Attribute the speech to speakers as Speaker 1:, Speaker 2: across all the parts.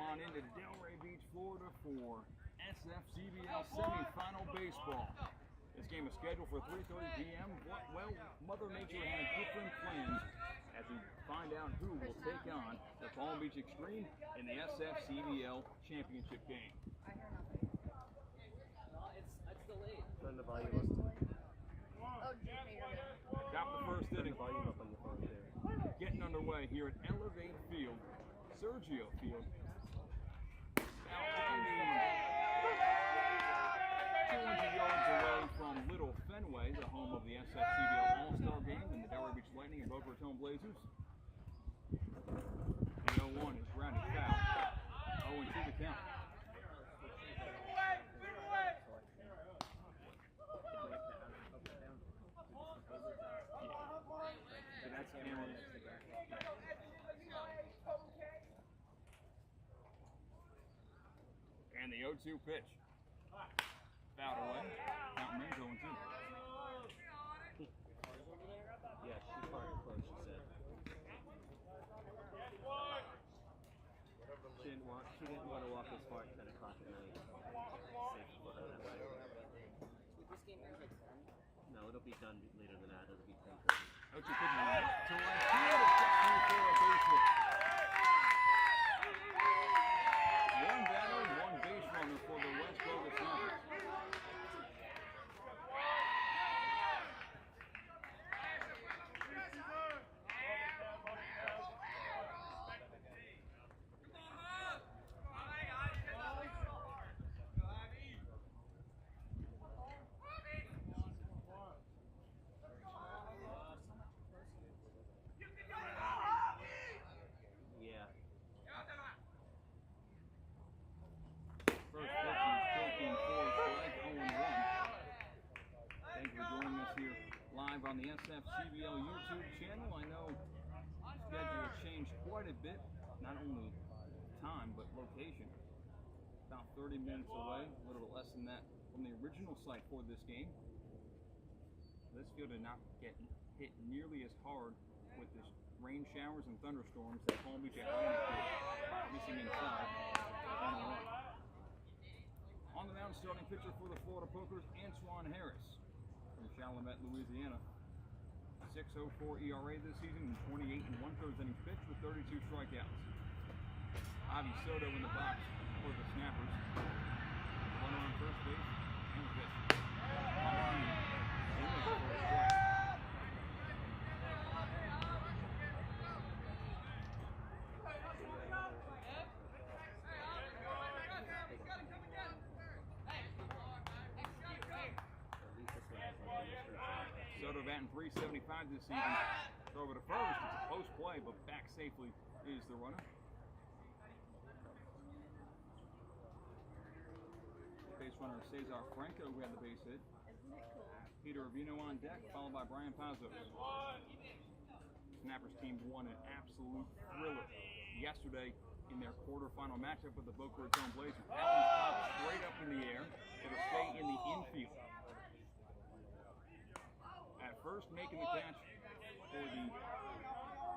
Speaker 1: on into Delray Beach, Florida for SFCBL semifinal baseball. This game is scheduled for 3:30 p.m. Well, Mother Nature has different plans as we find out who will take on the Palm Beach Extreme in the SFCBL championship game.
Speaker 2: I hear nothing.
Speaker 3: It's delayed.
Speaker 4: Turn the volume up.
Speaker 2: Oh, Jupiter.
Speaker 1: Got the first
Speaker 4: Turn
Speaker 1: inning.
Speaker 4: the volume up on your phone too.
Speaker 1: Getting underway here at Elevate Field, Sergio Field. About 200 yards away from Little Fenway, the home of the SFCBL All-Star Game and the Delray Beach Lightning and Boca Raton Blazers. The 0-1 is grounded foul. 0-2 the count. So that's Cameron's. And the 0-2 pitch. Fouled away. Count remains 0-2.
Speaker 4: Yeah, she's parked close, she said. She didn't want to walk as far at 10 o'clock at night. Safe for her that way.
Speaker 3: This game ends at 10.
Speaker 4: No, it'll be done later than that. It'll be 10:30.
Speaker 1: 0-2 pitch to right field. It gets through for a base hit. One batter, one base runner for the West Boca Snappers. First pitch is taken for strike 0-1. Thanks for joining us here live on the SFCBL YouTube channel. I know the schedule has changed quite a bit, not only time but location. About 30 minutes away, a little bit less than that from the original site for this game. This field did not get hit nearly as hard with the rain showers and thunderstorms that Palm Beach Atlantic did, missing inside 1-1. On the mound, starting pitcher for the Florida Pokers, Antoine Harris from Chalmette, Louisiana. 6.04 ERA this season and 28 and 1/3 innings pitched with 32 strikeouts. Avi Soto in the box for the Snappers. Runner on first base and the pitch. Soto batting .375 this season. Throw over to first. It's a close play, but back safely is the runner. Base runner Cesar Franco, who had the base hit. Peter Avino on deck, followed by Brian Pazos. Snappers team won an absolute thriller yesterday in their quarterfinal matchup with the Boca Raton Blazers. That one's popped straight up in the air. It'll stay in the infield. At first, making the catch for the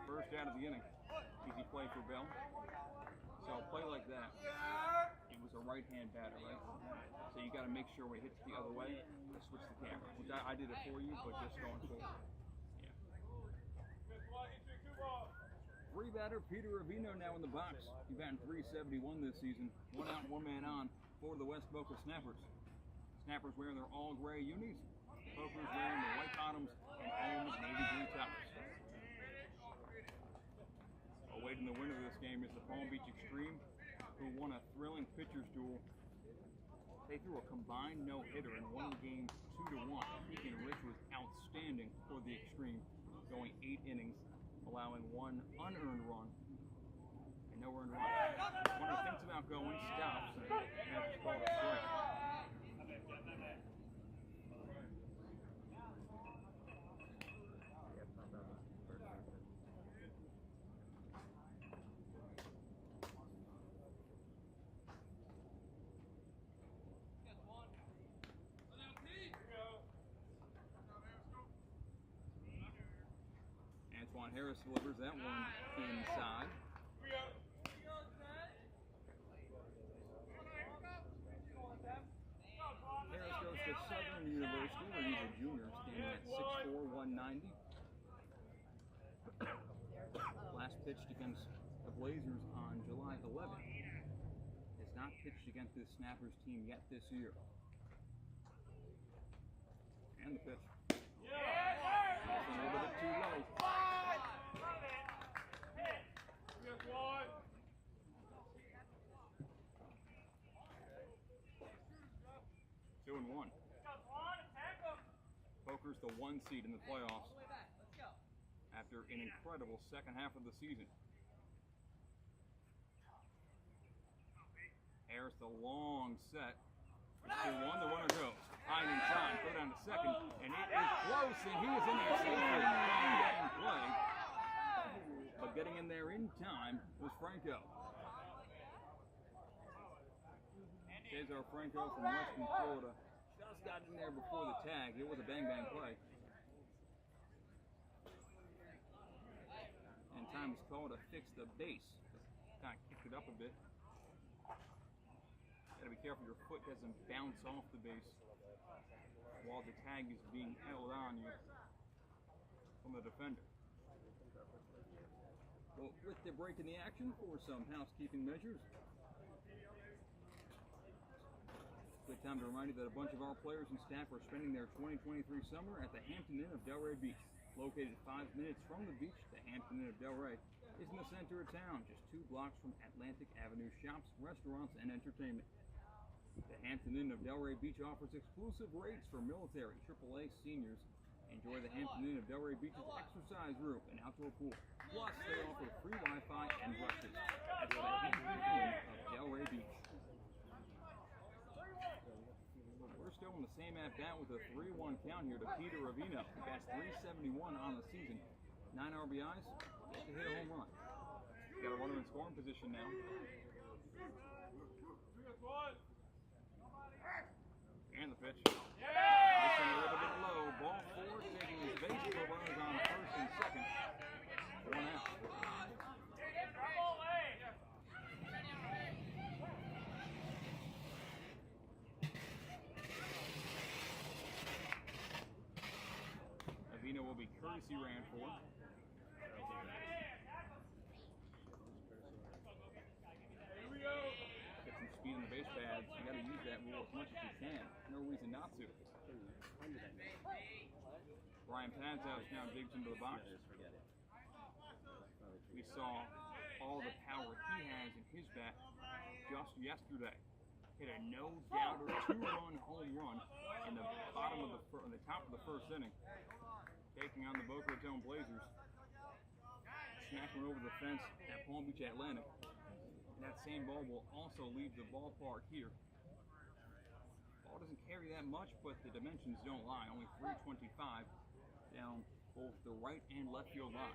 Speaker 1: first out of the inning. Easy play for Bell. So a play like that, it was a right-hand batter, right? So you got to make sure when it hits the other way, to switch the camera. Which I did it for you, but just going forward. Yeah. Three-batter Peter Avino now in the box. He batting .371 this season. One out, one man on for the West Boca Snappers. Snappers wearing their all-gray unis. Boca's wearing the white bottoms and home navy blue tops. Awaiting the winner of this game is the Palm Beach Extreme, who won a thrilling pitcher's duel. They threw a combined no-hitter and won the game 2-1. Deacon Rich was outstanding for the Extreme, going 8 innings, allowing one unearned run and no earned run. Runner thinks about going, stops, and has to call a strike. Antoine Harris delivers that one inside. pitched against the Blazers on July 11th. Has not pitched against this Snappers team yet this year. And the pitch. Also a little bit too low. 2-1. Boca's the 1 seed in the playoffs after an incredible second half of the season. Harris the long set. 2-1, the runner goes. High and time, throw down to second, and it is close, and he is in there safely. Fine play. But getting in there in time was Franco. Cesar Franco from Western Florida just got in there before the tag. It was a bang-bang play. And time was called to fix the base. Kind of kicked it up a bit. Gotta be careful your foot doesn't bounce off the base while the tag is being held on you from the defender. Well, with the break in the action for some housekeeping measures. Good time to remind you that a bunch of our players and staff are spending their 2023 summer at the Hampton Inn of Delray Beach. Located 5 minutes from the beach, the Hampton Inn of Delray is in the center of town, just 2 blocks from Atlantic Avenue shops, restaurants, and entertainment. The Hampton Inn of Delray Beach offers exclusive rates for military, AAA seniors. Enjoy the Hampton Inn of Delray Beach's exercise room and outdoor pool. Plus, they offer free Wi-Fi and brushes. That's the Hampton Inn of Delray Beach. We're still in the same at-bat with a 3-1 count here to Peter Ravino. He bats .371 on the season. 9 RBIs, yet to hit a home run. Got a runner in scoring position now. And the pitch. This one a little bit low. Ball 4, taking his base for runners on first and second. 1 out. Avino will be courtesy ran for. Get some speed on the base pads. You got to use that rule as much as you can. No reason not to. Brian Pazos now digs into the box. We saw all the power he has in his bat just yesterday. Hit a no-doubter 2-run home run in the bottom of the top of the first inning, taking on the Boca Raton Blazers. Smacking over the fence at Palm Beach Atlantic. And that same ball will also leave the ballpark here. Ball doesn't carry that much, but the dimensions don't lie. Only 325 down both the right and left field line.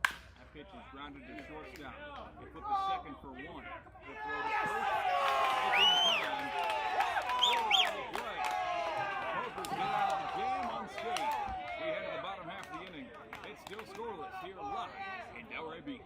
Speaker 1: That pitch is grounded to shortstop. They put the second for 1. The throw to first. It's in time. Poker's been out of the game unscathed. We head to the bottom half of the inning. It's still scoreless here live in Delray Beach.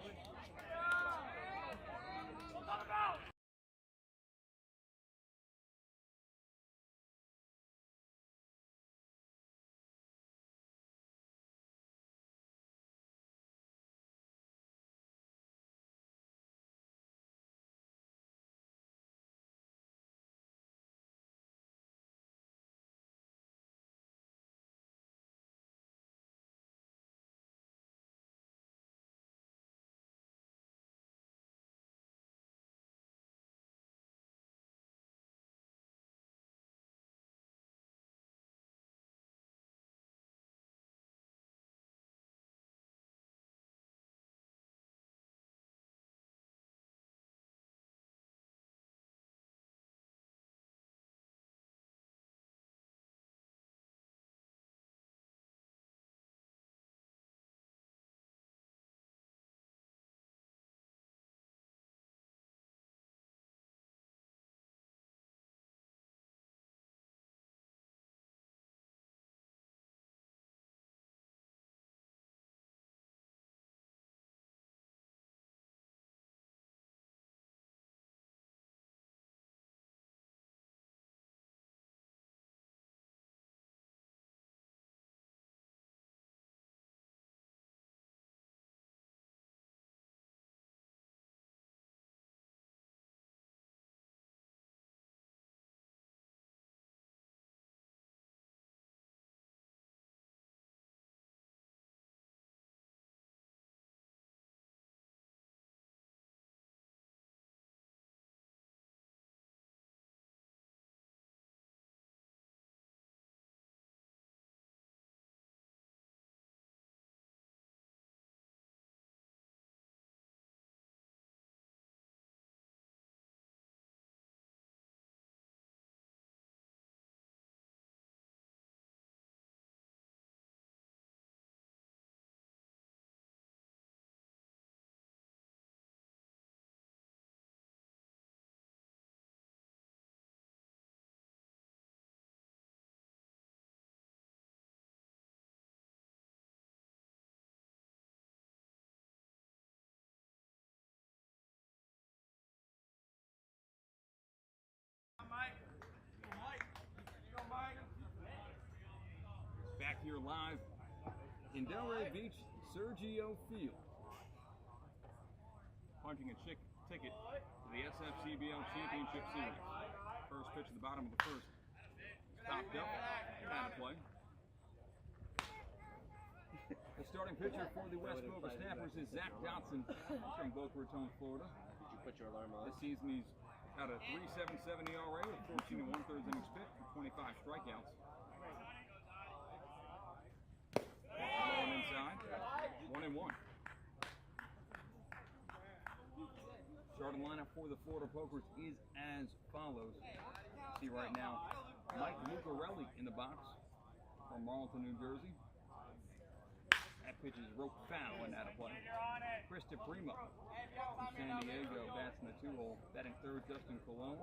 Speaker 1: here live in Delray Beach, Sergio Field. Punching a ticket to the SFCBL Championship Series. First pitch at the bottom of the first. Stopped up, out of play. The starting pitcher for the West Boca Snappers is Zach Dotson from Boca Raton, Florida.
Speaker 4: Did you put your alarm on?
Speaker 1: This season he's got a 3.77 ERA with 14 and 1/3 innings pitched for 25 strikeouts. Going inside, 1-1. Starting lineup for the Florida Pokers is as follows. See right now, Mike Lucarelli in the box from Marlton, New Jersey. That pitch is rope foul and out of play. Chris DePrimo from San Diego bats in the 2-hole. Batting third, Justin Colon.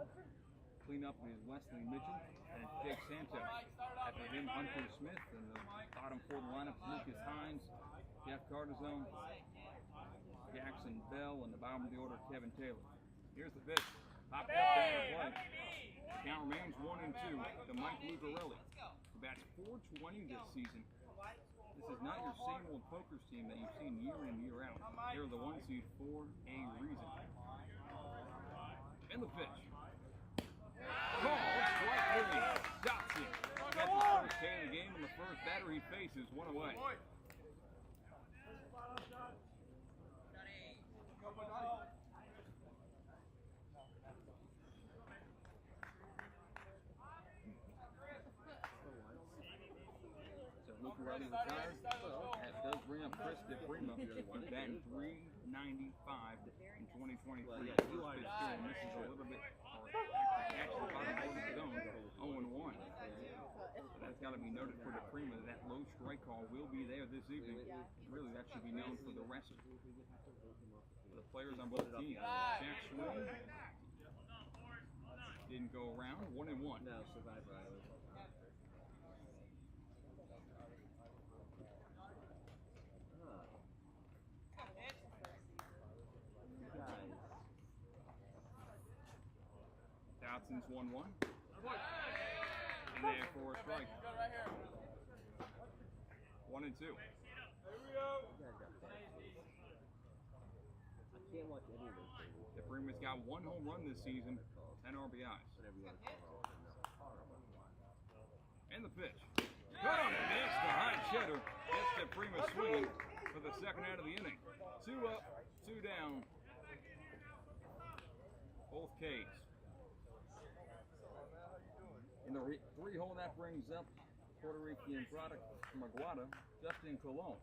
Speaker 1: Cleanup is Wesley Mitchell and it's Jake Santos. After him, Hunter Smith. And the bottom four of the lineup, Lucas Hines, Jeff Cardizone, Jackson Bell, and the bottom of the order, Kevin Taylor. Here's the pitch. Popped up and out of play. Count remains 1-2 to Mike Lucarelli, who bats .420 this season. This is not your same old Pokers team that you've seen year in, year out. They're the 1 seed for a reason. And the pitch. Call, strike three. Dotson gets his first K of the game, and the first batter he faces, 1 away. Lucarelli retired. That does bring up Chris DePrimo, who's batting .395 in 2023. First pitch still misses a little bit, or actually bottom of the zone, 0-1. So that's got to be noted for DePrimo. That low strike call will be there this evening. Really, that should be known for the rest of the players on both teams. Jack Schwinn didn't go around, 1-1.
Speaker 4: No, Survivor Island.
Speaker 1: Dotson's 1-1. In there for a strike. 1-2.
Speaker 4: I can't watch any of those things.
Speaker 1: DePrimo's got 1 home run this season, 10 RBIs.
Speaker 4: Whatever you want to call it.
Speaker 1: And the pitch. Cut on the mix, the high cheddar gets DePrimo swinging for the second out of the inning. 2 up, 2 down. Both Ks. In the 3-hole, that brings up Puerto Rican product from Aguada, Justin Colon.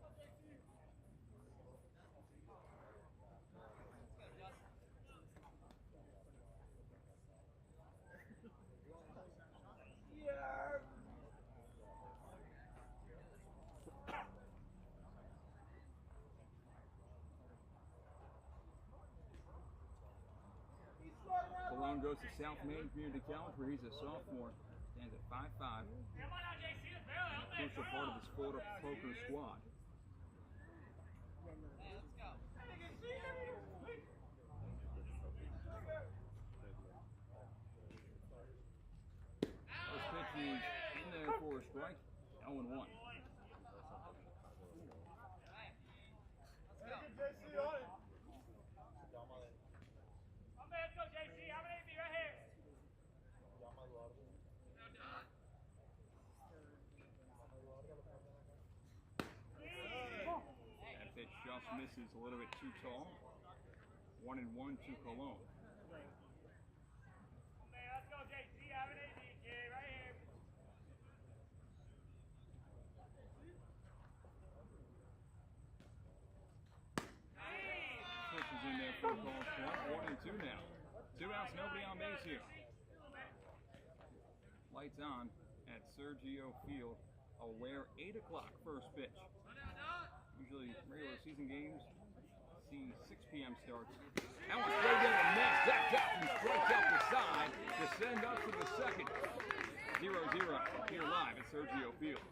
Speaker 1: Colon goes to South Main Community College, where he's a sophomore. Stands at 5'5". Crucial part of this Florida Poker squad. This pitch is in there for a strike. 0-1. That pitch just misses a little bit too tall. 1-1 to Colon. Pitch is in there for a call strike. 1-2 now. 2 outs, nobody on base here. Lights on at Sergio Field. Aware 8 o'clock first pitch. Usually regular season games see 6 p.m. starts. That one's straight down the net. Zach Dotson strikes out the side to send up to the second. 0-0 here live at Sergio Field.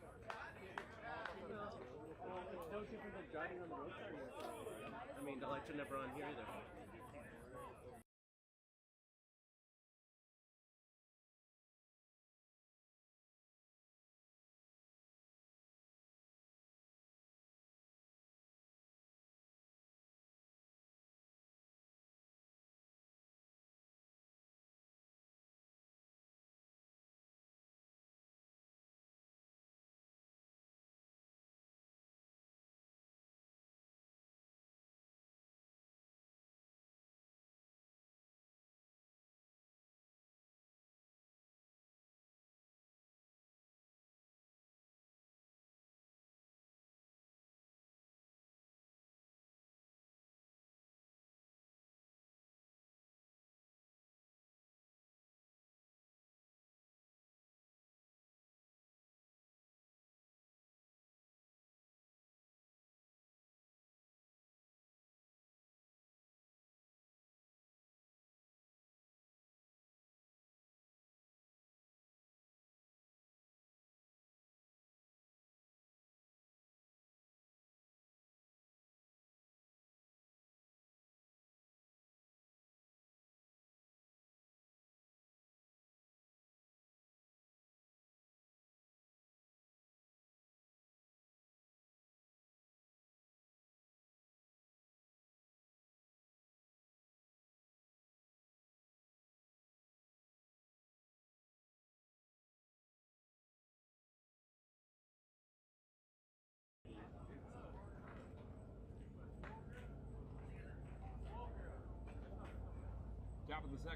Speaker 4: It's no different than driving on the road. I mean, the lights are never on here either.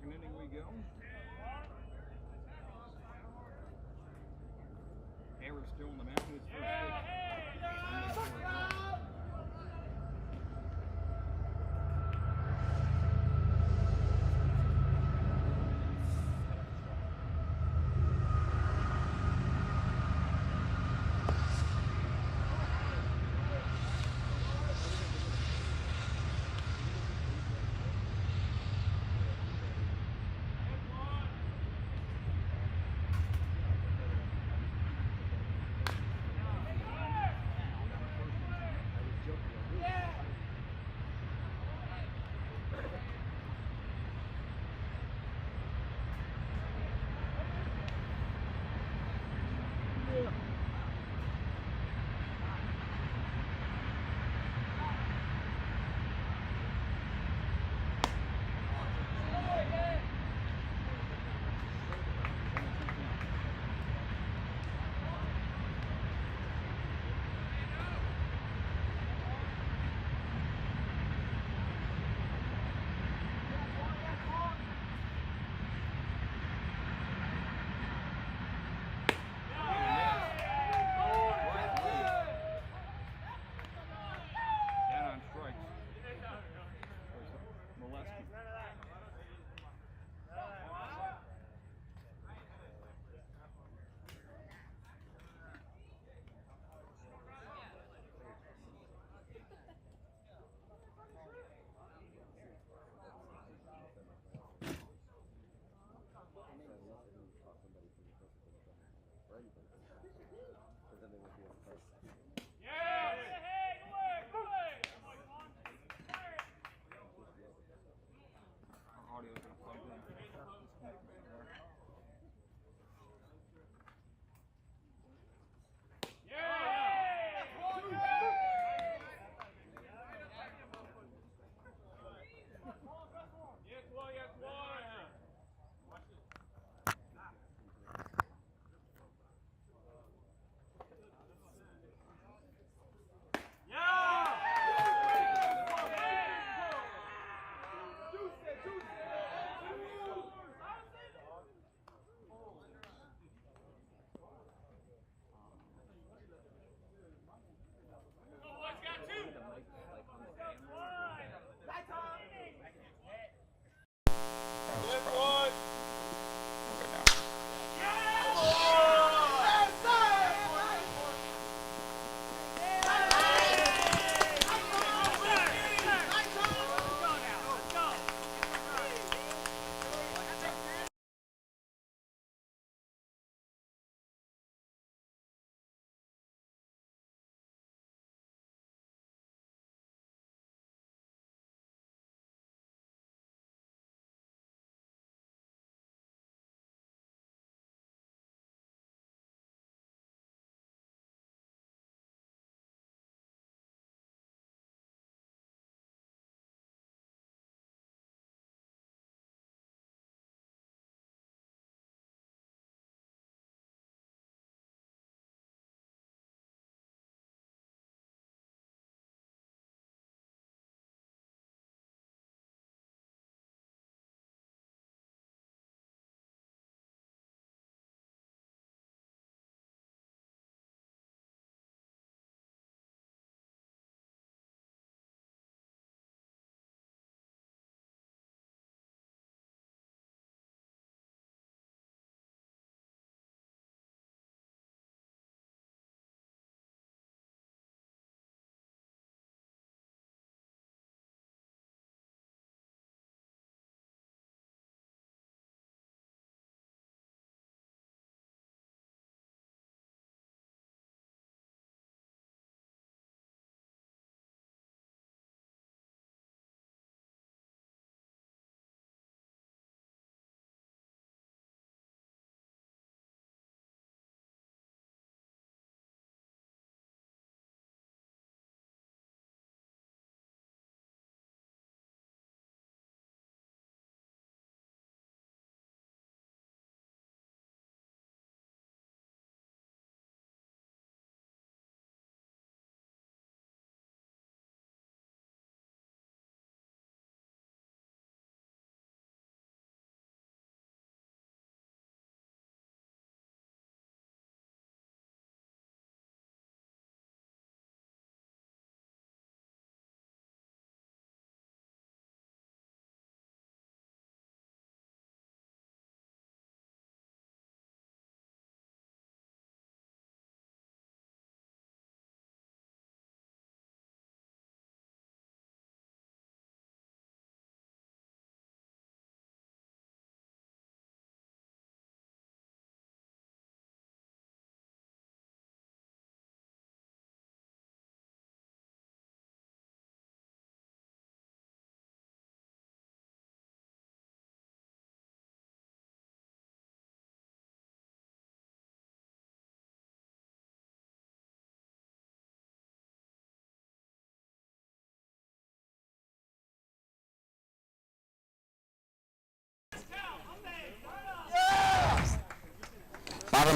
Speaker 1: Second inning we go. Harris still on the mound. His first pitch.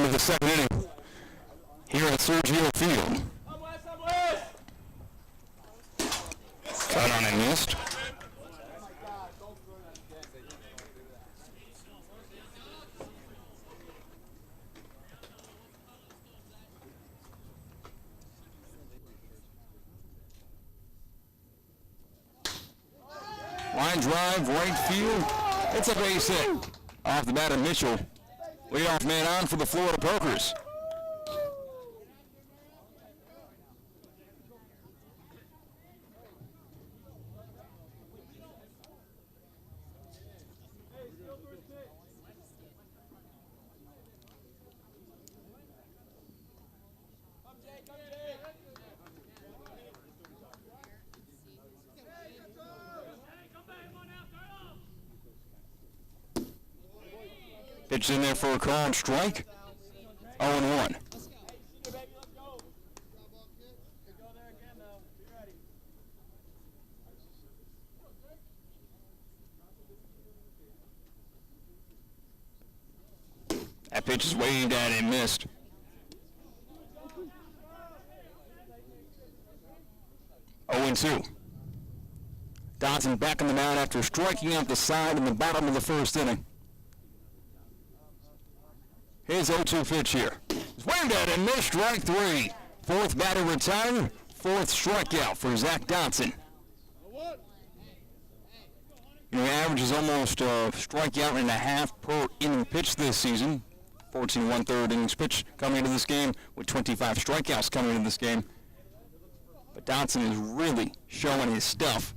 Speaker 5: of the second inning here at Sergio Field. Cut on and missed. Line drive, right field. It's a base hit. Off the bat of Mitchell. Leadoff man on for the Florida Pokers. Pitch in there for a called strike. 0-1. That pitch is waved at and missed. 0-2. Dodson back on the mound after striking out the side in the bottom of the first inning. His 0-2 pitch here. It's waved at and missed, strike three. Fourth batter retired, fourth strikeout for Zach Dodson. You know, he averages almost a strikeout and a half per inning pitched this season. 14 1/3 innings pitched coming into this game with 25 strikeouts coming into this game. But Dodson is really showing his stuff.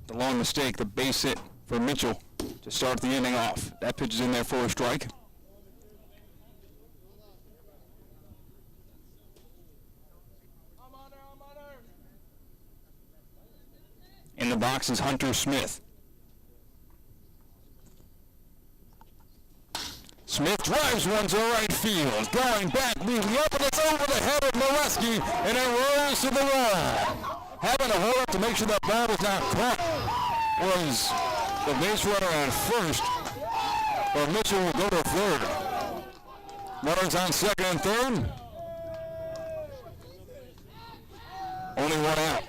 Speaker 5: The long mistake, the base hit for Mitchell to start the inning off. That pitch is in there for a strike. In the box is Hunter Smith. Smith drives one to right field. Going back, leading up, and it's over the head of Molesky, and it rolls to the wall. Having to hold up to make sure that ball was not caught was the base runner at first, but Mitchell will go to third. Runners on second and third. Only one out.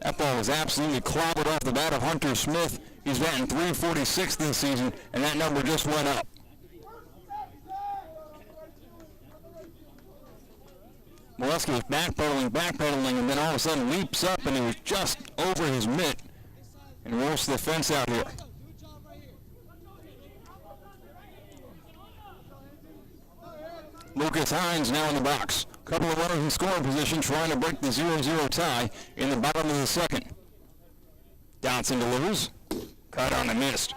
Speaker 5: That ball was absolutely clobbered off the bat of Hunter Smith. He's batting .346 this season, and that number just went up. Molesky was backpedaling, and then all of a sudden leaps up, and he was just over his mitt and rolls to the fence out here. Lucas Hines now in the box. Couple of runners in scoring position trying to break the 0-0 tie in the bottom of the second. Dodson delivers. Cut on and missed.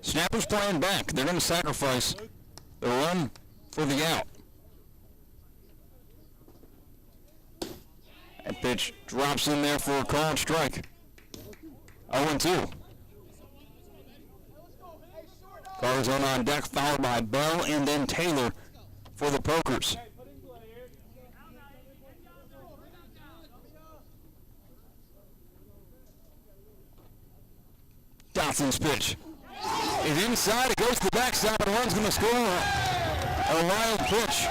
Speaker 5: Snappers playing back. They're going to sacrifice the run for the out. That pitch drops in there for a called strike. 0-2. Carzone on deck, followed by Bell and then Taylor for the Pokers. Dodson's pitch is inside. It goes to the backside, and one's going to score. A wild pitch.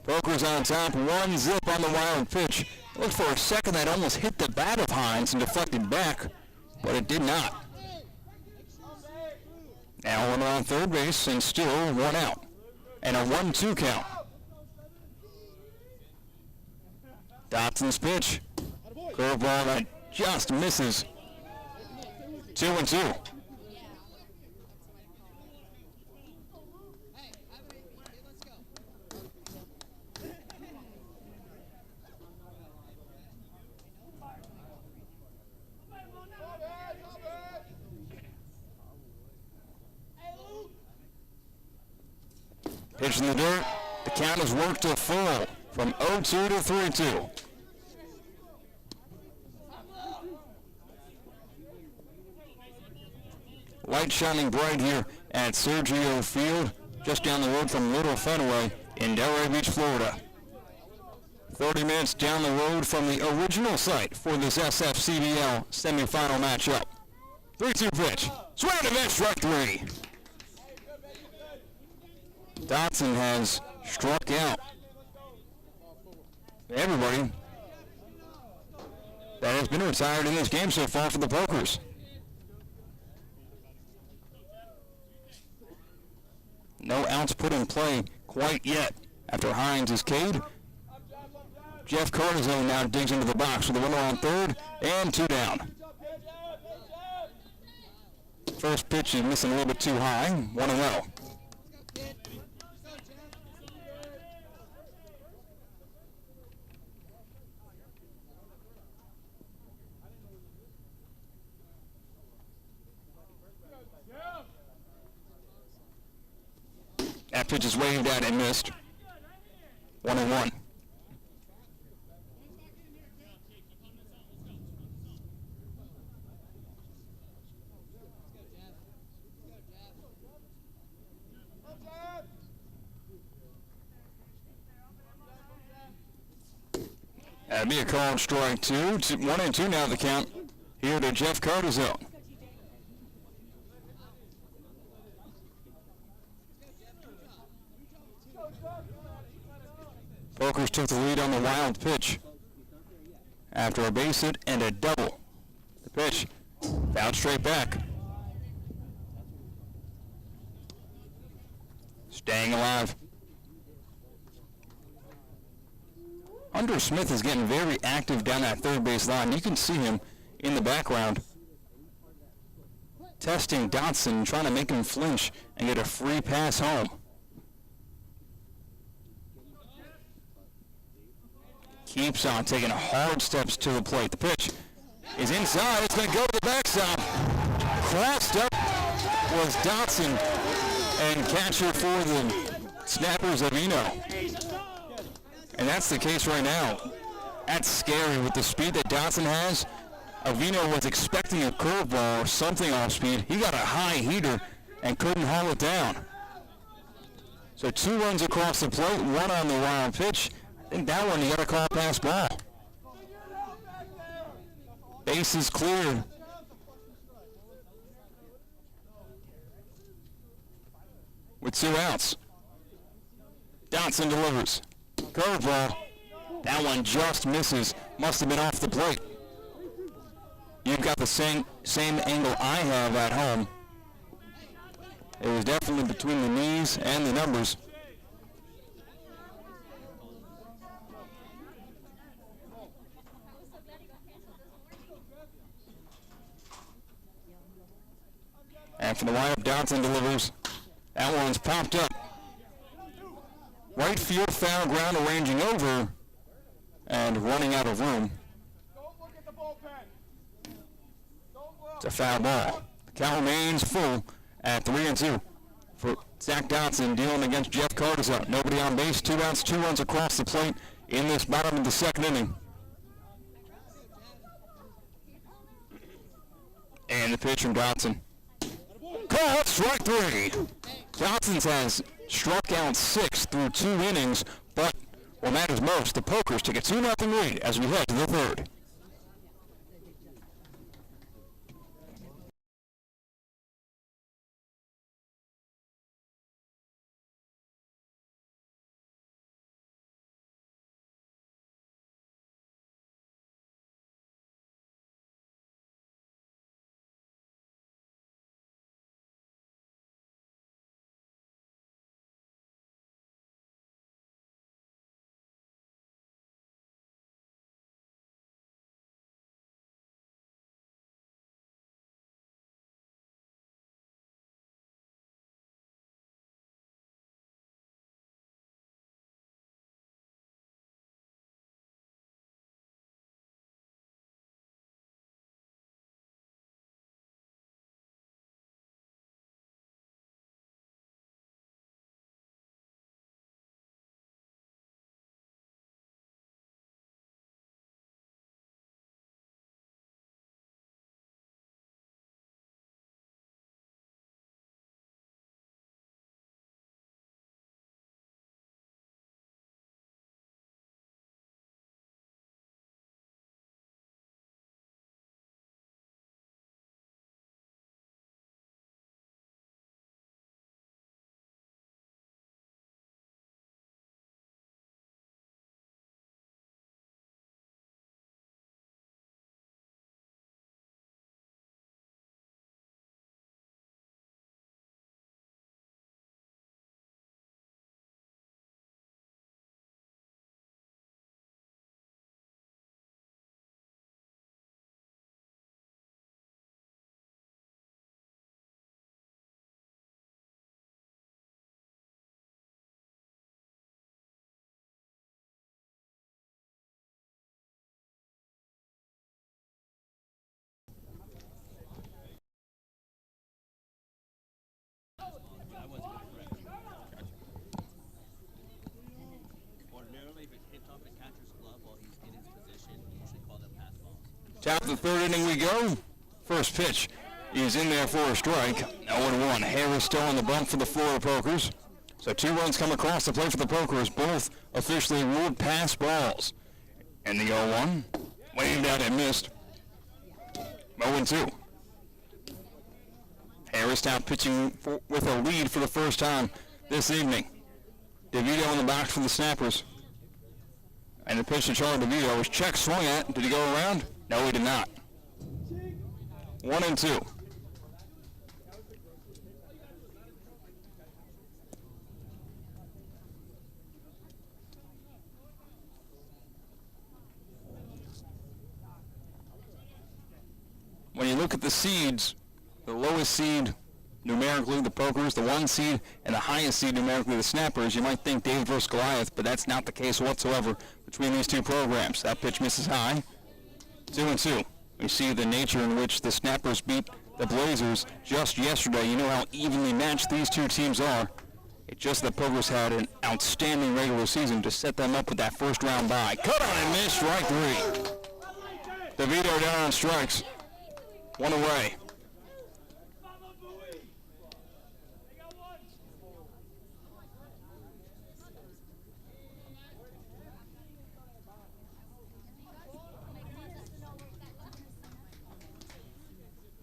Speaker 5: Pokers on top, 1-0 on the wild pitch. Looked for a second that almost hit the bat of Hines and deflected back, but it did not. Now one on third base and still one out. And a 1-2 count. Dodson's pitch. Curveball that just misses. 2-2. Pitch in the dirt. The count is worked to full from 0-2 to 3-2. Light shining bright here at Sergio Field, just down the road from Little Fenway in Delray Beach, Florida. 30 minutes down the road from the original site for this SFCBL semifinal matchup. 3-2 pitch. Swing and a miss, strike three. Dotson has struck out everybody that has been retired in this game so far for the Pokers. No outs put in play quite yet after Hines is K'd. Jeff Cartazone now digs into the box with a runner on third and 2 down. First pitch is missing a little bit too high, 1-0. That pitch is waved at and missed. 1-1. That'd be a called strike two. 1-2 now the count here to Jeff Cartazone. Pokers took the lead on the wild pitch after a base hit and a double. The pitch fouled straight back. Staying alive. Hunter Smith is getting very active down that third base line. You can see him in the background testing Dotson, trying to make him flinch and get a free pass home. Keeps on taking hard steps to the plate. The pitch is inside. It's going to go to the backstop. Crossed up was Dotson, and catcher for the Snappers, Avino. And that's the case right now. That's scary with the speed that Dotson has. Avino was expecting a curveball or something off speed. He got a high heater and couldn't haul it down. So 2 runs across the plate, 1 on the wild pitch. I think that one you got to call pass ball. Base is cleared. With 2 outs. Dotson delivers. Curveball. That one just misses. Must have been off the plate. You've got the same angle I have at home. It was definitely between the knees and the numbers. After the lineup, Dotson delivers. That one's popped up. Right field foul ground, arranging over and running out of room. It's a foul ball. The count remains full at 3-2 for Zach Dotson dealing against Jeff Cartazone. Nobody on base, 2 outs, 2 runs across the plate in this bottom of the second inning. And the pitch from Dotson. Caught, strike 3. Dotson has struck out 6 through 2 innings, but what matters most, the Pokers take a 2-0 lead as we head to the third. Top of the third inning we go. First pitch is in there for a strike. 0-1. Harris still on the bump for the Florida Pokers. So 2 runs come across the plate for the Pokers, both officially ruled pass balls. And the 0-1, waved out and missed. 0-2. Harris now pitching with a lead for the first time this evening. DeVito in the box for the Snappers. And the pitch to Charlie DeVito was checked, swung at. Did he go around? No, he did not. 1-2. When you look at the seeds, the lowest seed numerically, the Pokers, the 1 seed, and the highest seed numerically, the Snappers, you might think David versus Goliath, but that's not the case whatsoever between these 2 programs. That pitch misses high. 2-2. We see the nature in which the Snappers beat the Blazers just yesterday. You know how evenly matched these 2 teams are. It's just that Pokers had an outstanding regular season to set them up with that first round bye. Cut on and miss, strike 3. DeVito down on strikes. 1 away.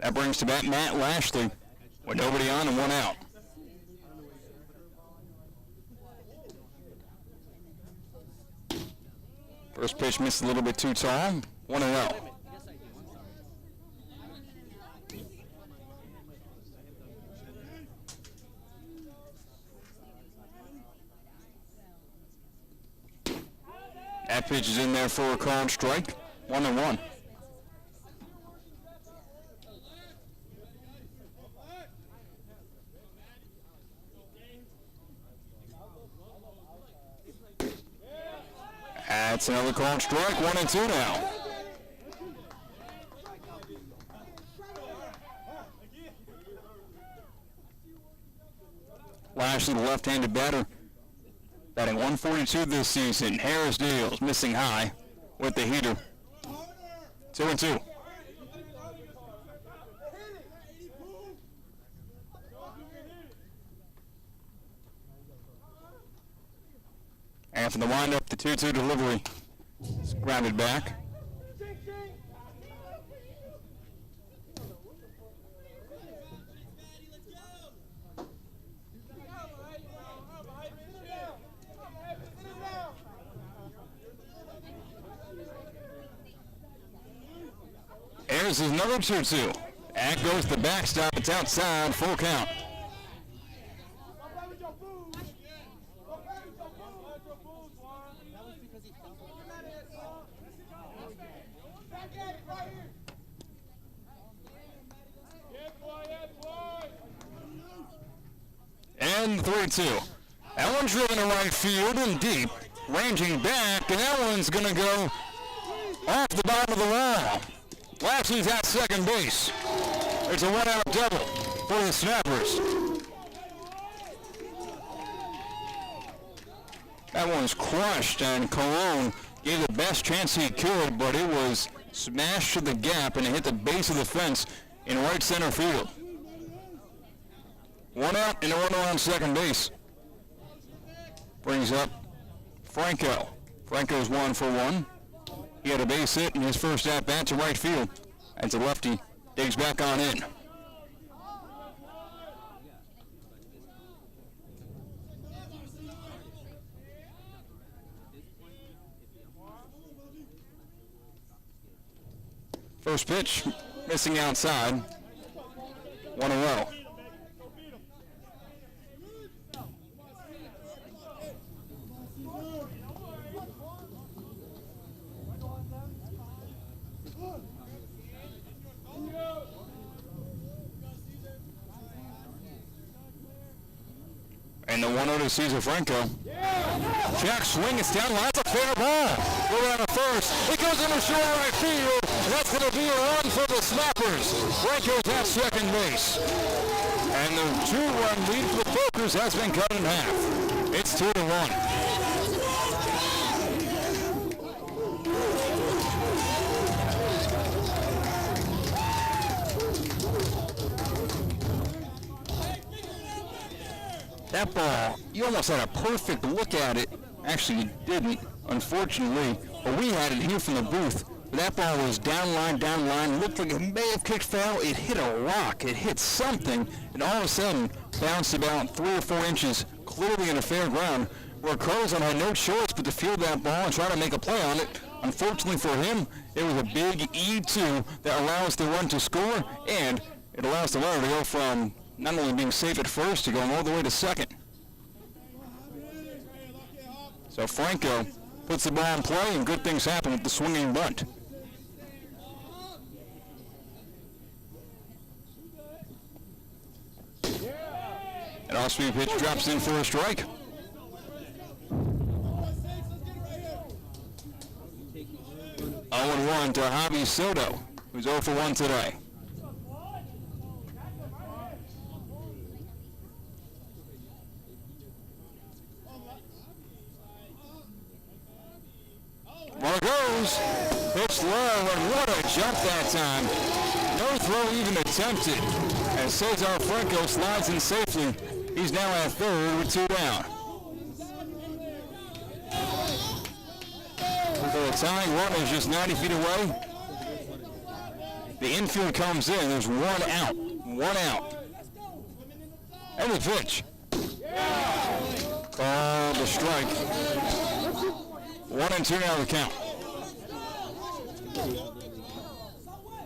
Speaker 5: That brings to bat Matt Lashley with nobody on and 1 out. First pitch missed a little bit too tall. 1-0. That pitch is in there for a called strike. 1-1. That's another called strike. 1-2 now. Lashley, the left-handed batter, batting 142 this season. Harris deals, missing high with the heater. 2-2. And from the windup, the 2-2 delivery is grounded back. Here's another 2-2. That goes the backstop. It's outside, full count. And 3-2. That one's driven to right field and deep, ranging back, and that one's going to go off the bottom of the wall. Lashley's at second base. It's a 1-out double for the Snappers. That one's crushed, and Colon gave the best chance he could, but it was smashed to the gap, and it hit the base of the fence in right center field. 1 out and a runner on second base. Brings up Franco. Franco's 1 for 1. He had a base hit in his first at-bat to right field. As a lefty digs back on in. First pitch, missing outside. 1-0. And the 1-0 to Cesar Franco. Jack swing, it's down, that's a fair ball. Go down to first. It goes into short right field. That's going to be a run for the Snappers. Franco's at second base. And the 2-run lead for the Pokers has been cut in half. It's 2-1. That ball, you almost had a perfect look at it. Actually, you didn't, unfortunately. But we had it here from the booth. That ball was down line, looked like it may have kicked foul. It hit a rock, it hit something, and all of a sudden bounced about 3 or 4 inches clearly in a fair ground, where Carlson had no choice but to field that ball and try to make a play on it. Unfortunately for him, it was a big E2 that allows the run to score, and it allows the runner to go from not only being safe at first to going all the way to second. So Franco puts the ball in play, and good things happen with the swinging bunt. An off-speed pitch drops in for a strike. 0-1 to Javi Soto, who's 0 for 1 today. Well, it goes. Pitch low, and what a jump that time. No throw even attempted. As Cesar Franco slides in safely. He's now at third with 2 down. The tying run is just 90 feet away. The infield comes in. There's 1 out. 1 out. And the pitch. Called the strike. 1-2 now the count.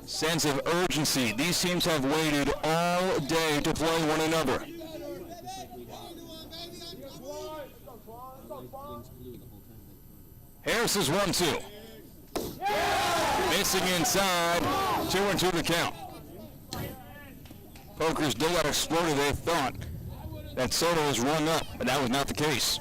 Speaker 5: Sense of urgency. These teams have waited all day to play one another. Harris is 1-2. Missing inside. 2-2 the count. Poker's dugout exploded. They thought that Soto was rung up, but that was not the case.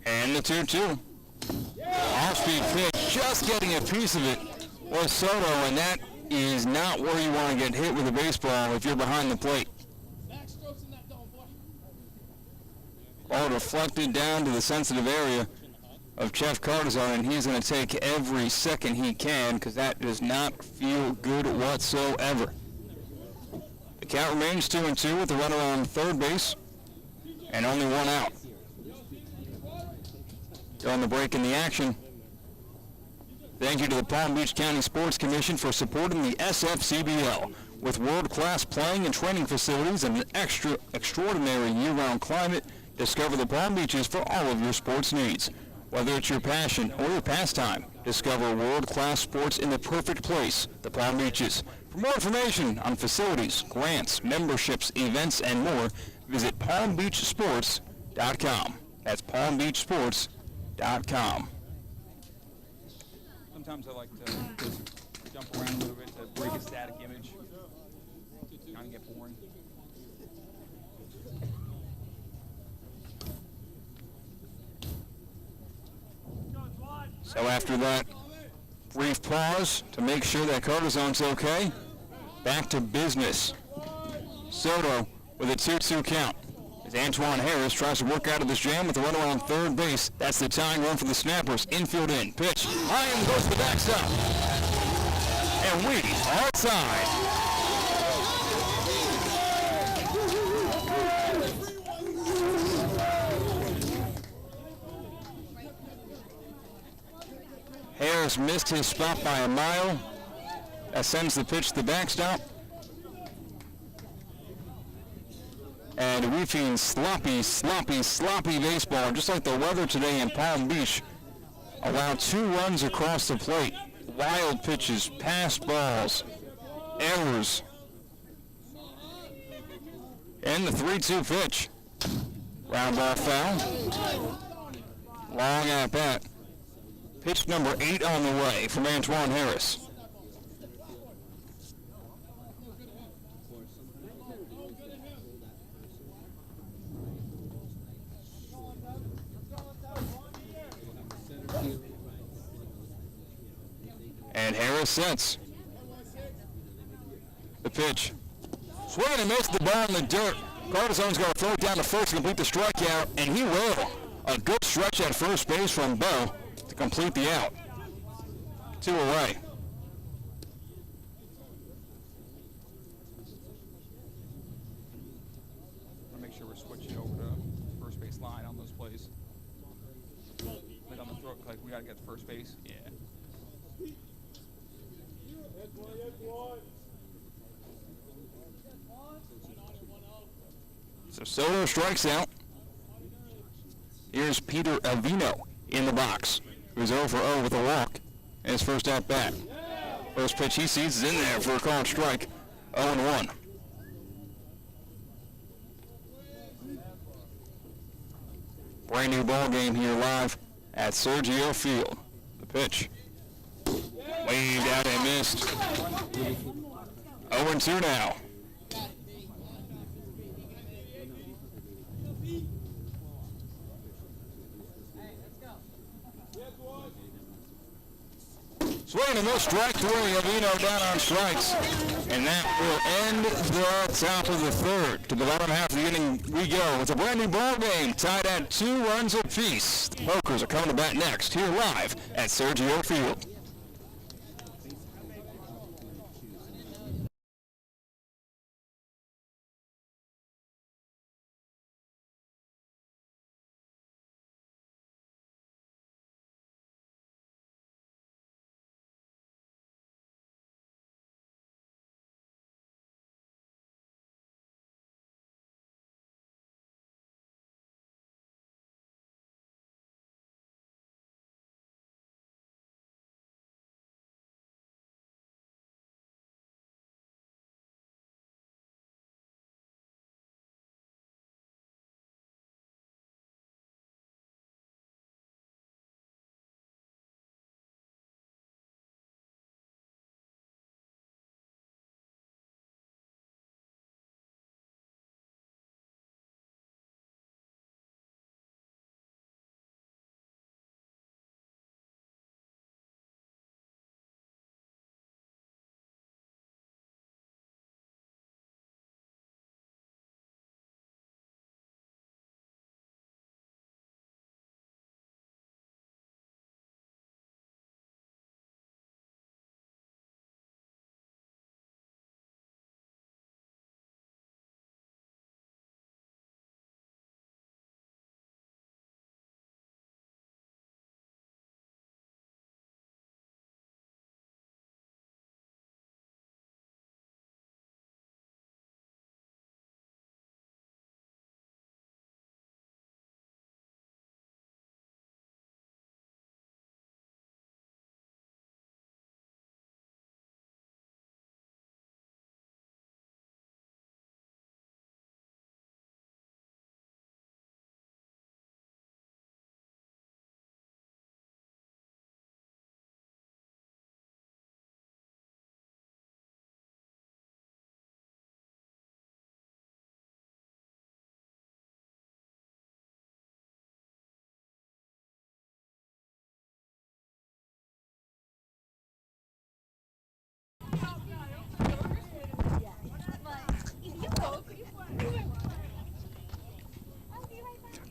Speaker 5: And the 2-2. Off-speed pitch, just getting a piece of it was Soto, and that is not where you want to get hit with a baseball if you're behind the plate. Ball deflected down to the sensitive area of Jeff Cartazon, and he's going to take every second he can because that does not feel good whatsoever. The count remains 2-2 with the runner on third base and only 1 out. During the break in the action, thank you to the Palm Beach County Sports Commission for supporting the SFCBL. With world-class playing and training facilities and an extraordinary year-round climate, discover the Palm Beaches for all of your sports needs. Whether it's your passion or your pastime, discover world-class sports in the perfect place, the Palm Beaches. For more information on facilities, grants, memberships, events, and more, visit palmbeachsports.com. That's palmbeachsports.com.
Speaker 1: Sometimes I like to just jump around a little bit to break a static image. Kind of get boring.
Speaker 5: So after that brief pause to make sure that Cartazon's okay, back to business. Soto with a 2-2 count. As Antoine Harris tries to work out of this jam with the runner on third base. That's the tying run for the Snappers. Infield in. Pitch. High and goes to the backstop. And we are tied. Harris missed his spot by a mile. That sends the pitch to the backstop. And we've seen sloppy baseball, just like the weather today in Palm Beach. Allowed 2 runs across the plate. Wild pitches, passed balls, errors. And the 3-2 pitch. Round ball foul. Long at bat. Pitch number 8 on the way from Antoine Harris. And Harris sets. The pitch. Swinging and missed the ball in the dirt. Cartazon's going to throw it down to first to complete the strikeout, and he will. A good stretch at first base from Bell to complete the out. 2 away.
Speaker 1: Make sure we're switching over to first base line on those plays. Like on the throw, like we gotta get to first base. Yeah.
Speaker 5: So Soto strikes out. Here's Peter Avino in the box, who's 0 for 0 with a walk in his first at bat. First pitch he sees is in there for a called strike. 0-1. Brand new ball game here live at Sergio Field. The pitch. Waved out and missed. 0-2 now. Swing and miss, strike 3. Avino down on strikes. And that will end the top of the third. To the bottom half of the inning we go. It's a brand new ball game tied at 2 runs apiece. The Pokers are coming to bat next here live at Sergio Field.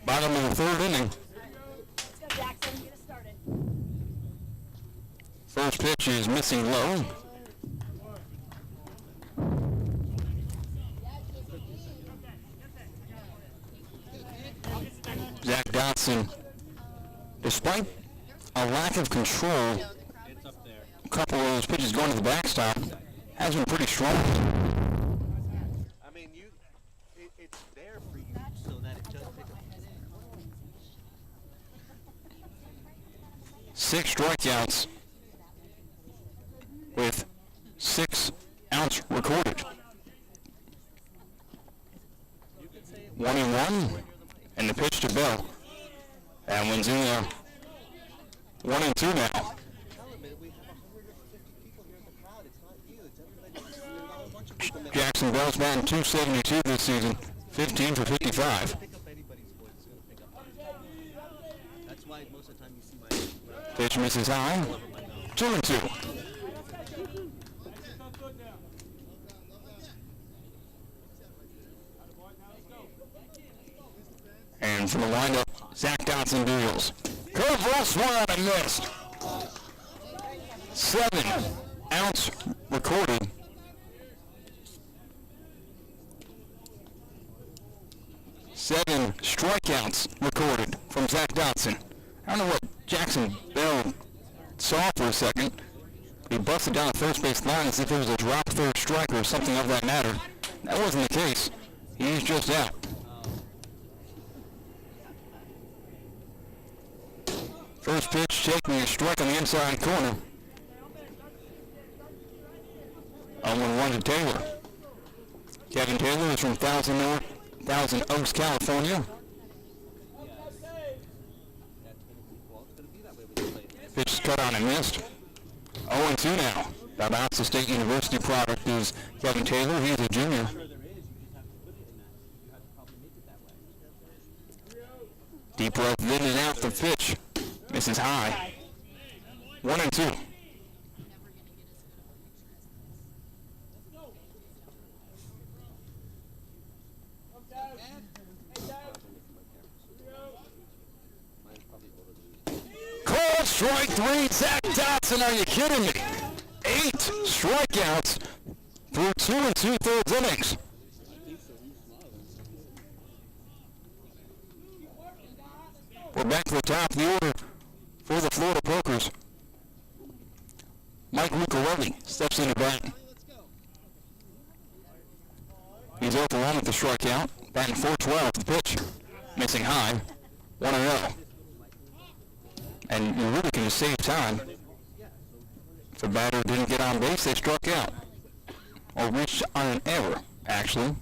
Speaker 5: Bottom of the third inning.
Speaker 2: Let's go, Jackson. Get us started.
Speaker 5: First pitch is missing low. Zach Dotson, despite a lack of control,
Speaker 4: It's up there.
Speaker 5: a couple of those pitches going to the backstop, has been pretty strong.
Speaker 4: I mean, it's there for you so that it does pick up.
Speaker 5: 6 strikeouts with 6 outs recorded. 1-1, and the pitch to Bell. That one's in there. 1-2 now.
Speaker 4: Tell him, man, we have 150 people here in the crowd. It's not you. It's everybody. There's not a bunch of people that
Speaker 5: Jackson Bell's batting .272 this season, 15 for 55.
Speaker 4: pick up anybody's voice. It's going to pick up. That's why most of the time you see my
Speaker 5: Pitch misses high. 2-2. And from the windup, Zach Dotson deals. Curveball swung and missed. 7 outs recorded. Seven strikeouts recorded from Zach Dotson. I don't know what Jackson Bell saw for a second. He busted down the first base line as if it was a drop third strike or something of that matter. That wasn't the case. He's just out. First pitch taking a strike on the inside corner. 0-1 to Taylor. Kevin Taylor is from Thousand Oaks, California. Pitch is cut on and missed. 0-2 now. That Valdosta State University product is Kevin Taylor. He's a junior. Deep breath in and out the pitch. Misses high. 1-2. Called strike 3, Zach Dotson. Are you kidding me? 8 strikeouts through 2 2/3 innings. We're back to the top of the order for the Florida Pokers. Mike Lucarelli steps in the bat. He's 0-1 with the strikeout. Batting .412 the pitch. Missing high. 1-0. And you really can just save time. If the batter didn't get on base, they struck out. Or reached on an error, actually.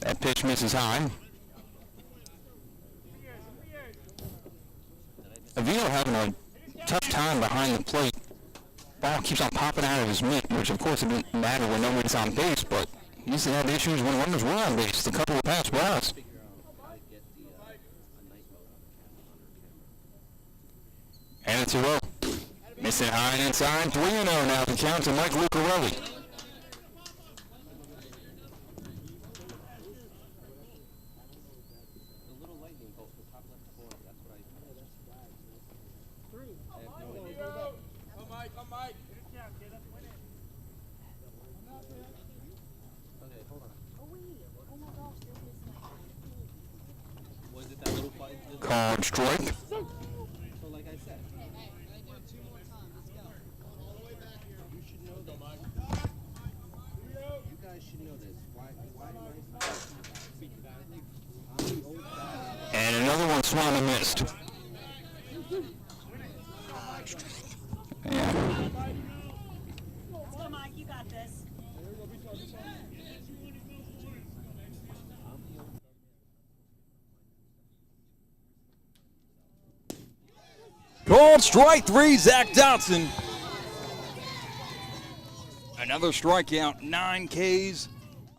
Speaker 5: That pitch misses high. Avila having a tough time behind the plate. Ball keeps on popping out of his mitt, which of course it didn't matter when nobody's on base, but he's had issues when runners were on base. A couple of past balls. And it's a row. Missing high and inside. 3-0 now to count to Mike Lucarelli. Called strike. And another one swung and missed. Yeah.
Speaker 2: Let's go, Mike. You got this.
Speaker 6: Called strike 3, Zach Dotson.
Speaker 5: Another strikeout, 9 Ks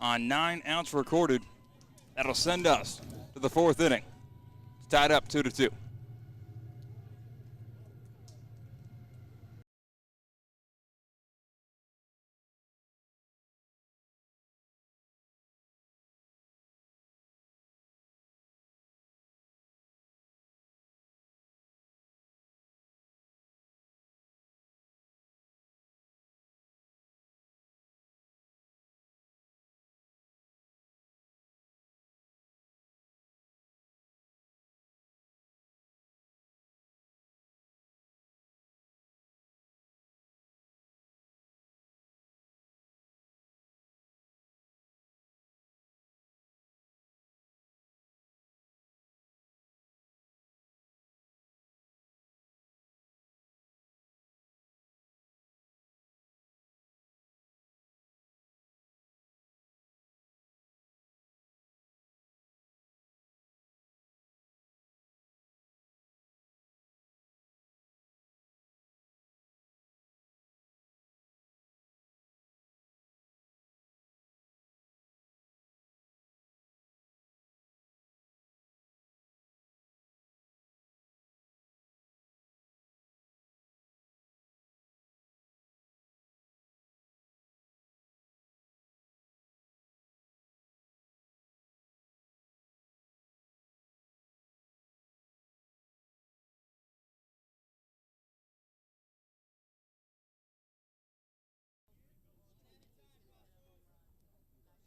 Speaker 5: on 9 outs recorded. That'll send us to the 4th inning. It's tied up 2-2.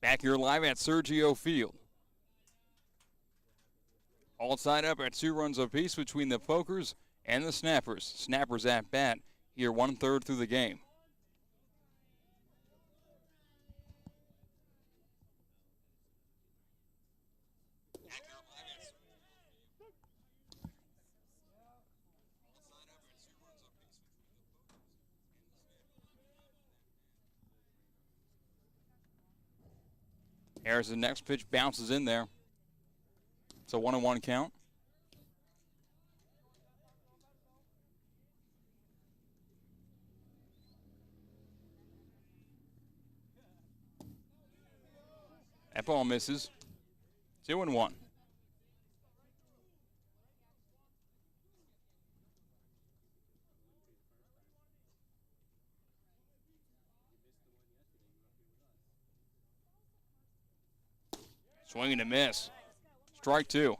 Speaker 5: Back here live at Sergio Field. All tied up at 2 runs apiece between the Pokers and the Snappers. Snappers at bat here 1/3 through the game. Harris' next pitch bounces in there. It's a 1-1 count. That ball misses. 2-1. Swing and a miss. Strike 2.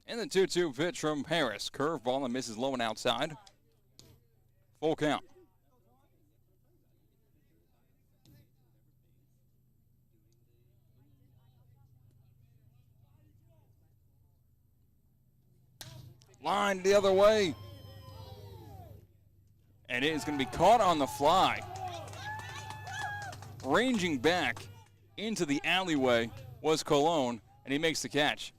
Speaker 5: And the 2-2 pitch from Harris. Curveball and misses low and outside. Full count. Line the other way. And it is going to be caught on the fly. Ranging back into the alleyway was Colon, and he makes the catch.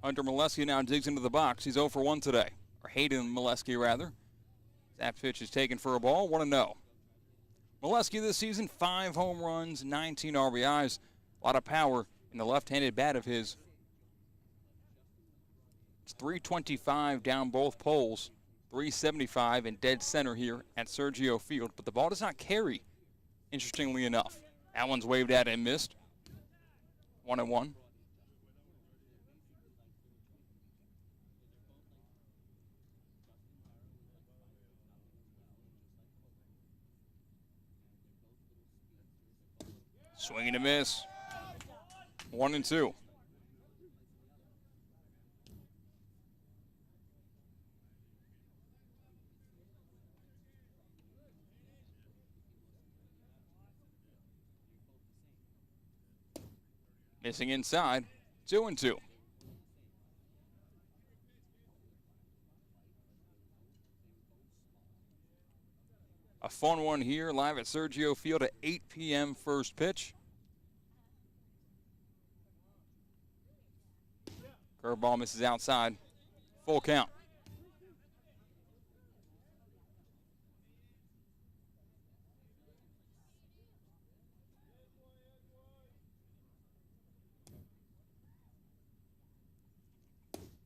Speaker 5: Hunter Molesky now digs into the box. He's 0 for 1 today. Or Hayden Molesky, rather. That pitch is taken for a ball. 1-0. Molesky this season, 5 home runs, 19 RBIs. A lot of power in the left-handed bat of his. It's 325 down both poles. 375 in dead center here at Sergio Field. But the ball does not carry, interestingly enough. That one's waved at and missed. 1-1. Swing and a miss. 1-2. Missing inside. 2-2. A fun one here live at Sergio Field at 8 p.m. first pitch. Curveball misses outside. Full count.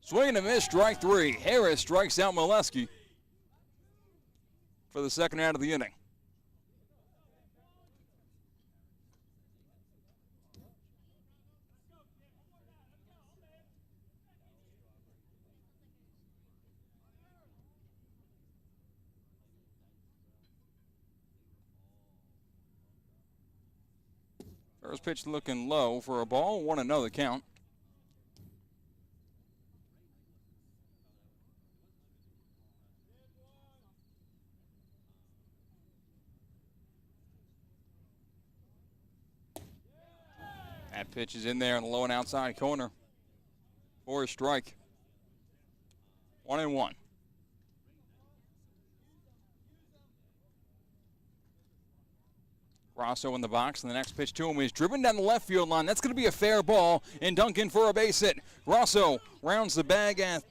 Speaker 5: Swing and a miss, strike 3. Harris strikes out Molesky for the second out of the inning. First pitch looking low for a ball, 1-0 count. That pitch is in there in the low and outside corner for a strike. 1-1. Grosso in the box, and the next pitch to him is driven down the left field line. That's going to be a fair ball, and Duncan for a base hit. Grosso rounds the bag at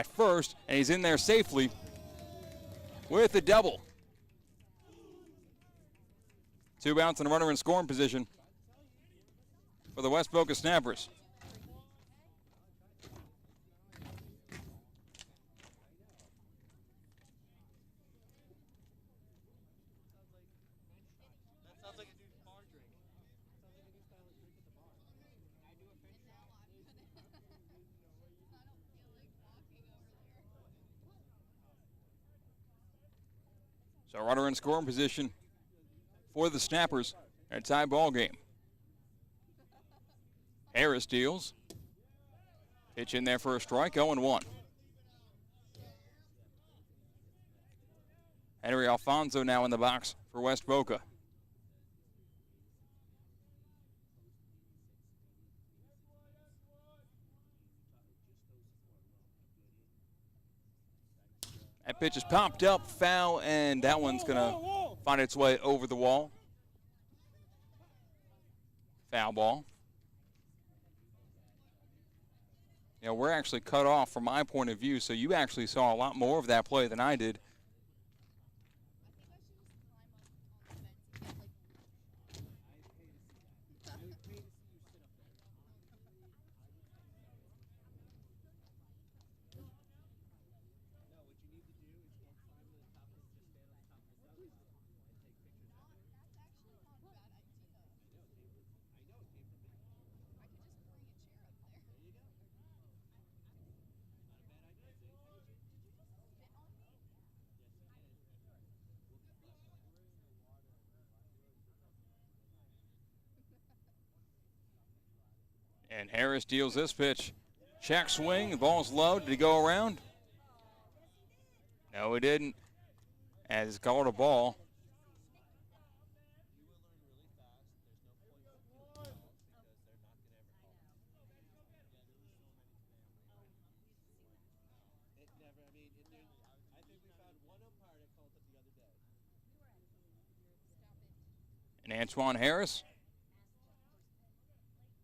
Speaker 5: first, and he's in there safely with a double. 2 outs and a runner in scoring position for the West Boca Snappers. So runner in scoring position for the Snappers in a tie ball game. Harris deals. Pitch in there for a strike, 0-1. Henry Alfonso now in the box for West Boca. That pitch is popped up, foul, and that one's going to find its way over the wall. Foul ball. You know, we're actually cut off from my point of view, so you actually saw a lot more of that play than I did. And Harris deals this pitch. Check swing, the ball's low. Did he go around? No, he didn't. As it's called a ball. And Antoine Harris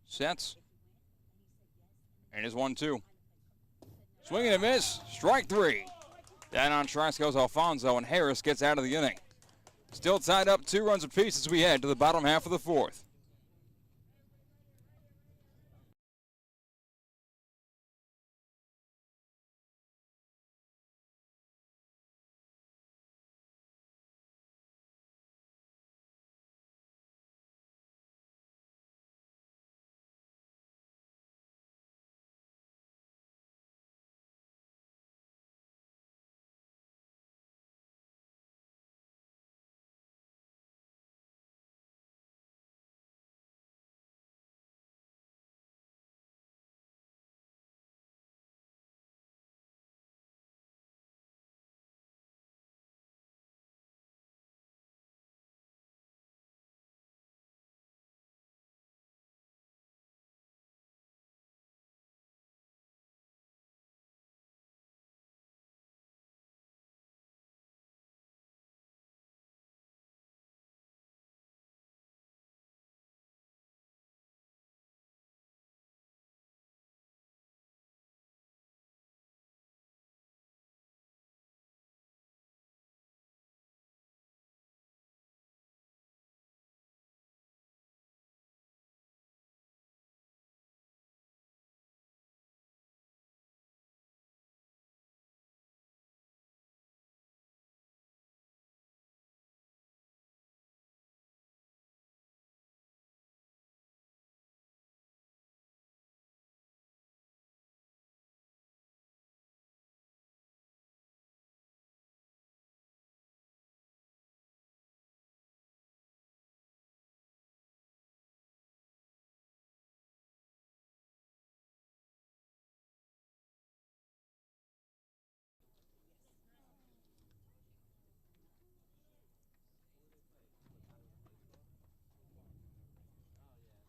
Speaker 5: sets. And is 1-2. Swing and a miss. Strike 3. Down on strikes goes Alfonso, and Harris gets out of the inning. Still tied up 2 runs apiece as we head to the bottom half of the 4th.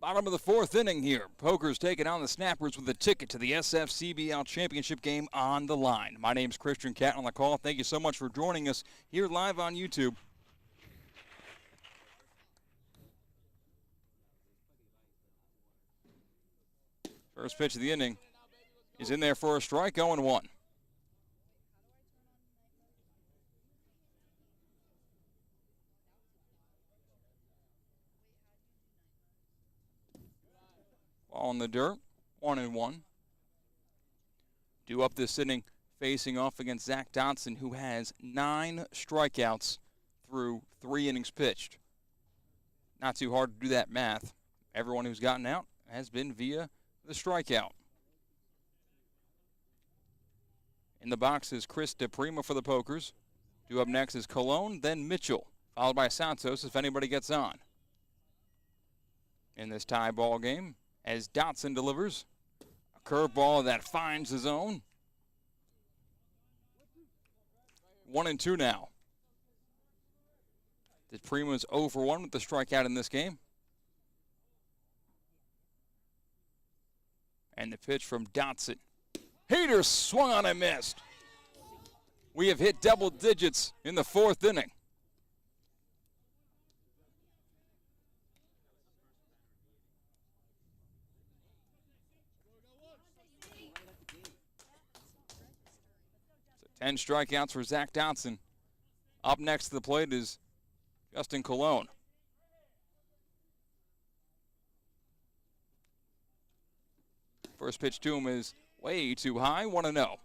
Speaker 5: Bottom of the 4th inning here. Poker's taking on the Snappers with a ticket to the SFCBL Championship game on the line. My name's Christian Cat on the call. Thank you so much for joining us here live on YouTube. First pitch of the inning is in there for a strike, 0-1. Ball in the dirt, 1-1. Due up this inning, facing off against Zach Dotson, who has 9 strikeouts through 3 innings pitched. Not too hard to do that math. Everyone who's gotten out has been via the strikeout. In the box is Chris DePrima for the Pokers. Due up next is Cologne, then Mitchell, followed by Santos if anybody gets on. In this tie ball game, as Dotson delivers a curveball that finds the zone. 1-2 now. The Prima's 0 for 1 with the strikeout in this game. And the pitch from Dotson. Hader swung on and missed. We have hit double digits in the 4th inning. So 10 strikeouts for Zach Dotson. Up next to the plate is Justin Cologne. First pitch to him is way too high, 1-0.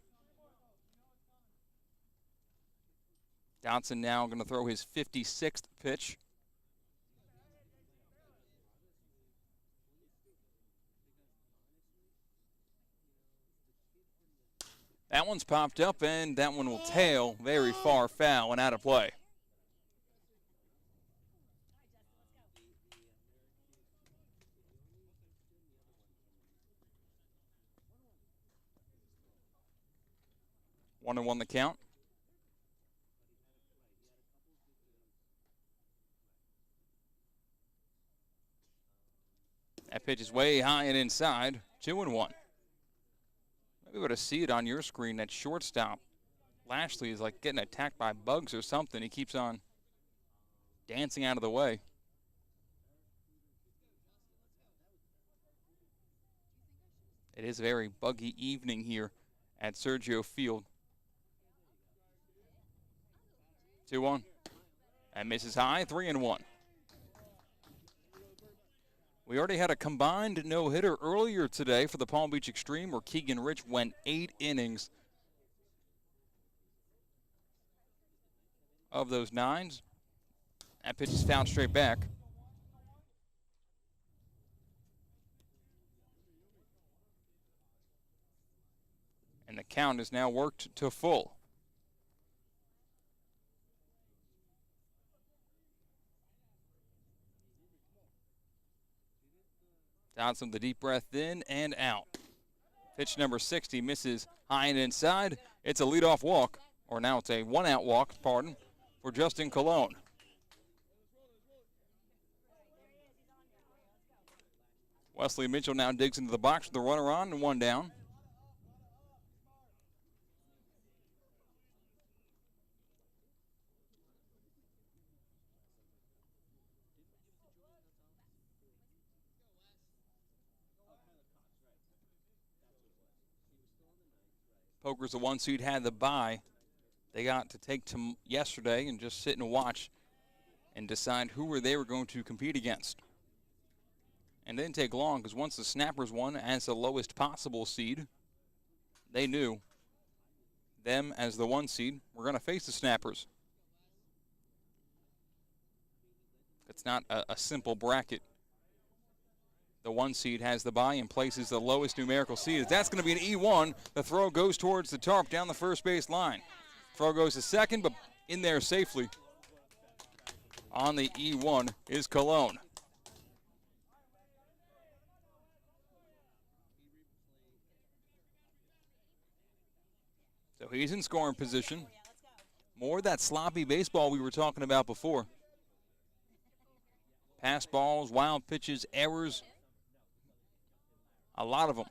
Speaker 5: Dotson now going to throw his 56th pitch. That one's popped up, and that one will tail very far foul and out of play. One and one the count. That pitch is way high and inside. 2-1. Maybe able to see it on your screen. That shortstop, Lashley, is like getting attacked by bugs or something. He keeps on dancing out of the way. It is a very buggy evening here at Sergio Field. 2-1. And misses high, 3-1. We already had a combined no-hitter earlier today for the Palm Beach Extreme, where Keegan Rich went 8 innings. Of those 9, that pitch is fouled straight back. And the count is now worked to full. Dotson, the deep breath in and out. Pitch number 60 misses high and inside. It's a leadoff walk, or now it's a one-out walk, pardon, for Justin Cologne. Wesley Mitchell now digs into the box with the runner on and 1 down. Poker's the 1 seed, had the bye. They got to take to yesterday and just sit and watch and decide who they were going to compete against. And it didn't take long, because once the Snappers won as the lowest possible seed, they knew them as the 1 seed were going to face the Snappers. It's not a simple bracket. The 1 seed has the bye and places the lowest numerical seed. That's going to be an E1. The throw goes towards the tarp down the first base line. Throw goes to second, but in there safely. On the E1 is Cologne. So he's in scoring position. More of that sloppy baseball we were talking about before. Pass balls, wild pitches, errors. A lot of them.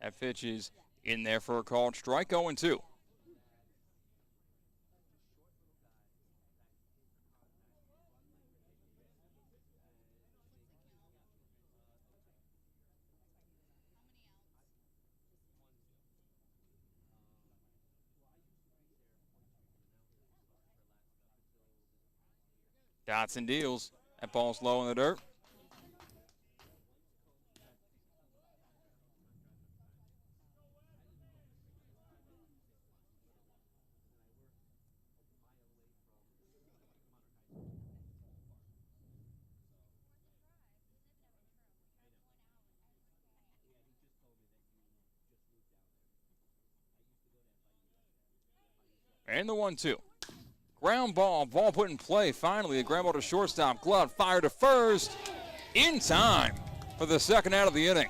Speaker 5: That pitch is in there for a called strike, 0-2. Dotson deals. That ball's low in the dirt.
Speaker 6: And the 1-2. Ground ball put in play. Finally, a ground ball to shortstop. Glove fired to first. In time for the second out of the inning.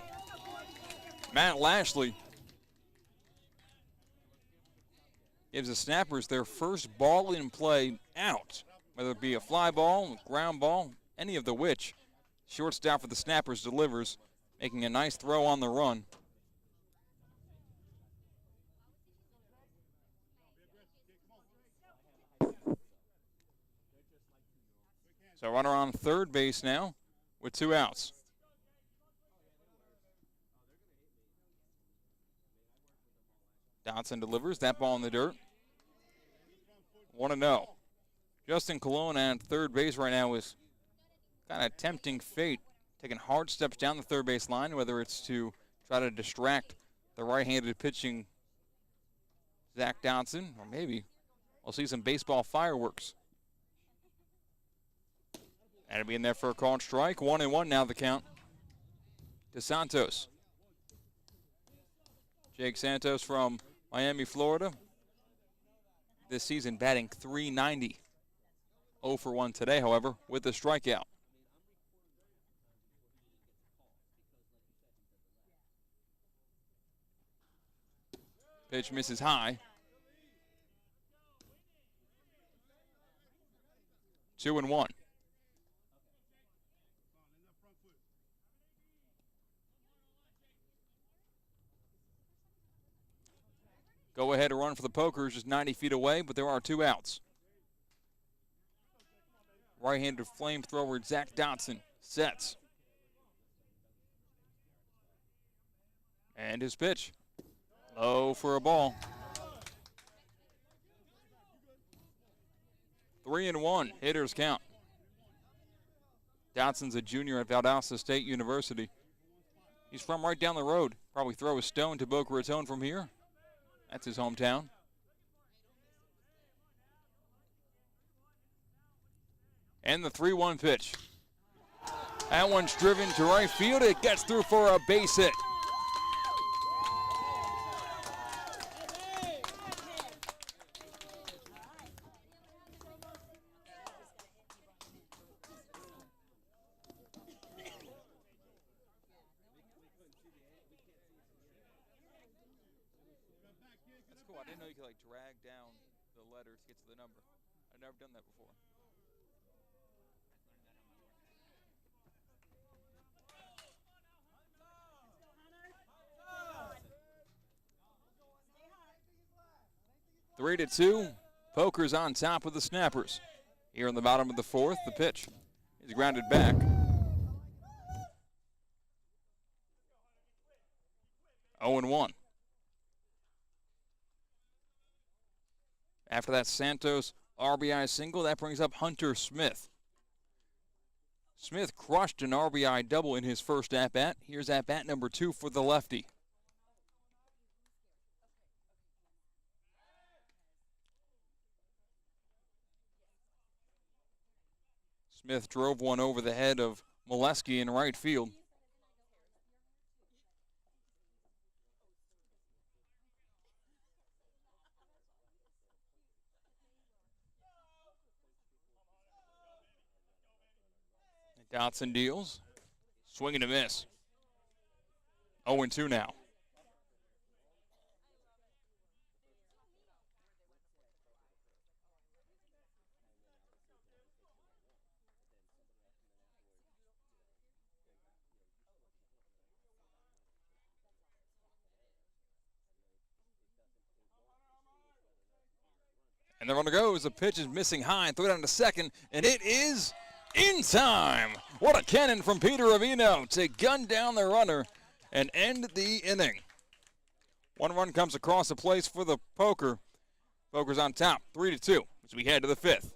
Speaker 6: Matt Lashley gives the Snappers their first ball in play out. Whether it be a fly ball, ground ball, any of the which. Shortstop for the Snappers delivers, making a nice throw on the run. So runner on third base now with 2 outs. Dotson delivers that ball in the dirt. 1-0. Justin Colon at third base right now is kind of tempting fate, taking hard steps down the third base line, whether it's to try to distract the right-handed pitching Zach Dotson, or maybe we'll see some baseball fireworks. That'll be in there for a called strike. 1-1 now the count to Santos. Jake Santos from Miami, Florida. This season batting .390. 0 for 1 today, however, with the strikeout. Pitch misses high. 2-1. Go ahead run for the Pokers, just 90 feet away, but there are 2 outs. Right-handed flamethrower Zach Dotson sets. And his pitch. Low for a ball. 3-1, hitters count. Dotson's a junior at Valdosta State University. He's from right down the road. Probably throw a stone to Boca Raton from here. That's his hometown. And the 3-1 pitch. That one's driven to right field. It gets through for a base hit. That's cool. I didn't know you could like drag down the letters to get to the number. I've never done that before. Three to 2. Pokers on top of the Snappers. Here in the bottom of the 4th, the pitch is grounded back. Oh and 1. After that Santos RBI single, that brings up Hunter Smith. Smith crushed an RBI double in his first at-bat. Here's at-bat number 2 for the lefty. Smith drove one over the head of Molesky in right field. Dotson deals. Swing and a miss. 0-2 now. And the runner goes. The pitch is missing high. Throw it down to second, and it is in time. What a cannon from Peter Avino to gun down the runner and end the inning. One run comes across the place for the Poker. Poker's on top, 3-2 as we head to the 5th.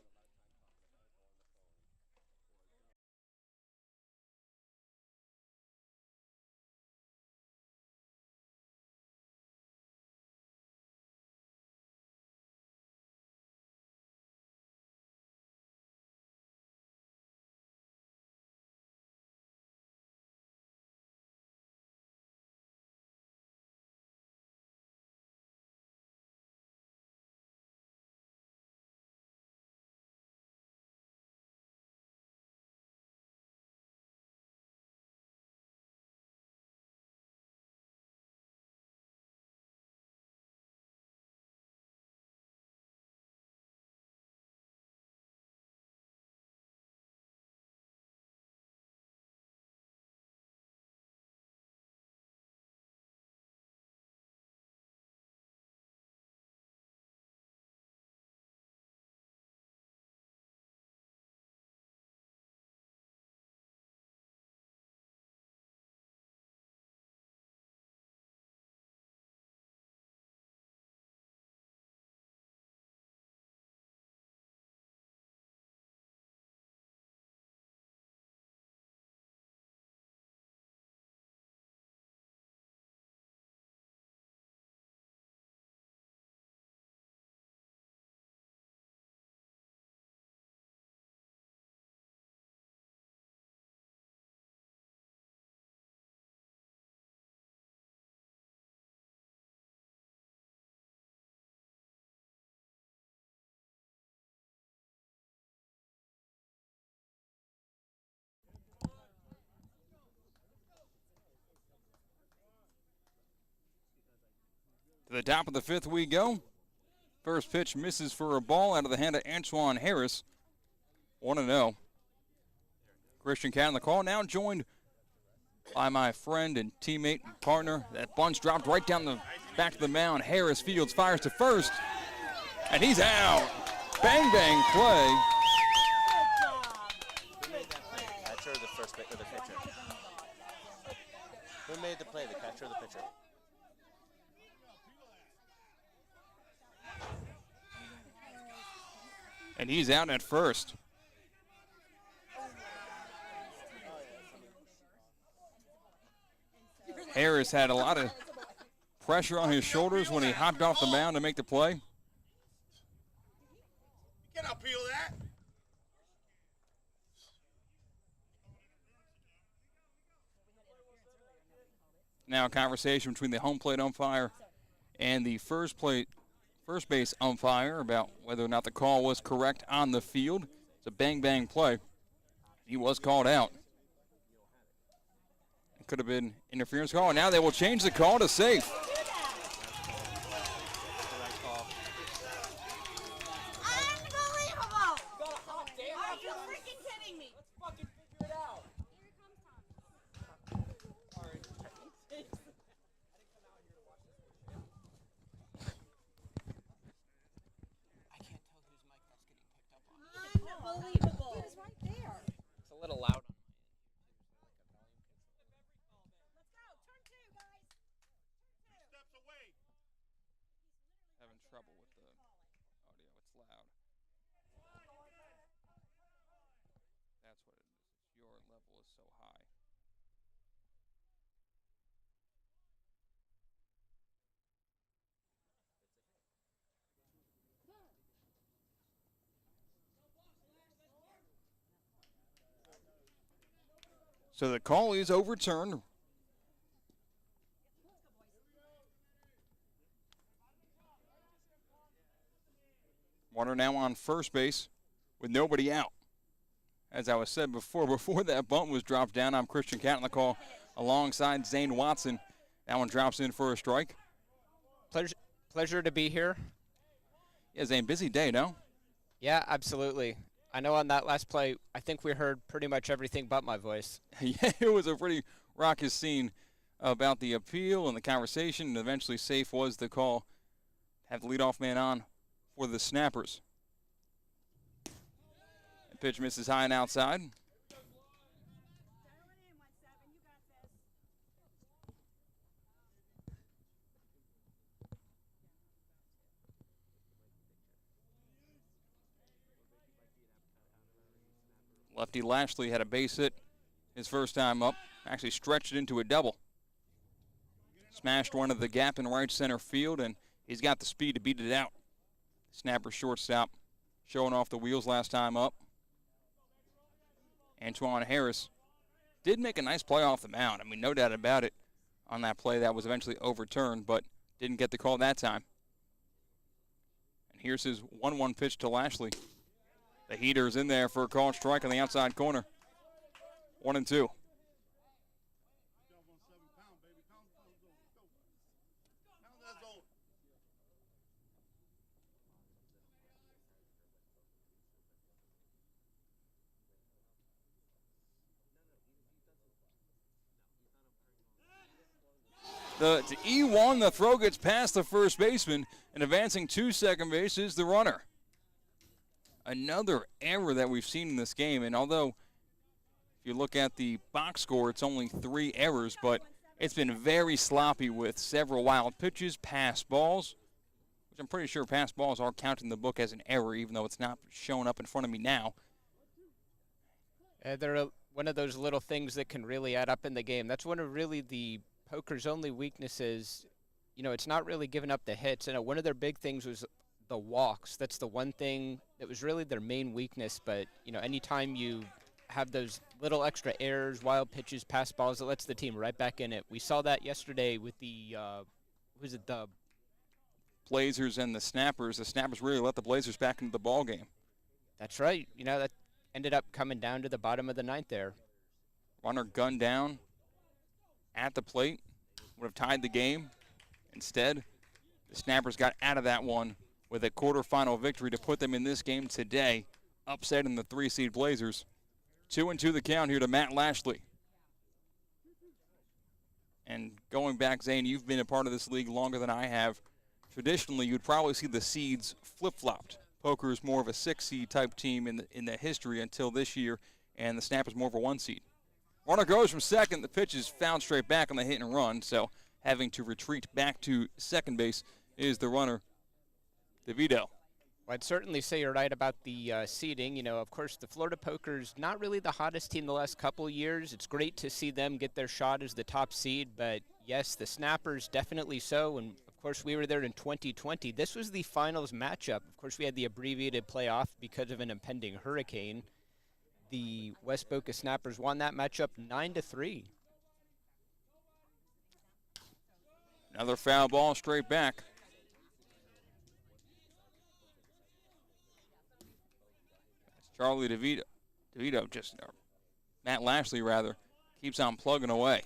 Speaker 6: To the top of the 5th we go. First pitch misses for a ball out of the hand of Antoine Harris. 1-0. Christian Cat on the call, now joined by my friend and teammate and partner. That bunt's dropped right down the back of the mound. Harris fields, fires to first, and he's out. Bang, bang play.
Speaker 4: Who made that play? The catcher or the first or the pitcher? Who made the play, the catcher or the pitcher?
Speaker 6: And he's out at first. Harris had a lot of pressure on his shoulders when he hopped off the mound to make the play.
Speaker 7: Can I peel that?
Speaker 6: Now a conversation between the home plate umpire and the first base umpire about whether or not the call was correct on the field. It's a bang-bang play. He was called out. It could have been interference call, and now they will change the call to safe.
Speaker 2: Unbelievable! Are you freaking kidding me?
Speaker 3: Let's fucking figure it out.
Speaker 2: Unbelievable! It is right there.
Speaker 3: It's a little loud.
Speaker 2: Let's go. Turn 2, guys.
Speaker 7: Steps away.
Speaker 6: Having trouble with the audio. It's loud. That's what it is. Your level is so high. So the call is overturned. Runner now on first base with nobody out. As I was said before that bunt was dropped down, I'm Christian Cat on the call alongside Zane Watson. That one drops in for a strike.
Speaker 8: Pleasure to be here.
Speaker 6: Yeah, Zane, busy day, no?
Speaker 8: Yeah, absolutely. I know on that last play, I think we heard pretty much everything but my voice.
Speaker 6: Yeah, it was a pretty raucous scene about the appeal and the conversation, and eventually safe was the call. Have the leadoff man on for the Snappers. The pitch misses high and outside. Lefty Lashley had a base hit his first time up. Actually stretched it into a double. Smashed one of the gap in right center field, and he's got the speed to beat it out. Snapper shortstop showing off the wheels last time up. Antoine Harris did make a nice play off the mound. I mean, no doubt about it on that play that was eventually overturned, but didn't get the call that time. And here's his 1-1 pitch to Lashley. The heater's in there for a called strike on the outside corner. 1-2. To E1, the throw gets past the first baseman, and advancing to second base is the runner. Another error that we've seen in this game, and although if you look at the box score, it's only 3 errors, but it's been very sloppy with several wild pitches, pass balls, which I'm pretty sure pass balls are counted in the book as an error, even though it's not showing up in front of me now.
Speaker 8: They're one of those little things that can really add up in the game. That's one of really the poker's only weaknesses. You know, it's not really giving up the hits. And one of their big things was the walks. That's the one thing that was really their main weakness. But, you know, anytime you have those little extra errors, wild pitches, pass balls, it lets the team right back in it. We saw that yesterday with the, the
Speaker 6: Blazers and the Snappers. The Snappers really let the Blazers back into the ball game.
Speaker 8: That's right. You know, that ended up coming down to the bottom of the 9th there.
Speaker 6: Runner gunned down at the plate. Would have tied the game. Instead, The Snappers got out of that one with a quarterfinal victory to put them in this game today, upsetting the 3-seed Blazers. 2-2 the count here to Matt Lashley. And going back, Zane, you've been a part of this league longer than I have. Traditionally, you'd probably see the seeds flip-flopped. Poker is more of a 6-seed type team in the history until this year, and the Snappers more of a 1-seed. Runner goes from second. The pitch is fouled straight back on the hit and run, so having to retreat back to second base is the runner, DeVito.
Speaker 8: Well, I'd certainly say you're right about the seeding. You know, of course, the Florida Poker's not really the hottest team the last couple of years. It's great to see them get their shot as the top seed, but yes, the Snappers definitely so, and of course, we were there in 2020. This was the finals matchup. Of course, we had the abbreviated playoff because of an impending hurricane. The West Boca Snappers won that matchup 9-3.
Speaker 6: Another foul ball straight back. Charlie DeVito just, or Matt Lashley rather, keeps on plugging away.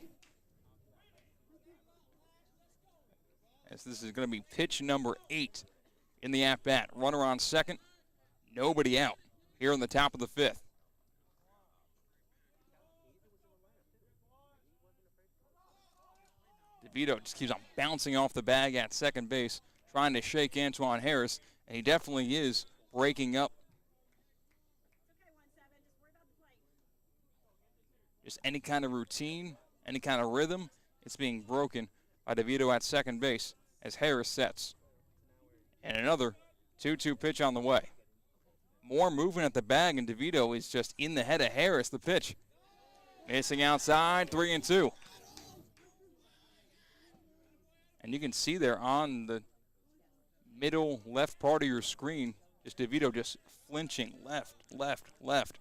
Speaker 6: As this is going to be pitch number 8 in the at-bat. Runner on second, nobody out here in the top of the 5th. DeVito just keeps on bouncing off the bag at second base, trying to shake Antoine Harris, and he definitely is breaking up just any kind of routine, any kind of rhythm. It's being broken by DeVito at second base as Harris sets. And another 2-2 pitch on the way. More movement at the bag, and DeVito is just in the head of Harris. The pitch missing outside, 3-2. And you can see there on the middle left part of your screen, just DeVito just flinching left, left, left.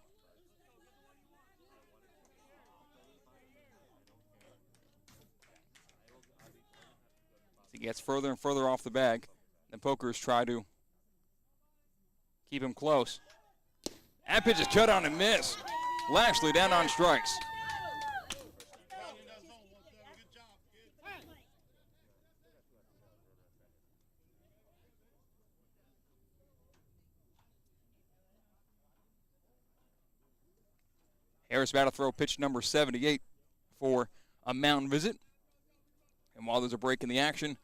Speaker 6: He gets further and further off the bag. The Pokers try to keep him close. That pitch is cut on and missed. Lashley down on strikes. Harris about to throw pitch number 78 for a mound visit. And while there's a break in the action,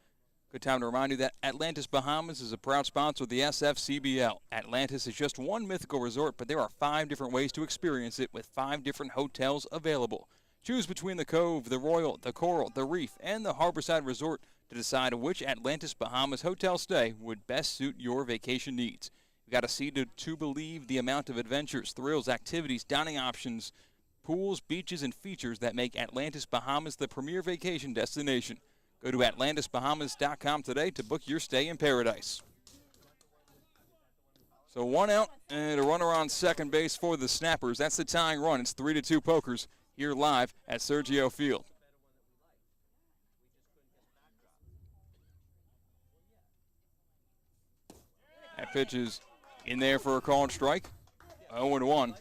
Speaker 6: good time to remind you that Atlantis Bahamas is a proud sponsor of the SFCBL. Atlantis is just one mythical resort, but there are 5 different ways to experience it with 5 different hotels available. Choose between the Cove, the Royal, the Coral, the Reef, and the Harborside Resort to decide which Atlantis Bahamas hotel stay would best suit your vacation needs. You've got to see to believe the amount of adventures, thrills, activities, dining options, pools, beaches, and features that make Atlantis Bahamas the premier vacation destination. Go to AtlantisBahamas.com today to book your stay in paradise. So 1 out and a runner on second base for the Snappers. That's the tying run. It's 3-2 Pokers here live at Sergio Field. That pitch is in there for a called strike. 0-1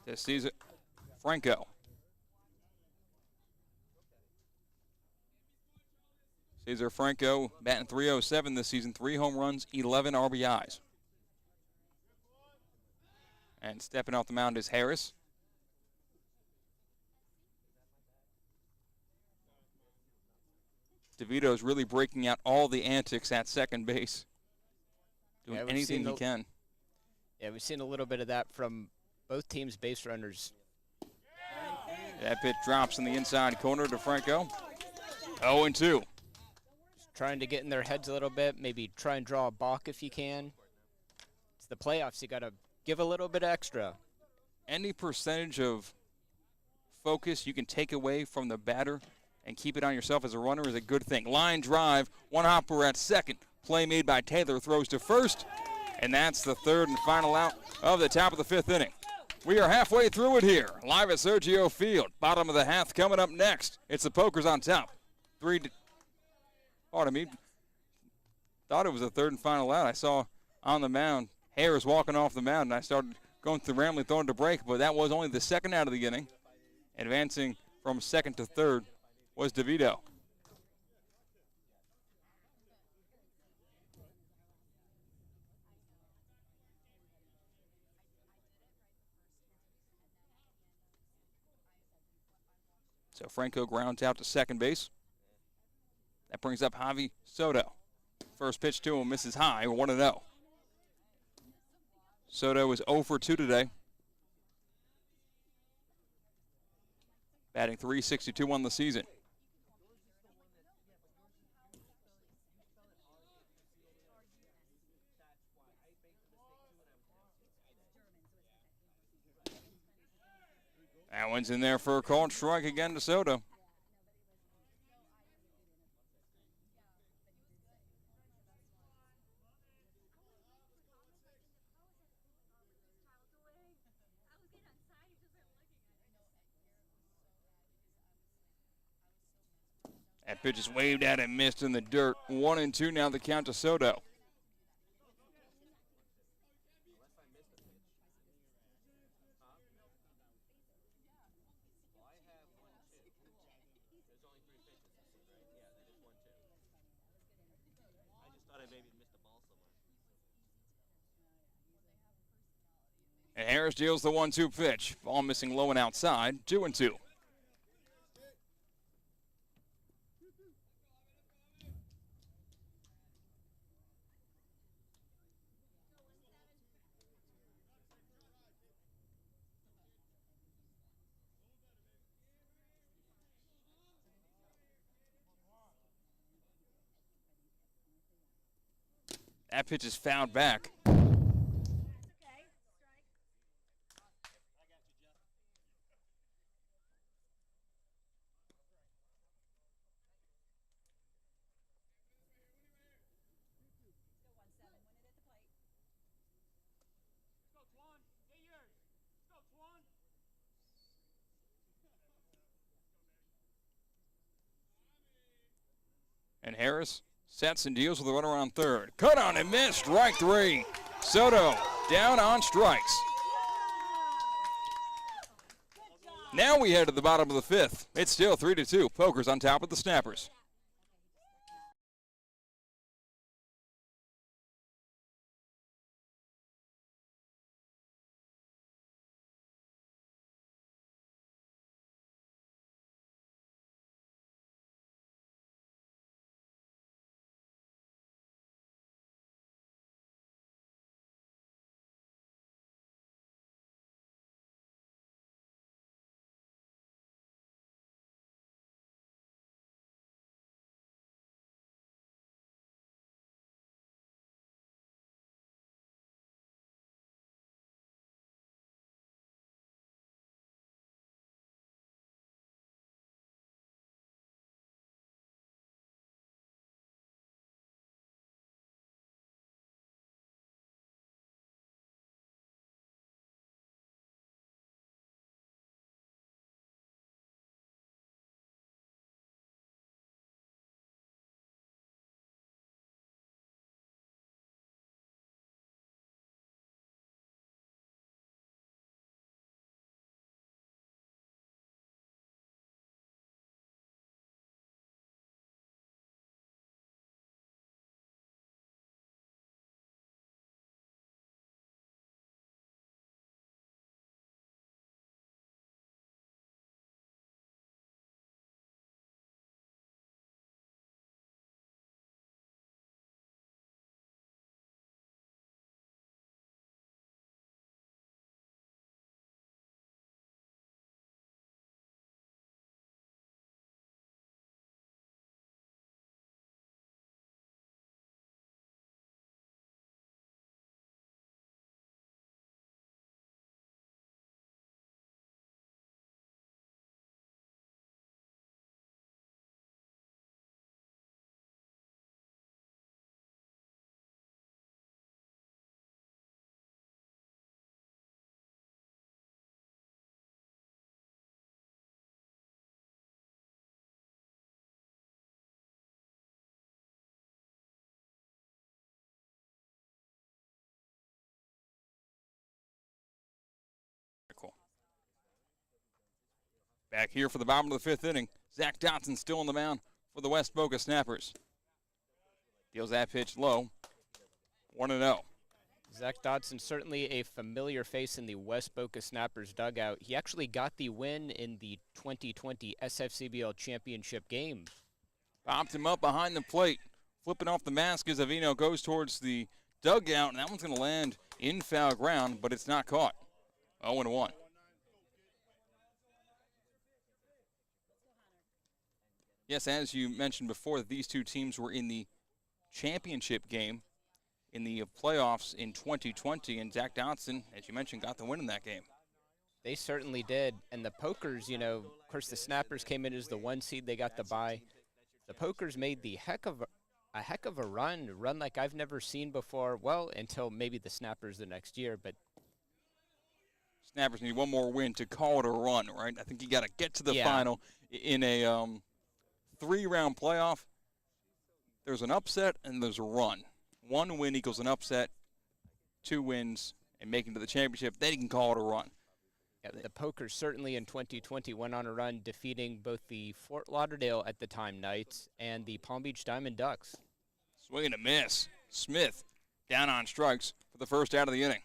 Speaker 6: to Cesar Franco. Cesar Franco batting .307 this season, 3 home runs, 11 RBIs. And stepping off the mound is Harris. DeVito's really breaking out all the antics at second base. Doing anything he can.
Speaker 8: Yeah, we've seen a little bit of that from both teams' base runners.
Speaker 6: That pitch drops in the inside corner to Franco. 0-2.
Speaker 8: Just trying to get in their heads a little bit, maybe try and draw a balk if you can. It's the playoffs, you got to give a little bit extra.
Speaker 6: Any percentage of focus you can take away from the batter and keep it on yourself as a runner is a good thing. Line drive, one hopper at second. Play made by Taylor, throws to first, and that's the third and final out of the top of the 5th inning. We are halfway through it here, live at Sergio Field. Bottom of the half coming up next. It's the Pokers on top. Pardon me. Thought it was the third and final out. I saw on the mound, Harris walking off the mound, and I started going through the rambling, throwing to break, but that was only the second out of the inning. Advancing from second to third was DeVito. So Franco grounds out to second base. That brings up Javi Soto. First pitch to him misses high, 1-0. Soto is 0 for 2 today. Batting .362 on the season. That one's in there for a called strike again to Soto. That pitch is waved out and missed in the dirt. 1-2 now the count to Soto. And Harris deals the 1-2 pitch. Ball missing low and outside. 2-2. That pitch is fouled back. And Harris sets and deals with the runner on third. Cut on and missed. Strike 3. Soto down on strikes. Now we head to the bottom of the fifth. It's still 3-2. Poker's on top of the Snappers. Cool. Back here for the bottom of the fifth inning. Zach Dotson still on the mound for the West Boca Snappers. Deals that pitch low. 1-0.
Speaker 8: Zach Dodson, certainly a familiar face in the West Boca Snappers dugout. He actually got the win in the 2020 SFCBL championship game.
Speaker 6: Popped him up behind the plate. Flipping off the mask as Avino goes towards the dugout, and that one's going to land in foul ground, but it's not caught. 0-1. Yes, as you mentioned before, these two teams were in the championship game in the playoffs in 2020, and Zach Dodson, as you mentioned, got the win in that game.
Speaker 8: They certainly did. And the Pokers, you know, of course the Snappers came in as the 1 seed. They got the bye. The Pokers made a heck of a run like I've never seen before. Well, until maybe the Snappers the next year, but
Speaker 6: Snappers need one more win to call it a run, right? I think you got to get to the final in a 3-round playoff. There's an upset and there's a run. 1 win equals an upset, 2 wins, and making to the championship. Then you can call it a run.
Speaker 8: Yeah, the Pokers certainly in 2020 went on a run, defeating both the Fort Lauderdale at the time Knights and the Palm Beach Diamond Ducks.
Speaker 6: Swing and a miss. Smith down on strikes for the first out of the inning.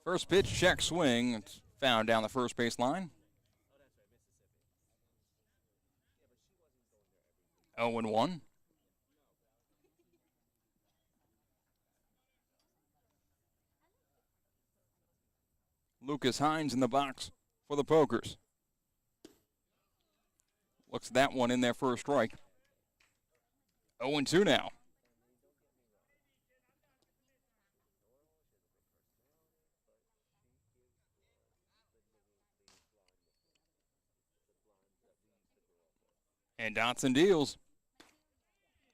Speaker 6: First pitch, check swing. It's found down the first base line. 0-1. Lucas Hines in the box for the Pokers. Looks at that one in there for a strike. 0-2 now. And Dotson deals.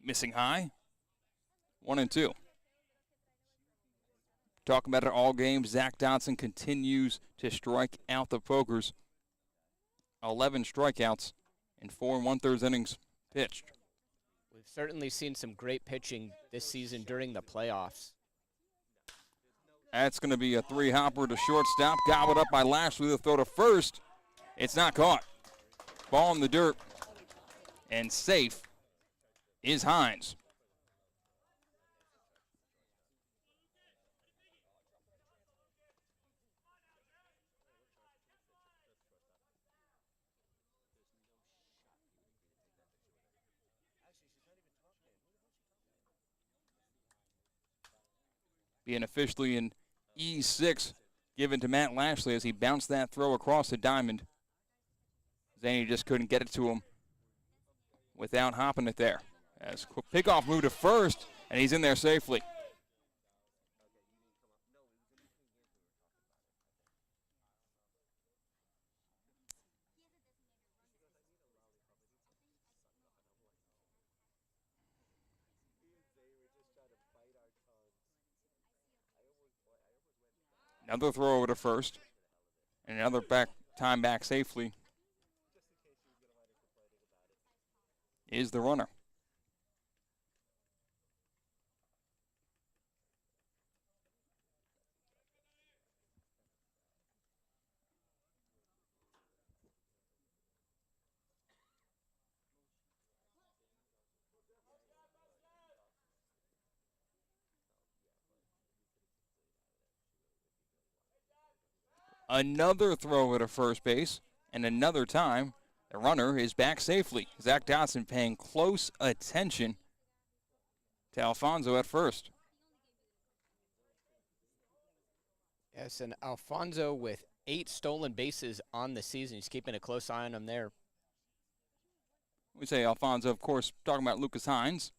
Speaker 6: Missing high. 1-2. Talking about it all game, Zach Dotson continues to strike out the Pokers. 11 strikeouts in 4 1/3 innings pitched.
Speaker 8: We've certainly seen some great pitching this season during the playoffs.
Speaker 6: That's going to be a 3-hopper to shortstop. Gobbled up by Lashley. The throw to first. It's not caught. Ball in the dirt. And safe is Hines. Being officially an E6 given to Matt Lashley as he bounced that throw across the diamond. Zaney just couldn't get it to him without hopping it there. As pickoff move to first, and he's in there safely. Another throw over to first, and another time back safely is the runner. Another throw at a first base, and another time the runner is back safely. Zach Dodson paying close attention to Alfonso at first.
Speaker 8: Yes, and Alfonso with 8 stolen bases on the season. He's keeping a close eye on him there.
Speaker 6: We say Alfonso, of course, talking about Lucas Hines.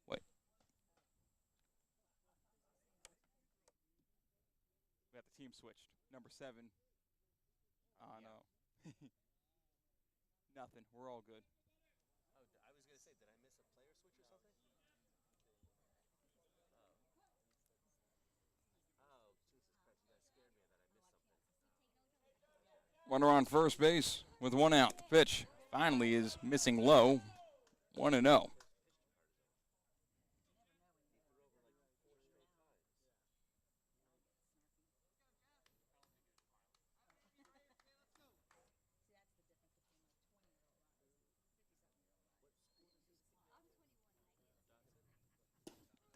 Speaker 6: Wait. We got the team switched. Number 7. Oh, no. Nothing. We're all good.
Speaker 4: Oh, I was going to say, did I miss a player switch or something? Oh, Jesus Christ, you guys scared me.
Speaker 6: Runner on first base with one out. The pitch finally is missing low. 1-0.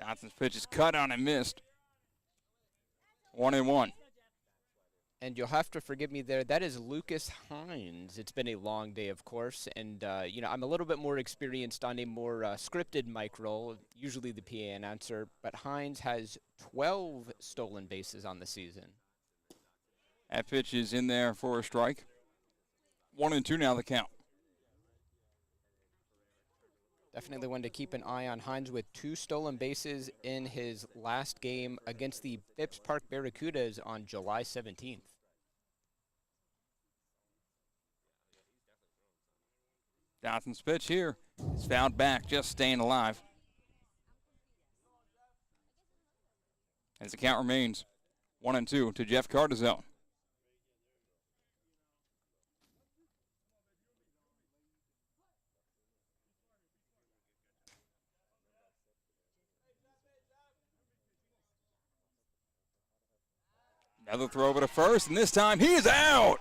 Speaker 6: Johnson's pitch is cut on and missed. 1-1.
Speaker 8: And you'll have to forgive me there. That is Lucas Hines. It's been a long day, of course, and I'm a little bit more experienced on a more scripted mic role, usually the PA announcer. But Hines has 12 stolen bases on the season.
Speaker 6: That pitch is in there for a strike. 1-2 now the count.
Speaker 8: Definitely one to keep an eye on. Hines with 2 stolen bases in his last game against the Phipps Park Barracudas on July 17th.
Speaker 6: Johnson's pitch here is fouled back, just staying alive. As the count remains 1-2 to Jeff Cardizone. Another throw over to first, and this time he is out.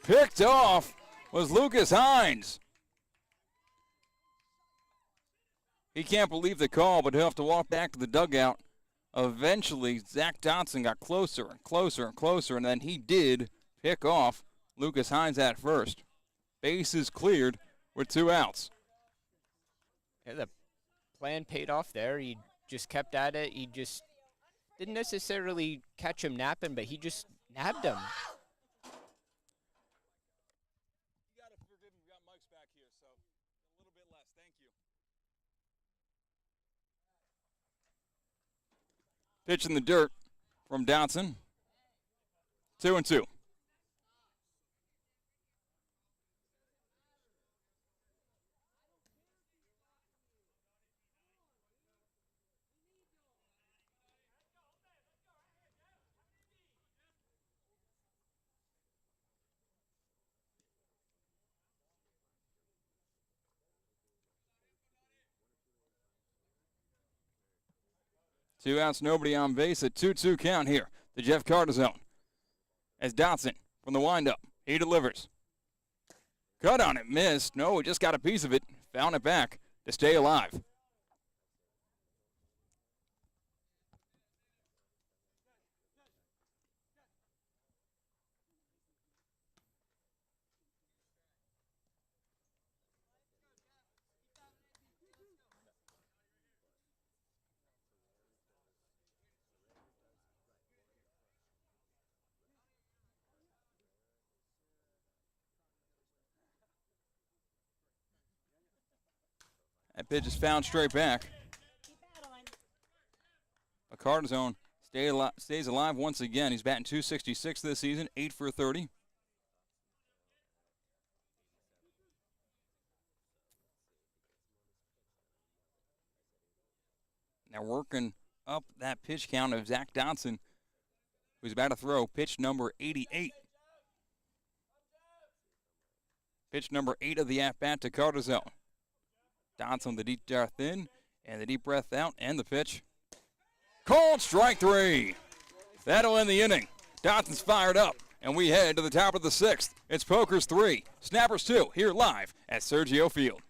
Speaker 6: Picked off was Lucas Hines. He can't believe the call, but he'll have to walk back to the dugout. Eventually, Zach Dotson got closer and closer and closer, and then he did pick off Lucas Hines at first. Bases cleared with 2 outs.
Speaker 8: Yeah, the plan paid off there. He just kept at it. He just didn't necessarily catch him napping, but he just nabbed him.
Speaker 6: You got to forgive me. We got mics back here, so a little bit less. Thank you. Pitch in the dirt from Dotson. 2-2. Two outs, nobody on base. A 2-2 count here to Jeff Cardizone. As Dotson from the windup, he delivers. Cut on it, missed. No, he just got a piece of it. Found it back to stay alive. That pitch is found straight back. A Cardizone stays alive once again. He's batting .266 this season, 8 for 30. Now working up that pitch count of Zach Dotson, who's about to throw pitch number 88. Pitch number 8 of the at-bat to Cardizone. Dotson, the deep breath in and the deep breath out, and the pitch. Called strike 3. That'll end the inning. Dotson's fired up, and we head to the top of the 6th. It's Pokers 3, Snappers 2, here live at Sergio Field.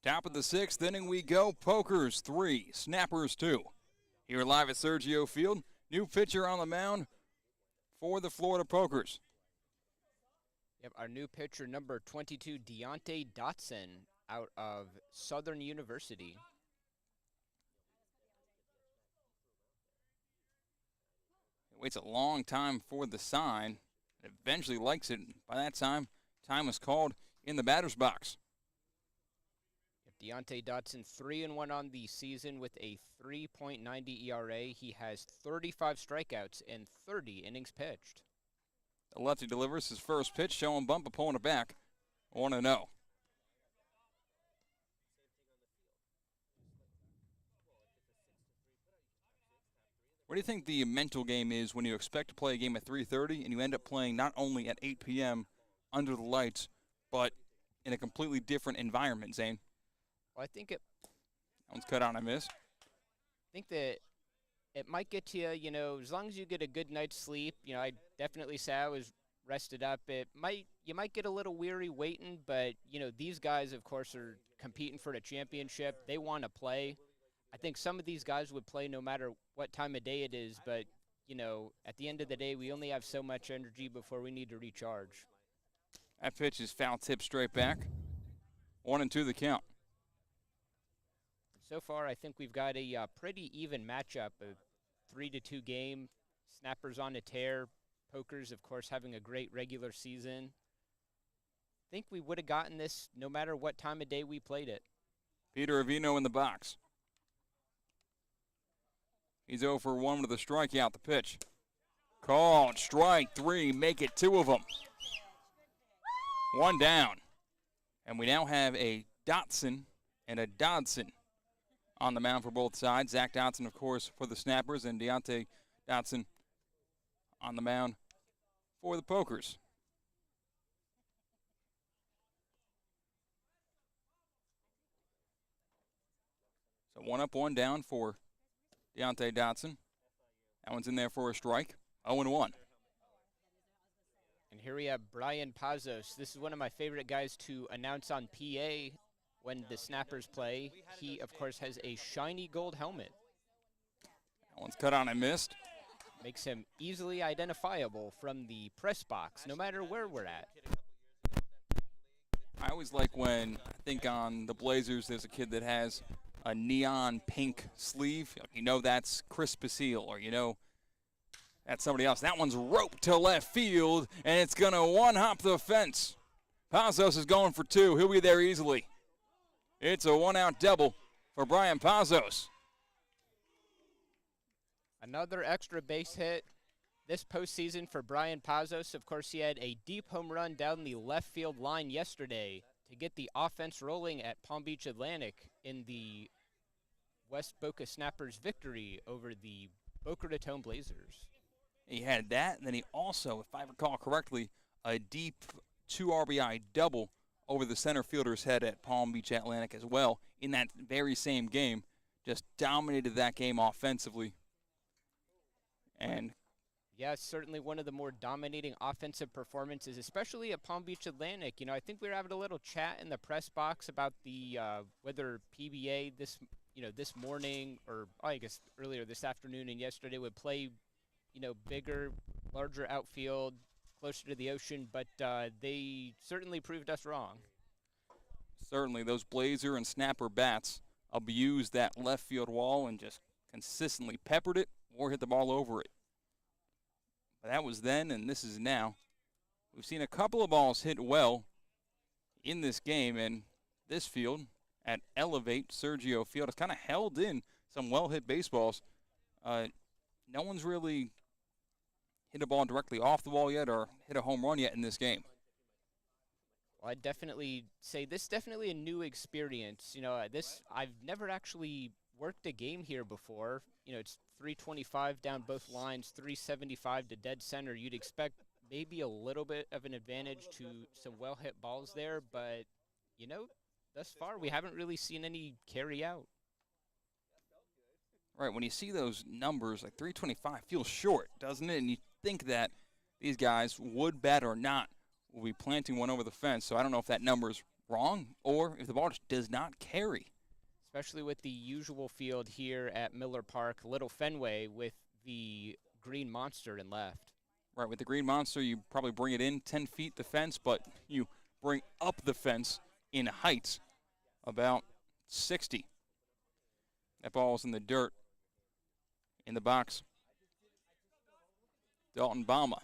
Speaker 6: Top of the 6th inning we go. Pokers 3, Snappers 2. Here live at Sergio Field. New pitcher on the mound for the Florida Pokers.
Speaker 8: Yep, our new pitcher, number 22, Deontay Dotson, out of Southern University.
Speaker 6: Waits a long time for the sign. Eventually likes it. By that time was called in the batter's box.
Speaker 8: Deontay Dotson, 3-1 on the season with a 3.90 ERA. He has 35 strikeouts and 30 innings pitched.
Speaker 6: The lefty delivers his first pitch, showing bump, pulling it back. 1-0. What do you think the mental game is when you expect to play a game at 3:30 and you end up playing not only at 8 p.m. under the lights, but in a completely different environment, Zane?
Speaker 8: Well, I think
Speaker 6: that one's cut out, I missed.
Speaker 8: I think that it might get to you, as long as you get a good night's sleep. I definitely say I was rested up. You might get a little weary waiting, but, these guys, of course, are competing for the championship. They want to play. I think some of these guys would play no matter what time of day it is, but, at the end of the day, we only have so much energy before we need to recharge.
Speaker 6: That pitch is foul tip straight back. 1-2 the count.
Speaker 8: So far, I think we've got a pretty even matchup, a 3-2 game. Snappers on a tear. Pokers, of course, having a great regular season. I think we would have gotten this no matter what time of day we played it.
Speaker 6: Peter Avino in the box. He's 0 for 1 with a strikeout. The pitch. Called strike 3. Make it 2 of them. 1 down. And we now have a Dotson and a Dodson on the mound for both sides. Zach Dotson, of course, for the Snappers, and Deontay Dotson on the mound for the Pokers. So 1 up, 1 down for Deontay Dotson. That one's in there for a strike. 0-1.
Speaker 8: And here we have Brian Pazos. This is one of my favorite guys to announce on PA when the Snappers play. He, of course, has a shiny gold helmet.
Speaker 6: That one's cut on and missed.
Speaker 8: Makes him easily identifiable from the press box, no matter where we're at.
Speaker 6: I always like when, I think on the Blazers, there's a kid that has a neon pink sleeve. That's Chris Basile, or that's somebody else. That one's roped to left field, and it's going to one-hop the fence. Pazos is going for 2. He'll be there easily. It's a 1-out double for Brian Pazos.
Speaker 8: Another extra base hit this postseason for Brian Pazos. Of course, he had a deep home run down the left field line yesterday to get the offense rolling at Palm Beach Atlantic in the West Boca Snappers victory over the Boca Raton Blazers.
Speaker 6: He had that, and then he also, if I recall correctly, a deep 2 RBI double over the center fielder's head at Palm Beach Atlantic as well in that very same game. Just dominated that game offensively. And
Speaker 8: yeah, certainly one of the more dominating offensive performances, especially at Palm Beach Atlantic. I think we were having a little chat in the press box about the whether PBA this morning, or I guess earlier this afternoon and yesterday, would play bigger, larger outfield, closer to the ocean, but they certainly proved us wrong.
Speaker 6: Certainly, those Blazer and Snapper bats abused that left field wall and just consistently peppered it or hit the ball over it. But that was then, and this is now. We've seen a couple of balls hit well in this game, and this field at Elevate Sergio Field has kind of held in some well-hit baseballs. No one's really hit a ball directly off the wall yet or hit a home run yet in this game.
Speaker 8: Well, I'd definitely say this is definitely a new experience. I've never actually worked a game here before. It's 325 down both lines, 375 to dead center. You'd expect maybe a little bit of an advantage to some well-hit balls there, but, thus far we haven't really seen any carry out.
Speaker 6: Right, when you see those numbers, like 325 feels short, doesn't it? And you think that these guys, would bat or not, will be planting one over the fence. So I don't know if that number's wrong or if the ball just does not carry.
Speaker 8: Especially with the usual field here at Miller Park, Little Fenway, with the green monster in left.
Speaker 6: Right, with the green monster, you probably bring it in 10 feet the fence, but you bring up the fence in height about 60. That ball's in the dirt in the box. Dalton Bama.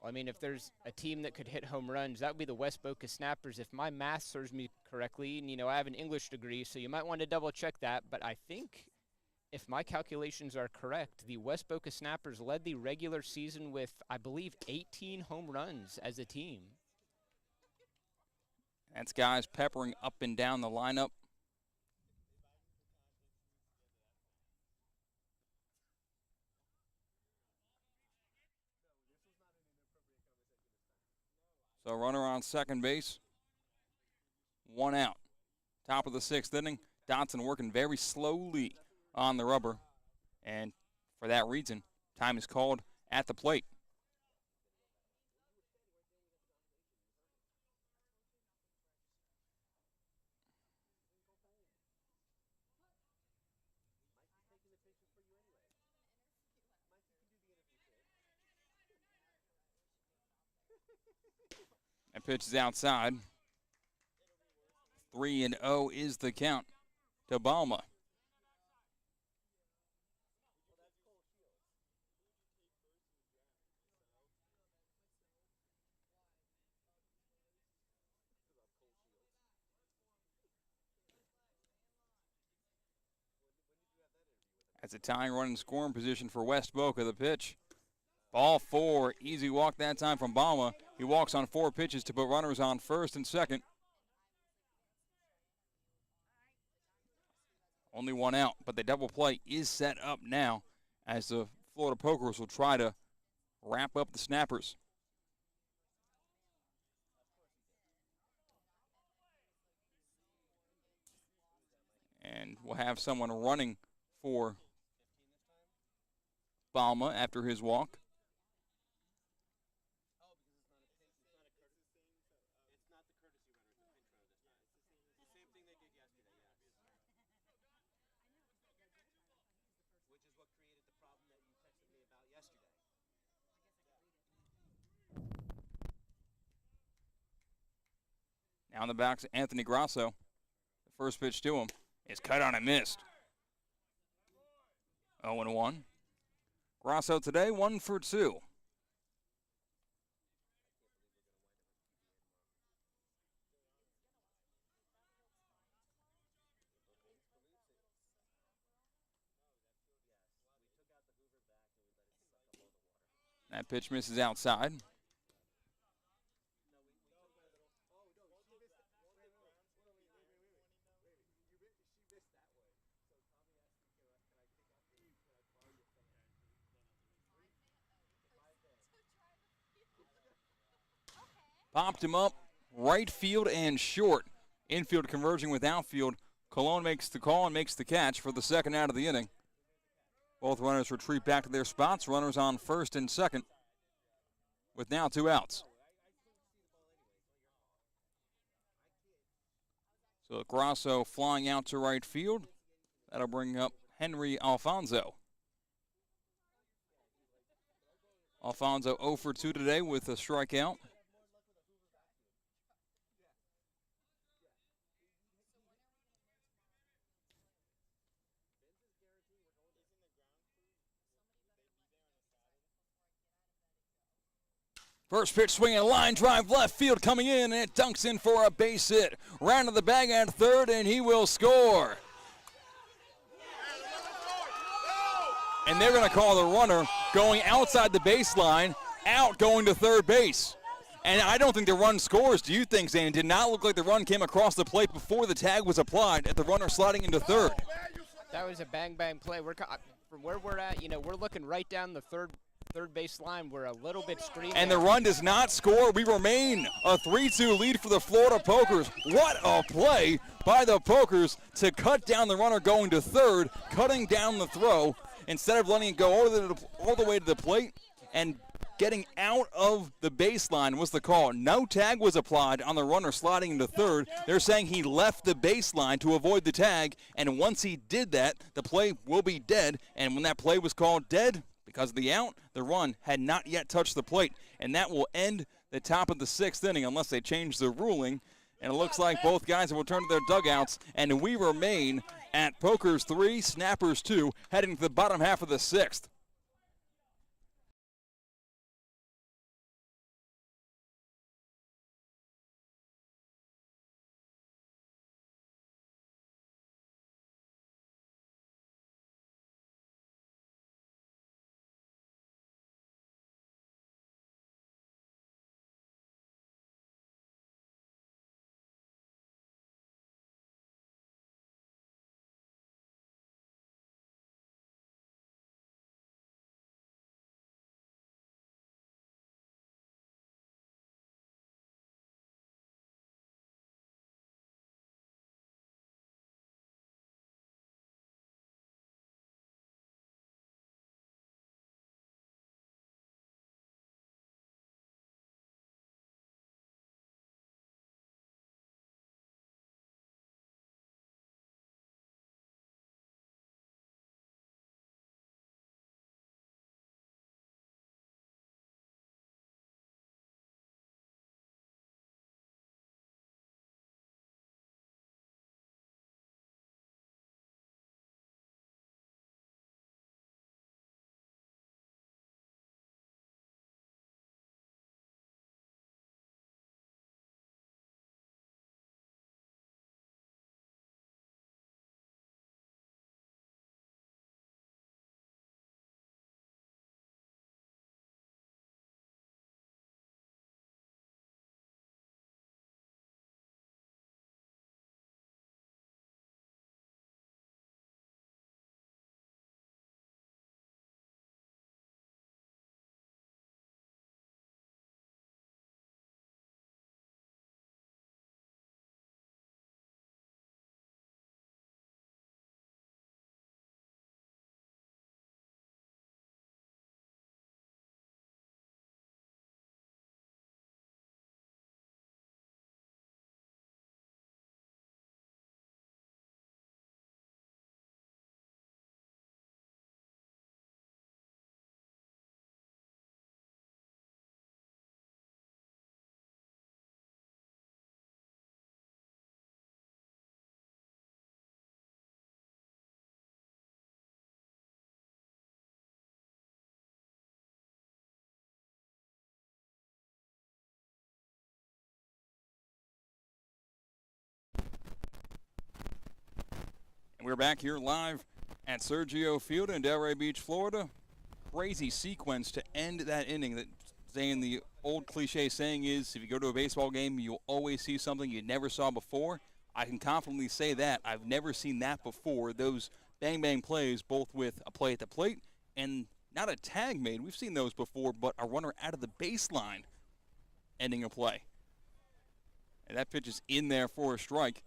Speaker 8: I mean, if there's a team that could hit home runs, that would be the West Boca Snappers, if my math serves me correctly. And, I have an English degree, so you might want to double-check that. But I think, if my calculations are correct, the West Boca Snappers led the regular season with, I believe, 18 home runs as a team.
Speaker 6: That's guys peppering up and down the lineup. So runner on second base, 1 out. Top of the 6th inning, Dotson working very slowly on the rubber, and for that reason, time is called at the plate. That pitch is outside. 3-0 is the count to Balma. That's a tying run in scoring position for West Boca. The pitch. Ball 4. Easy walk that time from Balma. He walks on 4 pitches to put runners on first and second. Only 1 out, but the double play is set up now as the Florida Pokers will try to wrap up the Snappers. And we'll have someone running for Balma after his walk. Now in the box, Anthony Grasso. The first pitch to him is cut on and missed. 0-1. Grasso today, 1 for 2. That pitch misses outside. Popped him up, right field and short. Infield converging with outfield. Colon makes the call and makes the catch for the second out of the inning. Both runners retreat back to their spots. Runners on first and second with now 2 outs. So Grasso flying out to right field. That'll bring up Henry Alfonso. Alfonso 0 for 2 today with a strikeout. First pitch swinging a line drive left field coming in, and it dunks in for a base hit. Round of the bag at third, and he will score. And they're going to call the runner going outside the baseline, out going to third base. And I don't think the run scores. Do you think, Zane? It did not look like the run came across the plate before the tag was applied at the runner sliding into third.
Speaker 8: That was a bang-bang play. From where we're at, we're looking right down the third base line. We're a little bit screened.
Speaker 6: And the run does not score. We remain a 3-2 lead for the Florida Pokers. What a play by the Pokers to cut down the runner going to third, cutting down the throw instead of letting it go all the way to the plate and getting out of the baseline was the call. No tag was applied on the runner sliding into third. They're saying he left the baseline to avoid the tag, and once he did that, the play will be dead. And when that play was called dead, because of the out, the run had not yet touched the plate, and that will end the top of the 6th inning unless they change the ruling. And it looks like both guys have returned to their dugouts, and we remain at Pokers 3, Snappers 2, heading to the bottom half of the 6th. We're back here live at Sergio Field in Delray Beach, Florida. Crazy sequence to end that inning. That saying the old cliche saying is, if you go to a baseball game, you'll always see something you never saw before. I can confidently say that. I've never seen that before. Those bang-bang plays, both with a play at the plate and not a tag made. We've seen those before, but a runner out of the baseline ending a play. And that pitch is in there for a strike.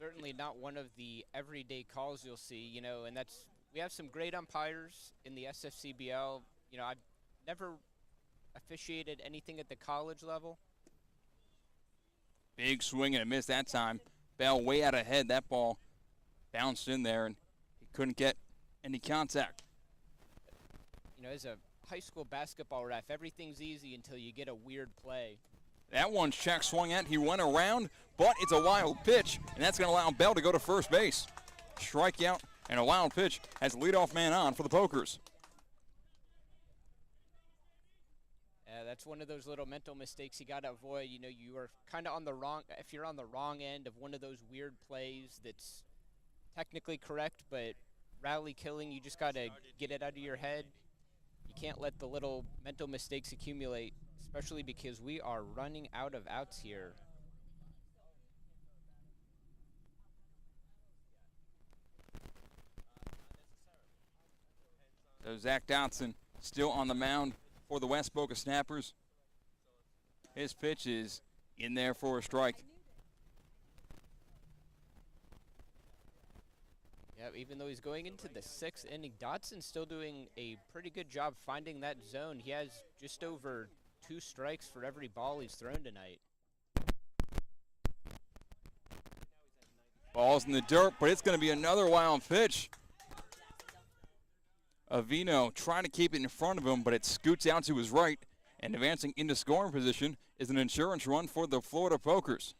Speaker 8: Certainly not one of the everyday calls you'll see, and we have some great umpires in the SFCBL. I've never officiated anything at the college level.
Speaker 6: Big swing and a miss that time. Bell way out ahead. That ball bounced in there, and he couldn't get any contact.
Speaker 8: As a high school basketball ref, everything's easy until you get a weird play.
Speaker 6: That one's check swung at. He went around, but it's a wild pitch, and that's going to allow Bell to go to first base. Strikeout and a wild pitch has the leadoff man on for the Pokers.
Speaker 8: That's one of those little mental mistakes you got to avoid. You are kind of if you're on the wrong end of one of those weird plays that's technically correct, but rally killing, you just got to get it out of your head. You can't let the little mental mistakes accumulate, especially because we are running out of outs here.
Speaker 6: So Zach Dotson still on the mound for the West Boca Snappers. His pitch is in there for a strike.
Speaker 8: Yeah, even though he's going into the 6th inning, Dotson's still doing a pretty good job finding that zone. He has just over 2 strikes for every ball he's thrown tonight.
Speaker 6: Ball's in the dirt, but it's going to be another wild pitch. Avino trying to keep it in front of him, but it scoots out to his right, and advancing into scoring position is an insurance run for the Florida Pokers.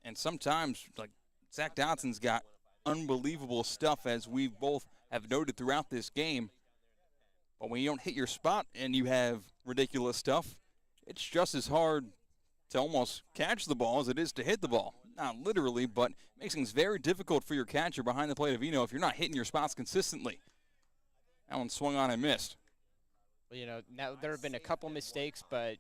Speaker 6: And sometimes, like, Zach Dotson's got unbelievable stuff, as we both have noted throughout this game. But when you don't hit your spot and you have ridiculous stuff, it's just as hard to almost catch the ball as it is to hit the ball. Not literally, but it makes things very difficult for your catcher behind the plate of Avino if you're not hitting your spots consistently. That one swung on and missed.
Speaker 8: Well, you know, now there have been a couple mistakes, but,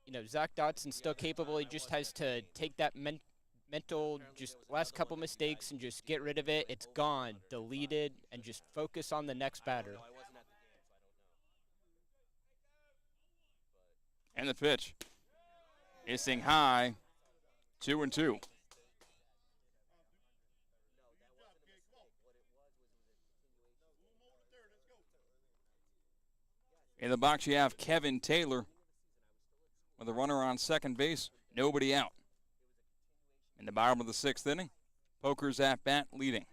Speaker 8: you know, Zach Dotson's still capable. He just has to take that mental, just last couple mistakes and just get rid of it. It's gone, deleted, and just focus on the next batter.
Speaker 6: And the pitch. Hissing high, 2-2. In the box, you have Kevin Taylor with a runner on second base, nobody out. In the bottom of the 6th inning, Pokers at bat leading.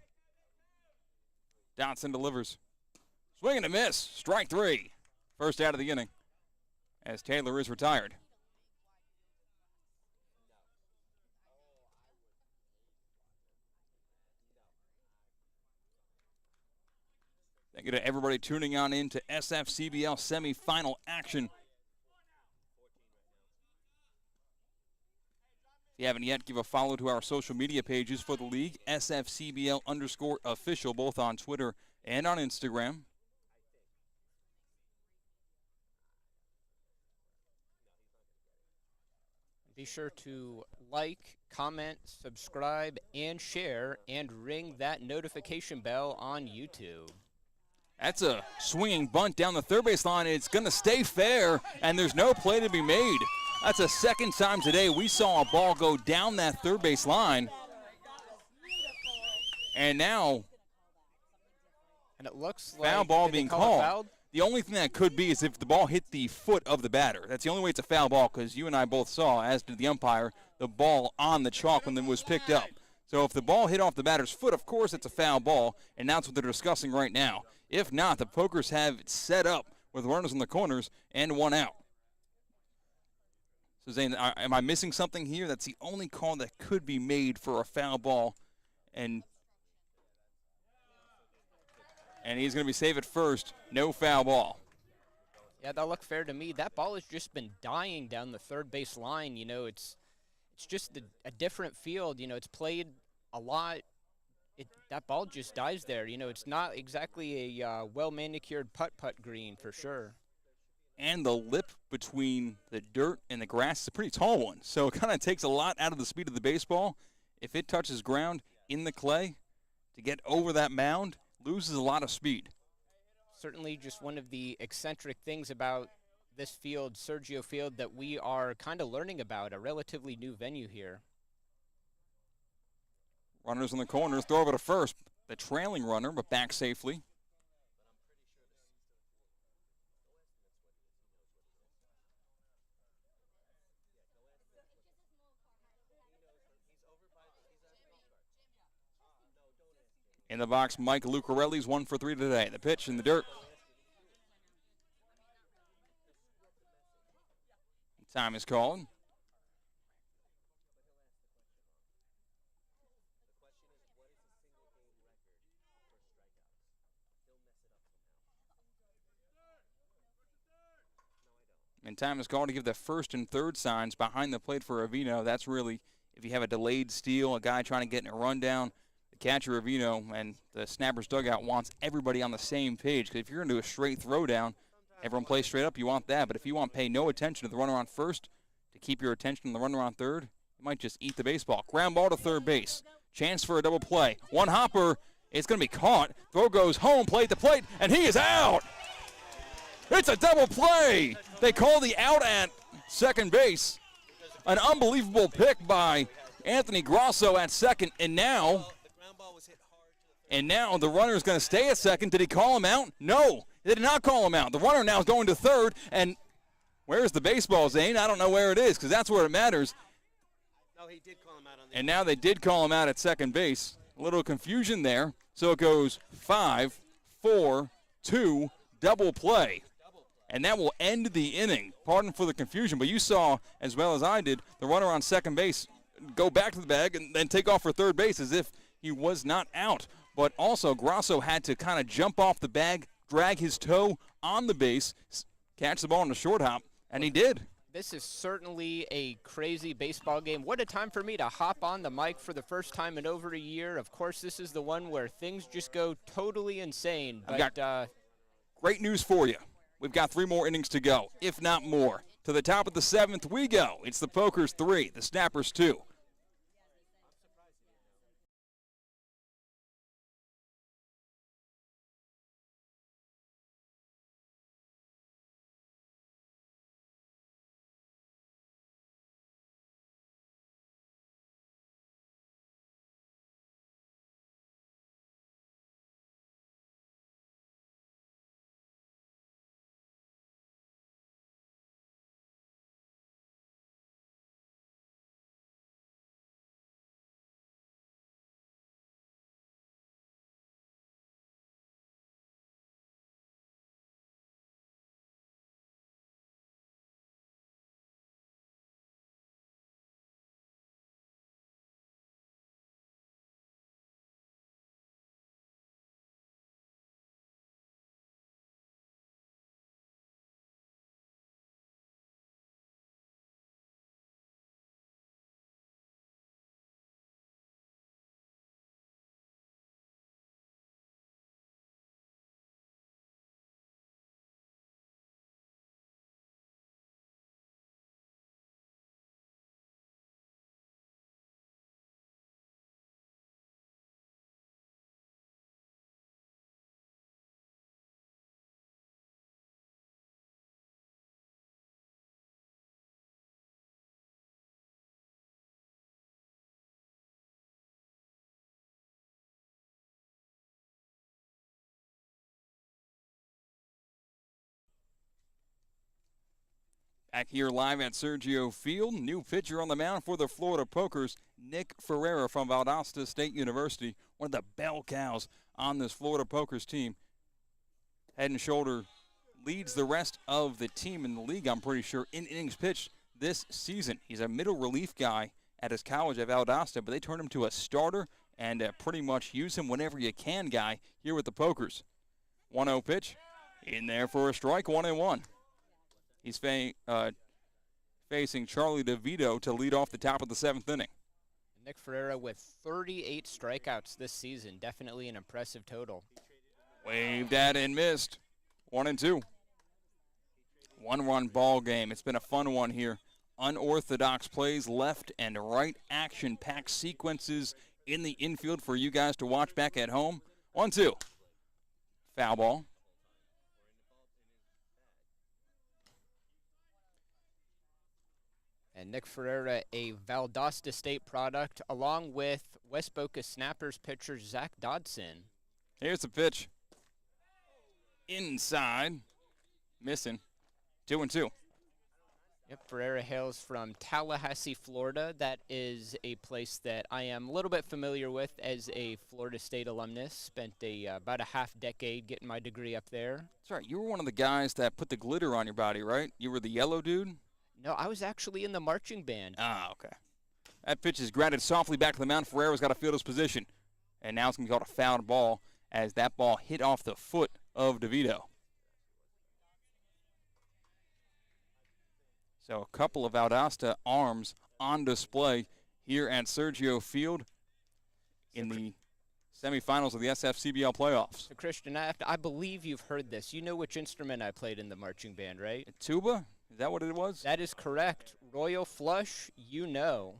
Speaker 6: Dotson delivers. Swing and a miss, strike 3. First out of the inning, as Taylor is retired. Thank you to everybody tuning on in to SFCBL semifinal action. If you haven't yet, give a follow to our social media pages for the league, SFCBL_official, both on Twitter and on Instagram.
Speaker 8: Be sure to like, comment, subscribe, and share, and ring that notification bell on YouTube.
Speaker 6: That's a swinging bunt down the third base line. It's going to stay fair, and there's no play to be made. That's the second time today we saw a ball go down that third base line. And now,
Speaker 8: and it looks like
Speaker 6: foul ball
Speaker 8: did they
Speaker 6: being
Speaker 8: call it
Speaker 6: called.
Speaker 8: fouled?
Speaker 6: The only thing that could be is if the ball hit the foot of the batter. That's the only way it's a foul ball, because you and I both saw, as did the umpire, the ball on the chalk when it was picked up. So if the ball hit off the batter's foot, of course it's a foul ball, and that's what they're discussing right now. If not, the Pokers have it set up with runners in the corners and one out. So Zane, am I missing something here? That's the only call that could be made for a foul ball. And he's going to be safe at first. No foul ball.
Speaker 8: Yeah, that looked fair to me. That ball has just been dying down the third base line. You know, it's just a different field. You know, it's played a lot. That ball just dies there. You know, it's not exactly a well-manicured putt-putt green for sure.
Speaker 6: And the lip between the dirt and the grass is a pretty tall one. So it kind of takes a lot out of the speed of the baseball. If it touches ground in the clay, to get over that mound, loses a lot of speed.
Speaker 8: Certainly just one of the eccentric things about this field, Sergio Field, that we are kind of learning about, a relatively new venue here.
Speaker 6: Runners in the corners, throw over to first. The trailing runner, but back safely. In the box, Mike Lucarelli's 1 for 3 today. The pitch in the dirt. Time is called. And time is called to give the first and third signs behind the plate for Avino. That's really, if you have a delayed steal, a guy trying to get in a rundown, the catcher Avino and the snapper's dugout wants everybody on the same page. Because if you're going to do a straight throw down, everyone plays straight up, you want that. But if you want to pay no attention to the runner on first, to keep your attention on the runner on third, you might just eat the baseball. Ground ball to third base. Chance for a double play. One hopper. It's going to be caught. Throw goes home, plate to plate, and he is out. It's a double play. They call the out at second base. An unbelievable pick by Anthony Grosso at second, and now
Speaker 4: The ground ball was hit hard to the third.
Speaker 6: And now the runner is going to stay at second. Did he call him out? No, he did not call him out. The runner now is going to third. And where's the baseball, Zane? I don't know where it is because that's where it matters.
Speaker 4: No, he did call him out on the.
Speaker 6: And now they did call him out at second base. A little confusion there. So it goes 5, 4, 2, double play. And that will end the inning. Pardon for the confusion, but you saw, as well as I did, the runner on second base go back to the bag and then take off for third base as if he was not out. But also, Grosso had to kind of jump off the bag, drag his toe on the base, catch the ball in the short hop, and he did.
Speaker 8: This is certainly a crazy baseball game. What a time for me to hop on the mic for the first time in over a year. Of course, this is the one where things just go totally insane. But
Speaker 6: great news for you. We've got 3 more innings to go, if not more. To the top of the 7th we go. It's the Pokers 3, the Snappers 2. Back here live at Sergio Field, new pitcher on the mound for the Florida Pokers, Nick Ferreira from Valdosta State University, one of the bell cows on this Florida Pokers team. Head and shoulder leads the rest of the team in the league, I'm pretty sure, in innings pitched this season. He's a middle relief guy at his college at Valdosta, but they turned him to a starter and pretty much use him whenever you can guy here with the Pokers. 1-0 pitch, in there for a strike, 1-1. He's facing Charlie DeVito to lead off the top of the 7th inning.
Speaker 8: Nick Ferreira with 38 strikeouts this season. Definitely an impressive total.
Speaker 6: Waved at and missed. 1-2. 1-run ball game. It's been a fun one here. Unorthodox plays, left and right, action-packed sequences in the infield for you guys to watch back at home. 1-2. Foul ball.
Speaker 8: And Nick Ferreira, a Valdosta State product, along with West Boca Snappers pitcher Zach Dodson.
Speaker 6: Here's the pitch. Inside. Missing. 2-2.
Speaker 8: Yep, Ferreira hails from Tallahassee, Florida. That is a place that I am a little bit familiar with as a Florida State alumnus. Spent about a half decade getting my degree up there.
Speaker 6: That's right. You were one of the guys that put the glitter on your body, right? You were the yellow dude?
Speaker 8: No, I was actually in the marching band.
Speaker 6: Ah, okay. That pitch is grounded softly back to the mound. Ferreira's got to field his position. And now it's going to be called a fouled ball as that ball hit off the foot of DeVito. So a couple of Valdosta arms on display here at Sergio Field in the semifinals of the SFCBL playoffs.
Speaker 8: So Christian, I believe you've heard this. You know which instrument I played in the marching band, right?
Speaker 6: A tuba? Is that what it was?
Speaker 8: That is correct. Royal Flush, you know.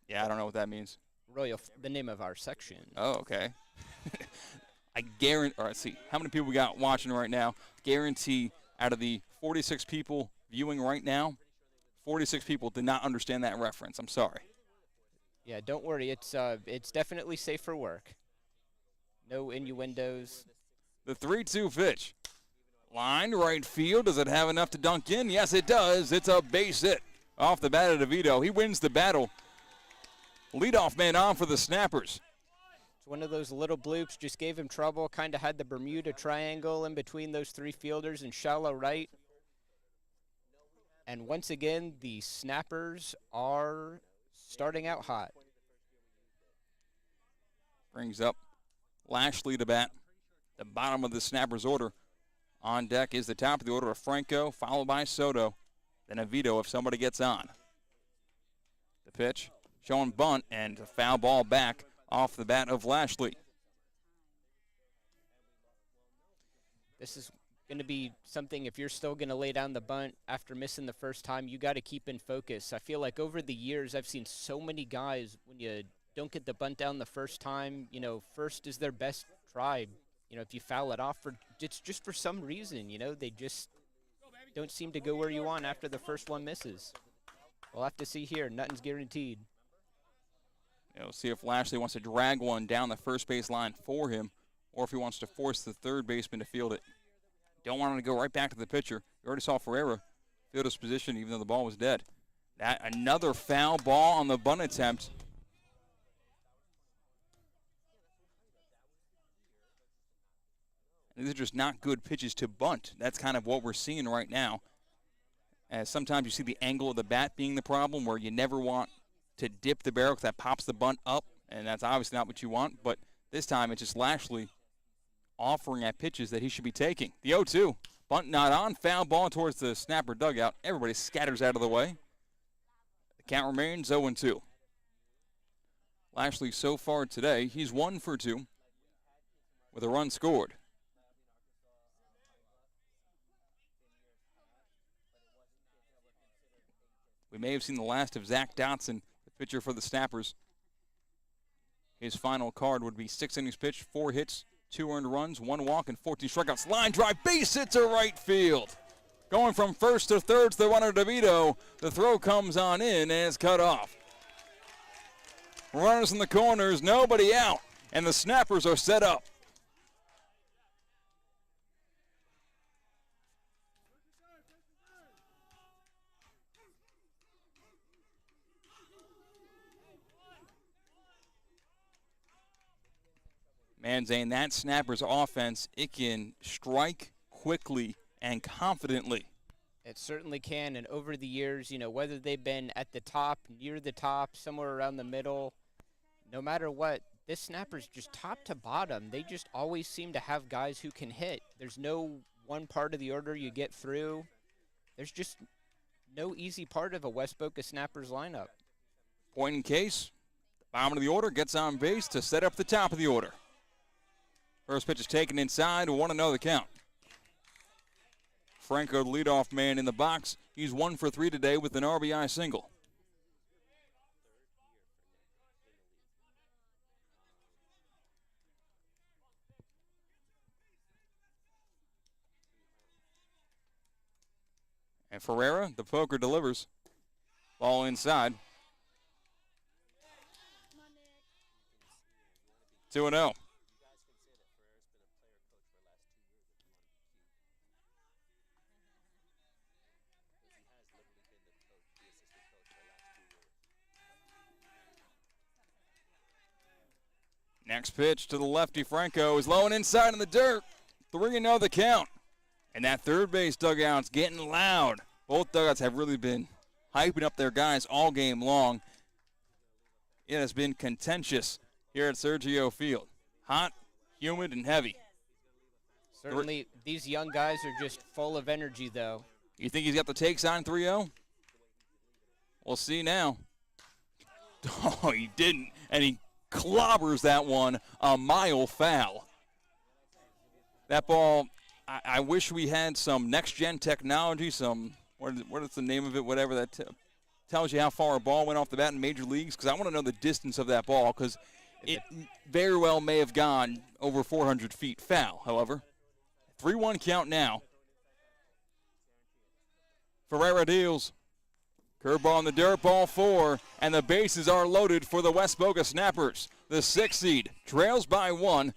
Speaker 6: Yeah, I don't know what that means.
Speaker 8: The name of our section.
Speaker 6: Oh, okay. I guarantee, all right, see, how many people we got watching right now? Guarantee out of the 46 people viewing right now, 46 people did not understand that reference. I'm sorry.
Speaker 8: Yeah, don't worry. It's definitely safe for work. No innuendos.
Speaker 6: The 3-2 pitch. Line right field. Does it have enough to dunk in? Yes, it does. It's a base hit off the bat of DeVito. He wins the battle. Leadoff man on for the Snappers.
Speaker 8: It's one of those little bloops. Just gave him trouble. Kind of had the Bermuda Triangle in between those three fielders and shallow right. And once again, the Snappers are starting out hot.
Speaker 6: Brings up Lashley to bat. The bottom of the Snappers order. On deck is the top of the order of Franco, followed by Soto. Then a veto if somebody gets on. The pitch, showing bunt, and a foul ball back off the bat of Lashley.
Speaker 8: This is going to be something, if you're still going to lay down the bunt after missing the first time, you got to keep in focus. I feel like over the years, I've seen so many guys, when you don't get the bunt down the first time, you know, first is their best try. You know, if you foul it off, it's just for some reason, you know, they just don't seem to go where you want after the first one misses. We'll have to see here. Nothing's guaranteed.
Speaker 6: Yeah, we'll see if Lashley wants to drag one down the first base line for him, or if he wants to force the third baseman to field it. Don't want him to go right back to the pitcher. You already saw Ferreira field his position even though the ball was dead. That another foul ball on the bunt attempt. These are just not good pitches to bunt. That's kind of what we're seeing right now. As sometimes you see the angle of the bat being the problem, where you never want to dip the barrel because that pops the bunt up, and that's obviously not what you want. But this time it's just Lashley offering at pitches that he should be taking. The 0-2, bunt not on, foul ball towards the Snapper dugout. Everybody scatters out of the way. The count remains 0-2. Lashley so far today, he's 1 for 2 with a run scored. We may have seen the last of Zach Dotson, the pitcher for the Snappers. His final card would be 6 innings pitched, 4 hits, 2 earned runs, 1 walk, and 14 strikeouts. Line drive, base hit to right field. Going from first to third to the runner DeVito. The throw comes on in and is cut off. Runners in the corners, nobody out, and the Snappers are set up. Man, Zane, that Snappers offense, it can strike quickly and confidently.
Speaker 8: It certainly can, and over the years, you know, whether they've been at the top, near the top, somewhere around the middle, no matter what, this Snappers just top to bottom, they just always seem to have guys who can hit. There's no one part of the order you get through. There's just no easy part of a West Boca Snappers lineup.
Speaker 6: Point in case, the bottom of the order gets on base to set up the top of the order. First pitch is taken inside, 1-0 the count. Franco, the leadoff man in the box. He's 1 for 3 today with an RBI single. And Ferreira, the poker delivers. Ball inside. 2-0. Next pitch to the lefty, Franco is low and inside in the dirt. 3-0 the count. And that third base dugout's getting loud. Both dugouts have really been hyping up their guys all game long. It has been contentious here at Sergio Field. Hot, humid, and heavy.
Speaker 8: Certainly, these young guys are just full of energy, though.
Speaker 6: You think he's got the takes on 3-0? We'll see now. Oh, he didn't, and he clobbers that one a mile foul. That ball, I wish we had some next-gen technology, some, what is the name of it, whatever that tells you how far a ball went off the bat in major leagues, because I want to know the distance of that ball, because it very well may have gone over 400 feet. Foul, however. 3-1 count now. Ferreira deals. Curveball on the dirt, ball 4, and the bases are loaded for the West Boca Snappers. The 6th seed trails by 1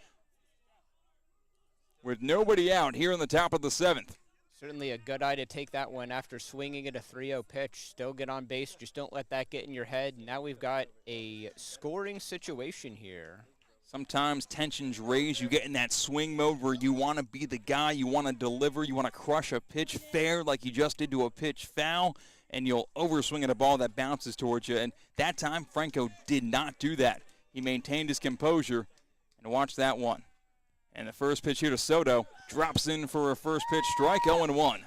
Speaker 6: with nobody out here in the top of the 7th.
Speaker 8: Certainly a good eye to take that one after swinging at a 3-0 pitch. Still get on base. Just don't let that get in your head. Now we've got a scoring situation here.
Speaker 6: Sometimes tensions raise. You get in that swing mode where you want to be the guy. You want to deliver. You want to crush a pitch fair like you just did to a pitch foul, and you'll overswing at a ball that bounces towards you. And that time, Franco did not do that. He maintained his composure, and watch that one. And the first pitch here to Soto drops in for a first pitch strike, 0-1.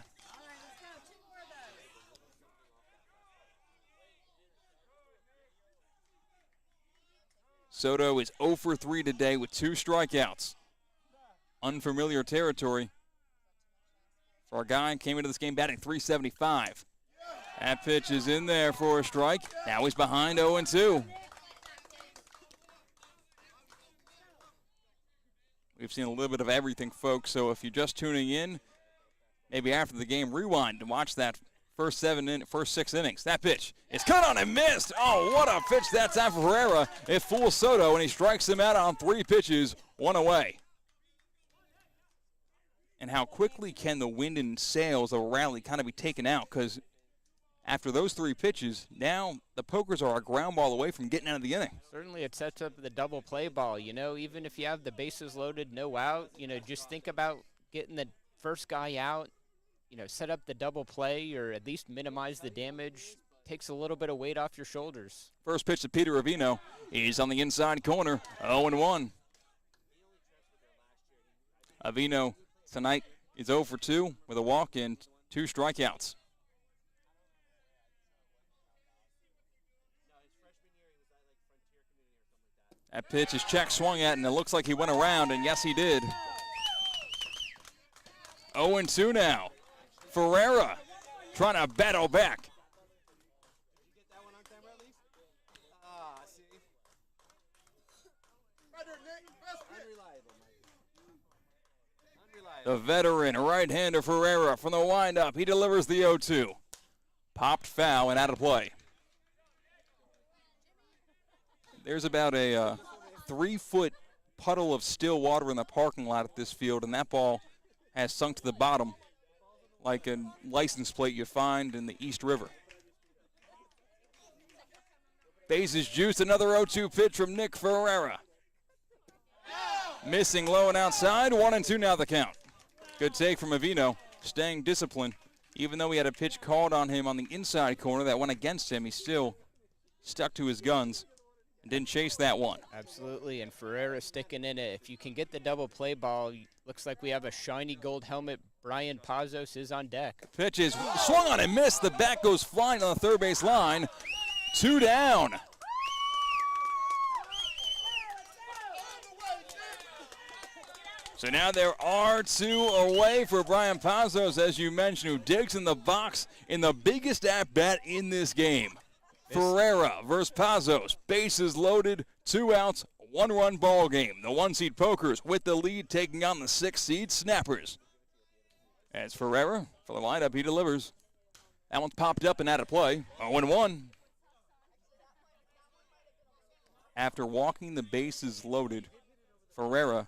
Speaker 6: Soto is 0 for 3 today with 2 strikeouts. Unfamiliar territory for a guy who came into this game batting .375. That pitch is in there for a strike. Now he's behind 0-2. We've seen a little bit of everything, folks, so if you're just tuning in, maybe after the game, rewind and watch that first 6 innings. That pitch is cut on and missed. Oh, what a pitch that time for Herrera. It fools Soto, and he strikes him out on 3 pitches, 1 away. And how quickly can the wind and sails of a rally kind of be taken out? Because after those 3 pitches, now the Pokers are a ground ball away from getting out of the inning.
Speaker 8: Certainly it sets up the double play ball. You know, even if you have the bases loaded, no out, you know, just think about getting the first guy out, you know, set up the double play or at least minimize the damage. Takes a little bit of weight off your shoulders.
Speaker 6: First pitch to Peter Avino. He's on the inside corner, 0-1. Avino tonight is 0 for 2 with a walk and 2 strikeouts. That pitch is check swung at, and it looks like he went around, and yes, he did. 0-2 now. Ferreira trying to battle back.
Speaker 4: Did you get that one on camera at least? See? Unreliable, Mike. Unreliable.
Speaker 6: The veteran right-hander Ferreira from the windup. He delivers the 0-2. Popped foul and out of play. There's about a 3-foot puddle of still water in the parking lot at this field, and that ball has sunk to the bottom like a license plate you find in the East River. Bases juiced, another 0-2 pitch from Nick Ferreira. Missing low and outside, 1-2 now the count. Good take from Avino, staying disciplined. Even though he had a pitch called on him on the inside corner that went against him, he still stuck to his guns and didn't chase that one.
Speaker 8: Absolutely, and Ferreira sticking in it. If you can get the double play ball, looks like we have a shiny gold helmet. Brian Pazos is on deck.
Speaker 6: Pitch is swung on and missed. The bat goes flying on the third base line. 2 down. So now there are 2 away for Brian Pazos, as you mentioned, who digs in the box in the biggest at-bat in this game. Ferreira versus Pazos. Bases loaded, 2 outs, 1-run ball game. The 1-seed Pokers with the lead taking on the 6-seed Snappers. As Ferreira for the lineup, he delivers. That one's popped up and out of play. 0-1. After walking the bases loaded, Ferreira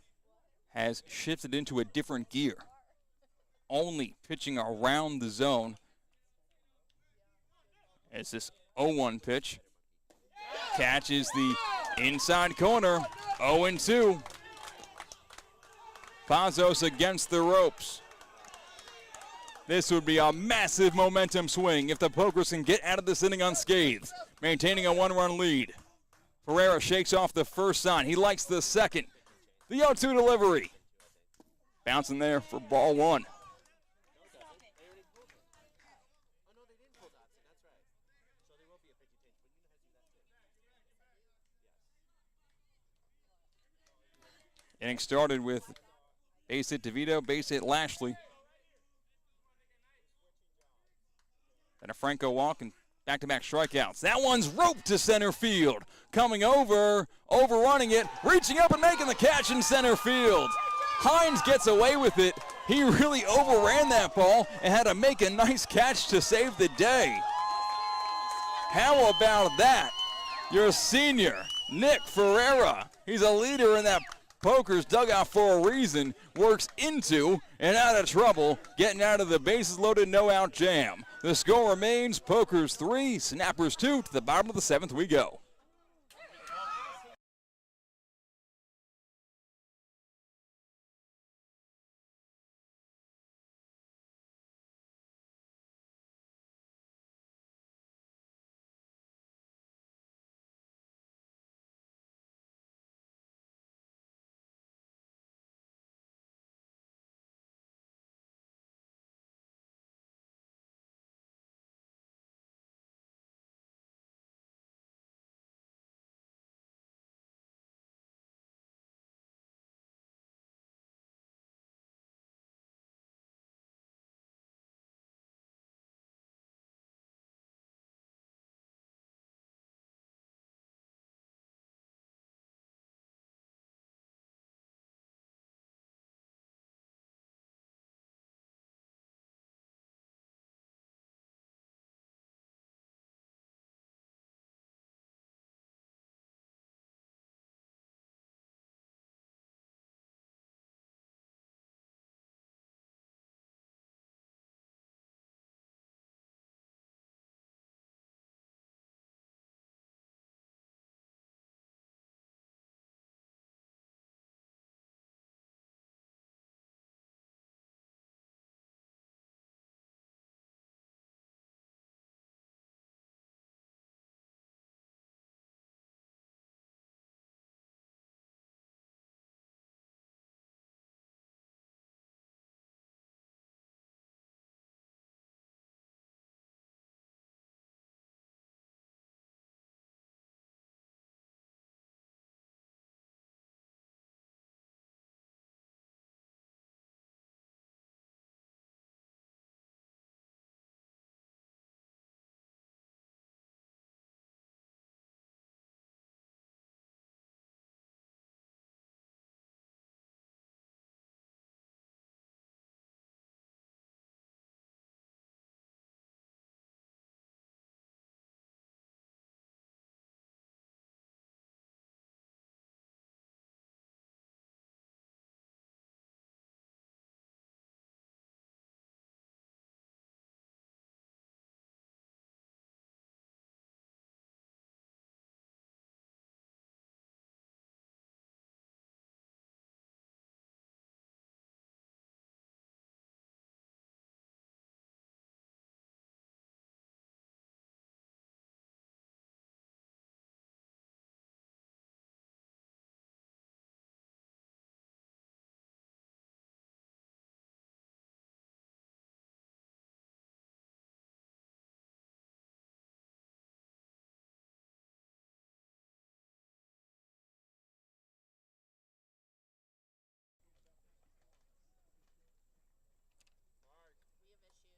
Speaker 6: has shifted into a different gear. Only pitching around the zone. As this 0-1 pitch catches the inside corner. 0-2. Pazos against the ropes. This would be a massive momentum swing if the Pokers can get out of this inning unscathed, maintaining a 1-run lead. Ferreira shakes off the first sign. He likes the second. The 0-2 delivery. Bouncing there for ball 1. Inning started with base hit DeVito, base hit Lashley. And a Franco walk and back-to-back strikeouts. That one's roped to center field. Coming over, overrunning it, reaching up and making the catch in center field. Hines gets away with it. He really overran that ball and had to make a nice catch to save the day. How about that? Your senior, Nick Ferreira. He's a leader in that Poker's dugout for a reason. Works into and out of trouble, getting out of the bases loaded, no out jam. The score remains Poker's 3, Snappers 2. To the bottom of the 7th we go.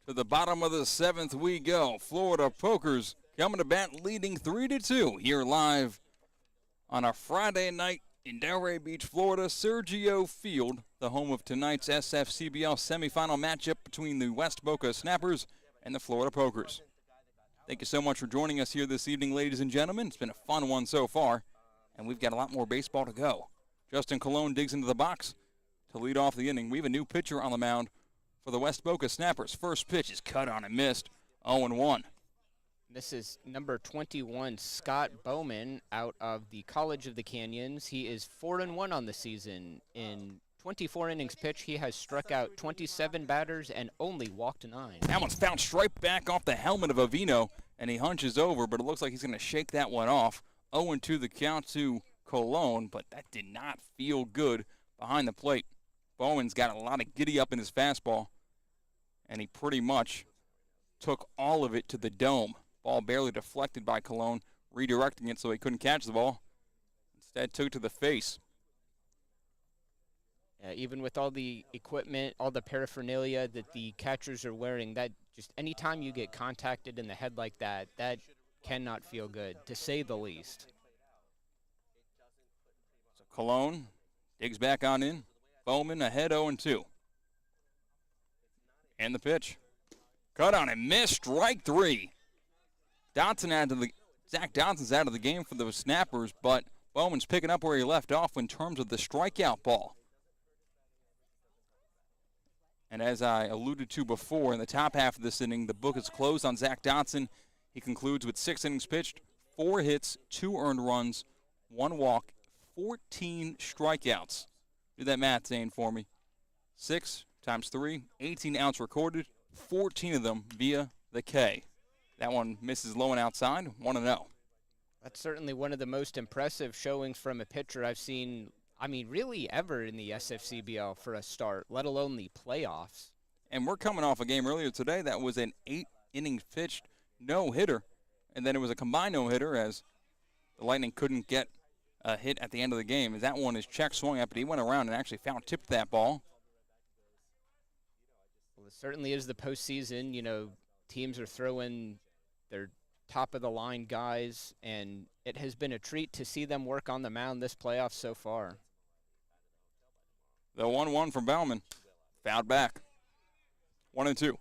Speaker 6: To the bottom of the 7th we go. Florida Pokers coming to bat leading 3-2 here live on a Friday night in Delray Beach, Florida. Sergio Field, the home of tonight's SFCBL semifinal matchup between the West Boca Snappers and the Florida Pokers. Thank you so much for joining us here this evening, ladies and gentlemen. It's been a fun one so far, and we've got a lot more baseball to go. Justin Colon digs into the box to lead off the inning. We have a new pitcher on the mound for the West Boca Snappers. First pitch is cut on and missed, 0-1.
Speaker 8: This is number 21, Scott Bowman, out of the College of the Canyons. He is 4-1 on the season. In 24 innings pitched, he has struck out 27 batters and only walked 9.
Speaker 6: That one's bounced right back off the helmet of Avino, and he hunches over, but it looks like he's going to shake that one off. 0-2 the count to Colon, but that did not feel good behind the plate. Bowman's got a lot of giddy up in his fastball, and he pretty much took all of it to the dome. Ball barely deflected by Colon, redirecting it so he couldn't catch the ball. Instead, took it to the face.
Speaker 8: Even with all the equipment, all the paraphernalia that the catchers are wearing, that just anytime you get contacted in the head like that, that cannot feel good, to say the least.
Speaker 6: So Colon digs back on in. Bowman ahead 0-2. And the pitch. Cut on and missed, strike 3. Zach Dodson's out of the game for the Snappers, but Bowman's picking up where he left off in terms of the strikeout ball. And as I alluded to before, in the top half of this inning, the book is closed on Zach Dodson. He concludes with 6 innings pitched, 4 hits, 2 earned runs, 1 walk, 14 strikeouts. Do that math, Zane, for me. 6 times 3, 18 outs recorded, 14 of them via the K. That one misses low and outside, 1-0.
Speaker 8: That's certainly one of the most impressive showings from a pitcher I've seen, really ever in the SFCBL for a start, let alone the playoffs.
Speaker 6: And we're coming off a game earlier today that was an 8-inning pitched no-hitter, and then it was a combined no-hitter as the Lightning couldn't get a hit at the end of the game. As that one is check swung at, but he went around and actually foul-tipped that ball.
Speaker 8: Well, it certainly is the postseason. Teams are throwing their top-of-the-line guys, and it has been a treat to see them work on the mound this playoff so far.
Speaker 6: The 1-1 from Bauman. Fouled back. 1-2.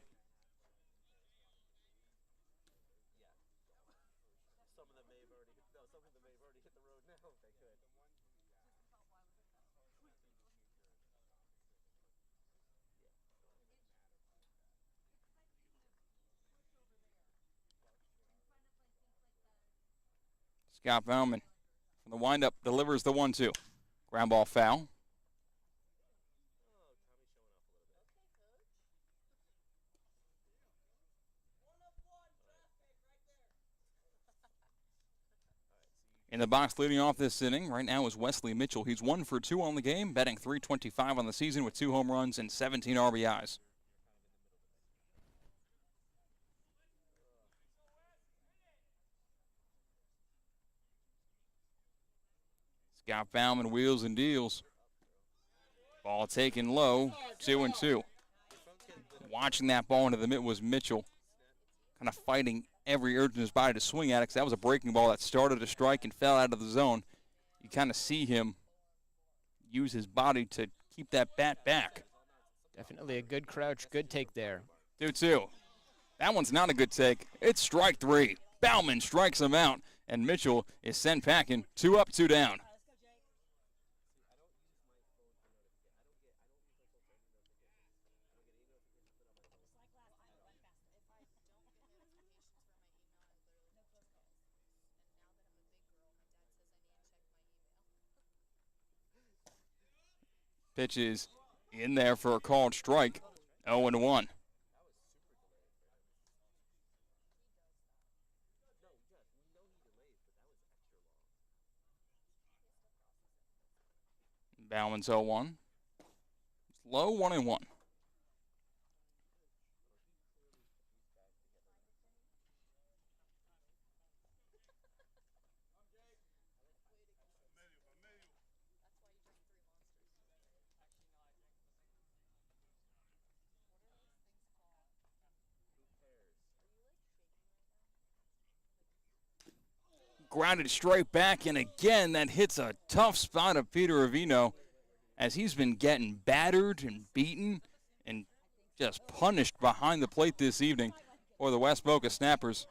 Speaker 6: Scott Bauman from the windup delivers the 1-2. Ground ball foul. In the box leading off this inning right now is Wesley Mitchell. He's 1 for 2 on the game, batting .325 on the season with 2 home runs and 17 RBIs. Scott Bauman wheels and deals. Ball taken low, 2-2. Watching that ball into the mitt was Mitchell, kind of fighting every urge in his body to swing at it, because that was a breaking ball that started to strike and fell out of the zone. You kind of see him use his body to keep that bat back.
Speaker 8: Definitely a good crouch, good take there.
Speaker 6: 2-2. That one's not a good take. It's strike 3. Bauman strikes him out, and Mitchell is sent packing. 2 up, 2 down. Pitch is in there for a called strike. 0-1. Bauman's 0-1. Low 1-1. Grounded straight back, and again that hits a tough spot of Peter Avino, as he's been getting battered and beaten and just punished behind the plate this evening for the West Boca Snappers,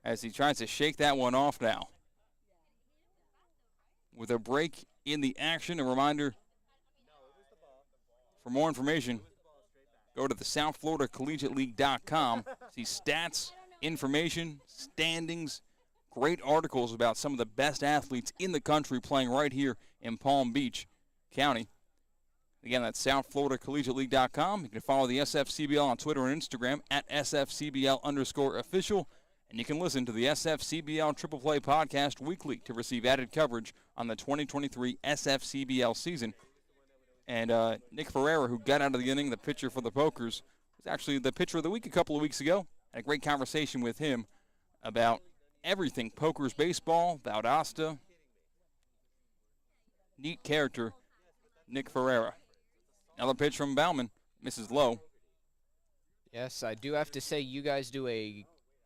Speaker 6: as he tries to shake that one off now. With a break in the action, a reminder, for more information, go to the SouthFloridaCollegiateLeague.com. See stats, information, standings, great articles about some of the best athletes in the country playing right here in Palm Beach County. Again, that's SouthFloridaCollegiateLeague.com. You can follow the SFCBL on Twitter and Instagram at SFCBL_official. And you can listen to the SFCBL Triple Play podcast weekly to receive added coverage on the 2023 SFCBL season. And Nick Ferreira, who got out of the inning, the pitcher for the Pokers, was actually the pitcher of the week a couple of weeks ago. Had a great conversation with him about everything Pokers baseball, Valdosta. Neat character, Nick Ferreira. Another pitch from Bauman, misses low.
Speaker 8: Yes, I do have to say you guys do a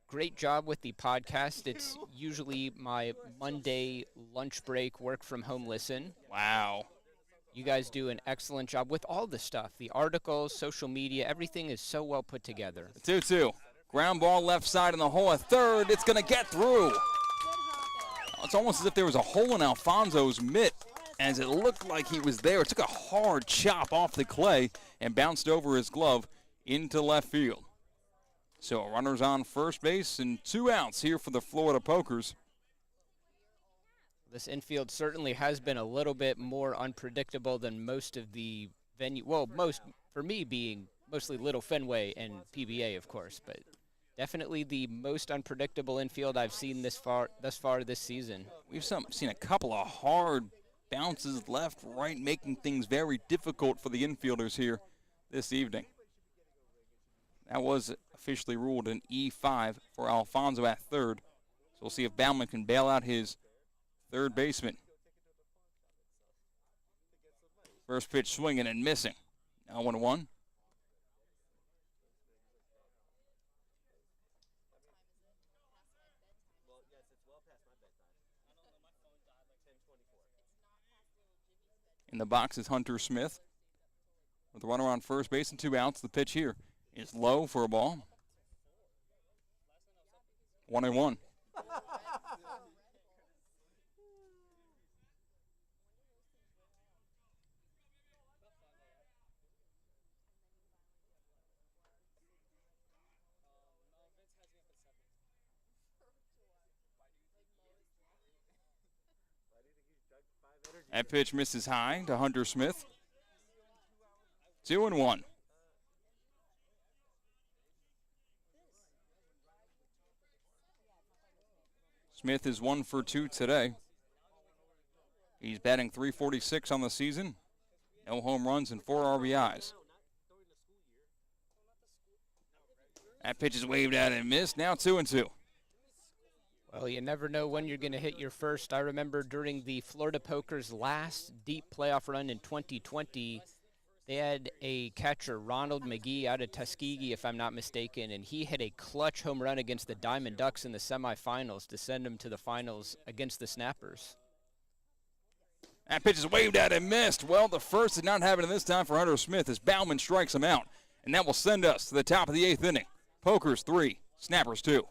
Speaker 8: great job with the podcast. It's usually my Monday lunch break, work from home listen.
Speaker 6: Wow.
Speaker 8: You guys do an excellent job with all the stuff. The articles, social media, everything is so well put together.
Speaker 6: 2-2. Ground ball left side in the hole at third. It's going to get through. It's almost as if there was a hole in Alfonso's mitt as it looked like he was there. It took a hard chop off the clay and bounced over his glove into left field. So runners on first base and 2 outs here for the Florida Pokers.
Speaker 8: This infield certainly has been a little bit more unpredictable than most of the venue. Well, most for me being mostly Little Fenway and PBA, of course, but definitely the most unpredictable infield I've seen thus far this season.
Speaker 6: We've seen a couple of hard bounces left, right, making things very difficult for the infielders here this evening. That was officially ruled an E5 for Alfonso at third. So we'll see if Bauman can bail out his third baseman. First pitch swinging and missing. Now 1-1. In the box is Hunter Smith. With a runner on first base and 2 outs, the pitch here is low for a ball. 1-1. That pitch misses high to Hunter Smith. 2-1. Smith is 1 for 2 today. He's batting .346 on the season. No home runs and 4 RBIs. That pitch is waved out and missed. Now 2-2.
Speaker 8: Well, you never know when you're going to hit your first. I remember during the Florida Pokers' last deep playoff run in 2020, they had a catcher, Ronald McGee, out of Tuskegee, if I'm not mistaken, and he hit a clutch home run against the Diamond Ducks in the semifinals to send them to the finals against the Snappers.
Speaker 6: That pitch is waved out and missed. Well, the first did not happen this time for Hunter Smith as Bauman strikes him out. And that will send us to the top of the 8th inning. Pokers 3, Snappers 2.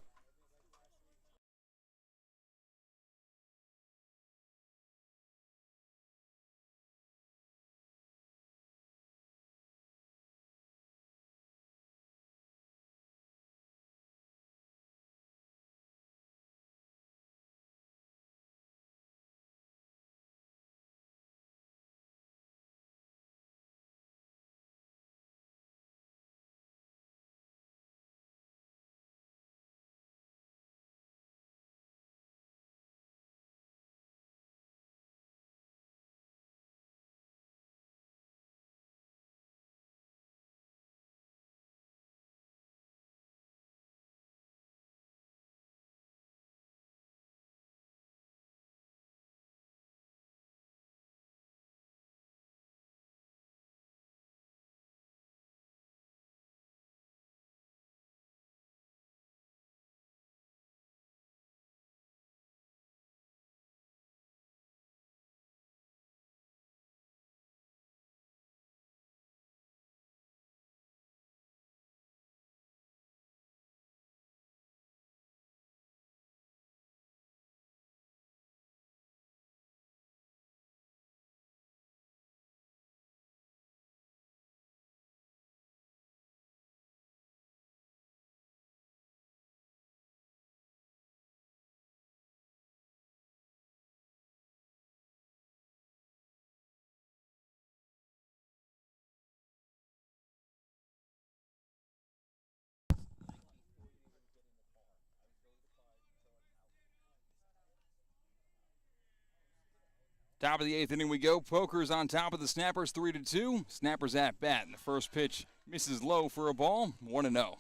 Speaker 6: Top of the 8th inning we go. Pokers on top of the Snappers 3-2. Snappers at bat. And the first pitch misses low for a ball. 1-0.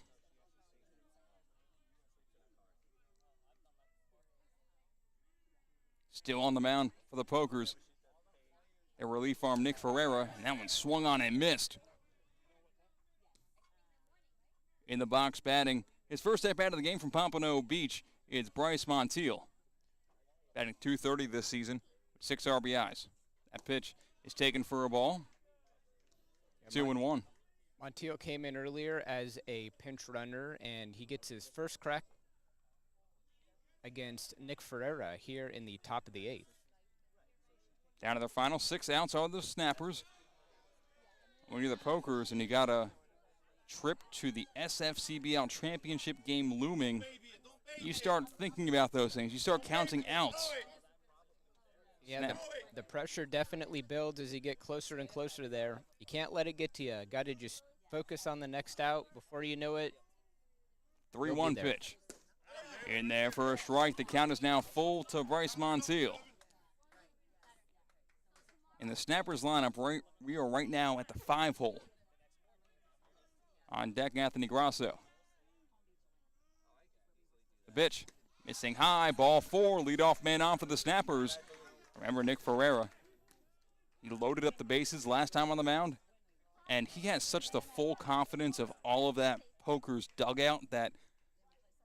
Speaker 6: Still on the mound for the Pokers. A relief arm, Nick Ferreira, and that one swung on and missed. In the box batting, his first at bat of the game from Pompano Beach is Bryce Montiel. Batting .230 this season with 6 RBIs. That pitch is taken for a ball. 2-1.
Speaker 8: Montiel came in earlier as a pinch runner, and he gets his first crack against Nick Ferreira here in the top of the 8th.
Speaker 5: Down to their final 6 outs are the Snappers. When you're the Pokers and you got a trip to the SFCBL championship game looming, you start thinking about those things. You start counting outs.
Speaker 8: Yeah, the pressure definitely builds as you get closer and closer there. You can't let it get to you. Got to just focus on the next out. Before you know it,
Speaker 5: 3-1 pitch. In there for a strike. The count is now full to Bryce Montiel. In the Snappers lineup, we are right now at the 5-hole. On deck, Anthony Grasso. The pitch, missing high, ball 4, leadoff man on for the Snappers. Remember Nick Ferreira. He loaded up the bases last time on the mound, and he has such the full confidence of all of that Poker's dugout that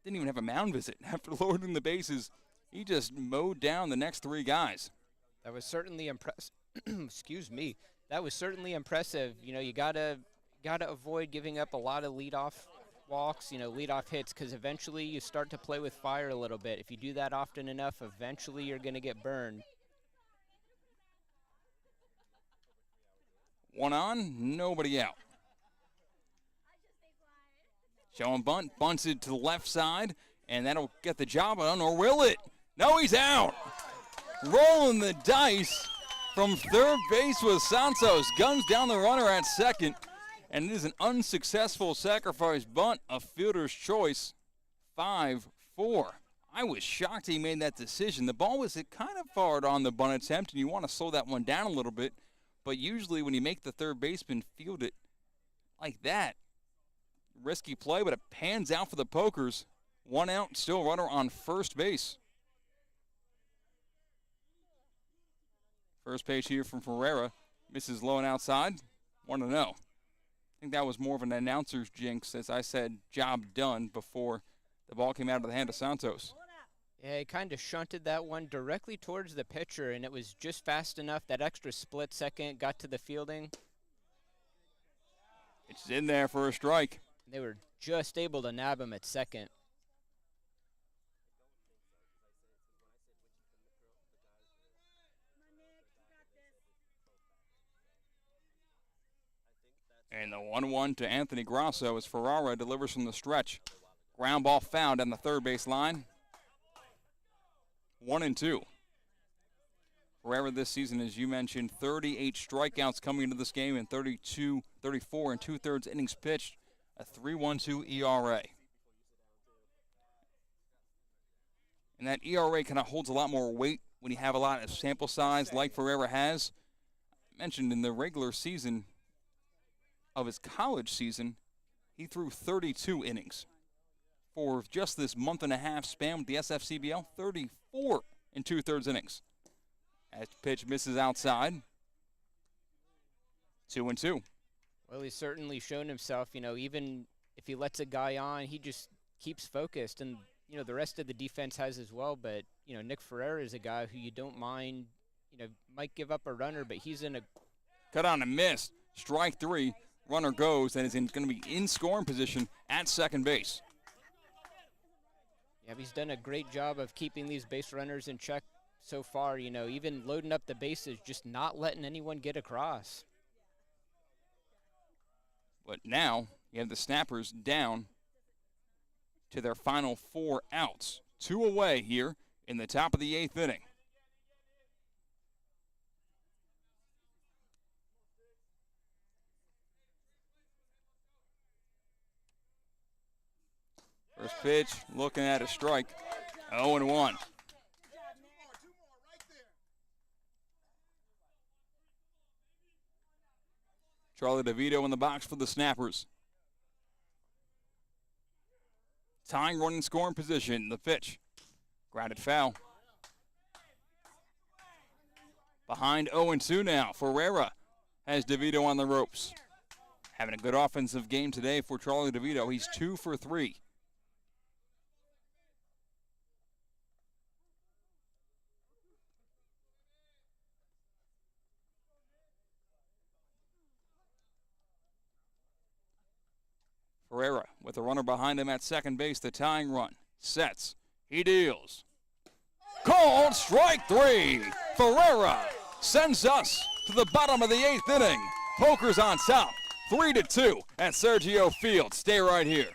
Speaker 5: didn't even have a mound visit. After loading the bases, he just mowed down the next 3 guys.
Speaker 8: That was certainly impressive. Excuse me. That was certainly impressive. You know, you gotta avoid giving up a lot of leadoff walks, leadoff hits, because eventually you start to play with fire a little bit. If you do that often enough, eventually you're going to get burned.
Speaker 5: One on, nobody out. Showing bunt, bunts it to the left side, and that'll get the job done, or will it? No, he's out. Rolling the dice from third base with Santos. Guns down the runner at second, and it is an unsuccessful sacrifice bunt, a fielder's choice, 5-4. I was shocked he made that decision. The ball was kind of far on the bunt attempt, and you want to slow that one down a little bit, but usually when you make the third baseman field it like that, risky play, but it pans out for the Pokers. 1 out, still runner on first base. First pitch here from Ferreira. Misses low and outside. 1-0. I think that was more of an announcer's jinx, as I said, job done, before the ball came out of the hand of Santos.
Speaker 8: Yeah, he kind of shunted that one directly towards the pitcher, and it was just fast enough. That extra split second got to the fielding.
Speaker 5: It's in there for a strike.
Speaker 8: They were just able to nab him at second.
Speaker 5: And the 1-1 to Anthony Grasso as Ferrara delivers from the stretch. Ground ball found on the third base line. 1-2. Ferrara this season, as you mentioned, 38 strikeouts coming into this game and 34 and 2/3 innings pitched, a 3.12 ERA. And that ERA kind of holds a lot more weight when you have a lot of sample size like Ferrara has. I mentioned in the regular season of his college season, he threw 32 innings. For just this month and a half span with the SFCBL, 34 and 2/3 innings. As the pitch misses outside, 2-2.
Speaker 8: Well, he's certainly shown himself, even if he lets a guy on, he just keeps focused. And, the rest of the defense has as well. But, Nick Ferreira is a guy who you don't mind, might give up a runner, but he's in a...
Speaker 5: Cut on and miss. Strike 3. Runner goes and is going to be in scoring position at second base.
Speaker 8: Yeah, he's done a great job of keeping these base runners in check so far, even loading up the bases, just not letting anyone get across.
Speaker 5: But now you have the Snappers down to their final 4 outs. 2 away here in the top of the 8th inning. First pitch, looking at a strike. 0-1. Charlie DeVito in the box for the Snappers. Tying run in scoring position. The pitch. Grounded foul. Behind 0-2 now. Ferreira has DeVito on the ropes. Having a good offensive game today for Charlie DeVito. He's 2 for 3.
Speaker 6: Ferreira with a runner behind him at second base, the tying run. Sets. He deals. Called strike 3. Ferreira sends us to the bottom of the 8th inning. Poker's on top, 3-2 at Sergio Field. Stay right here.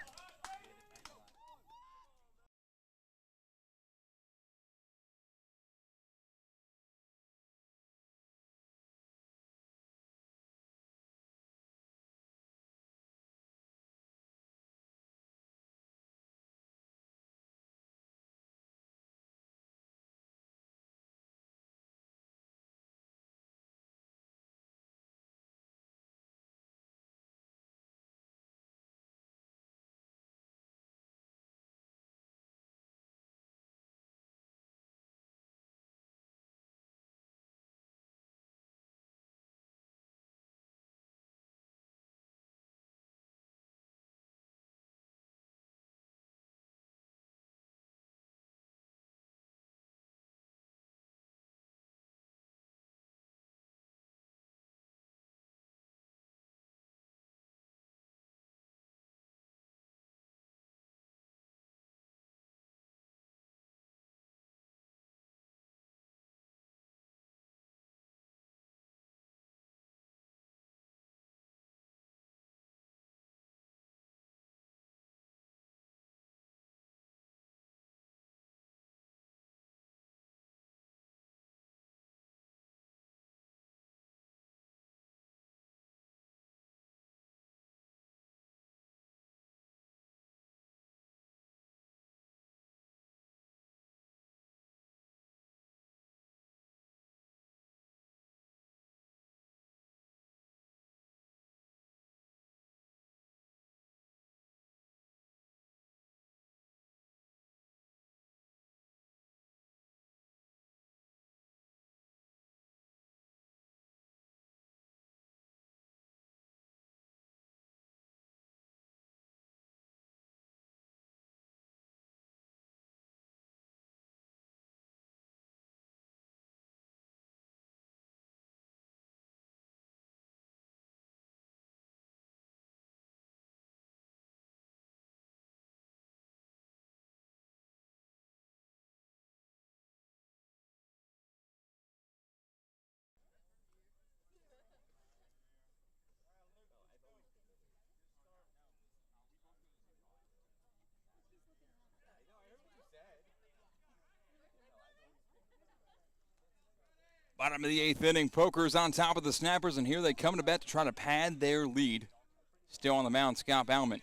Speaker 6: Bottom of the 8th inning, Poker's on top of the Snappers, and here they come to bat to try to pad their lead. Still on the mound, Scott Bauman.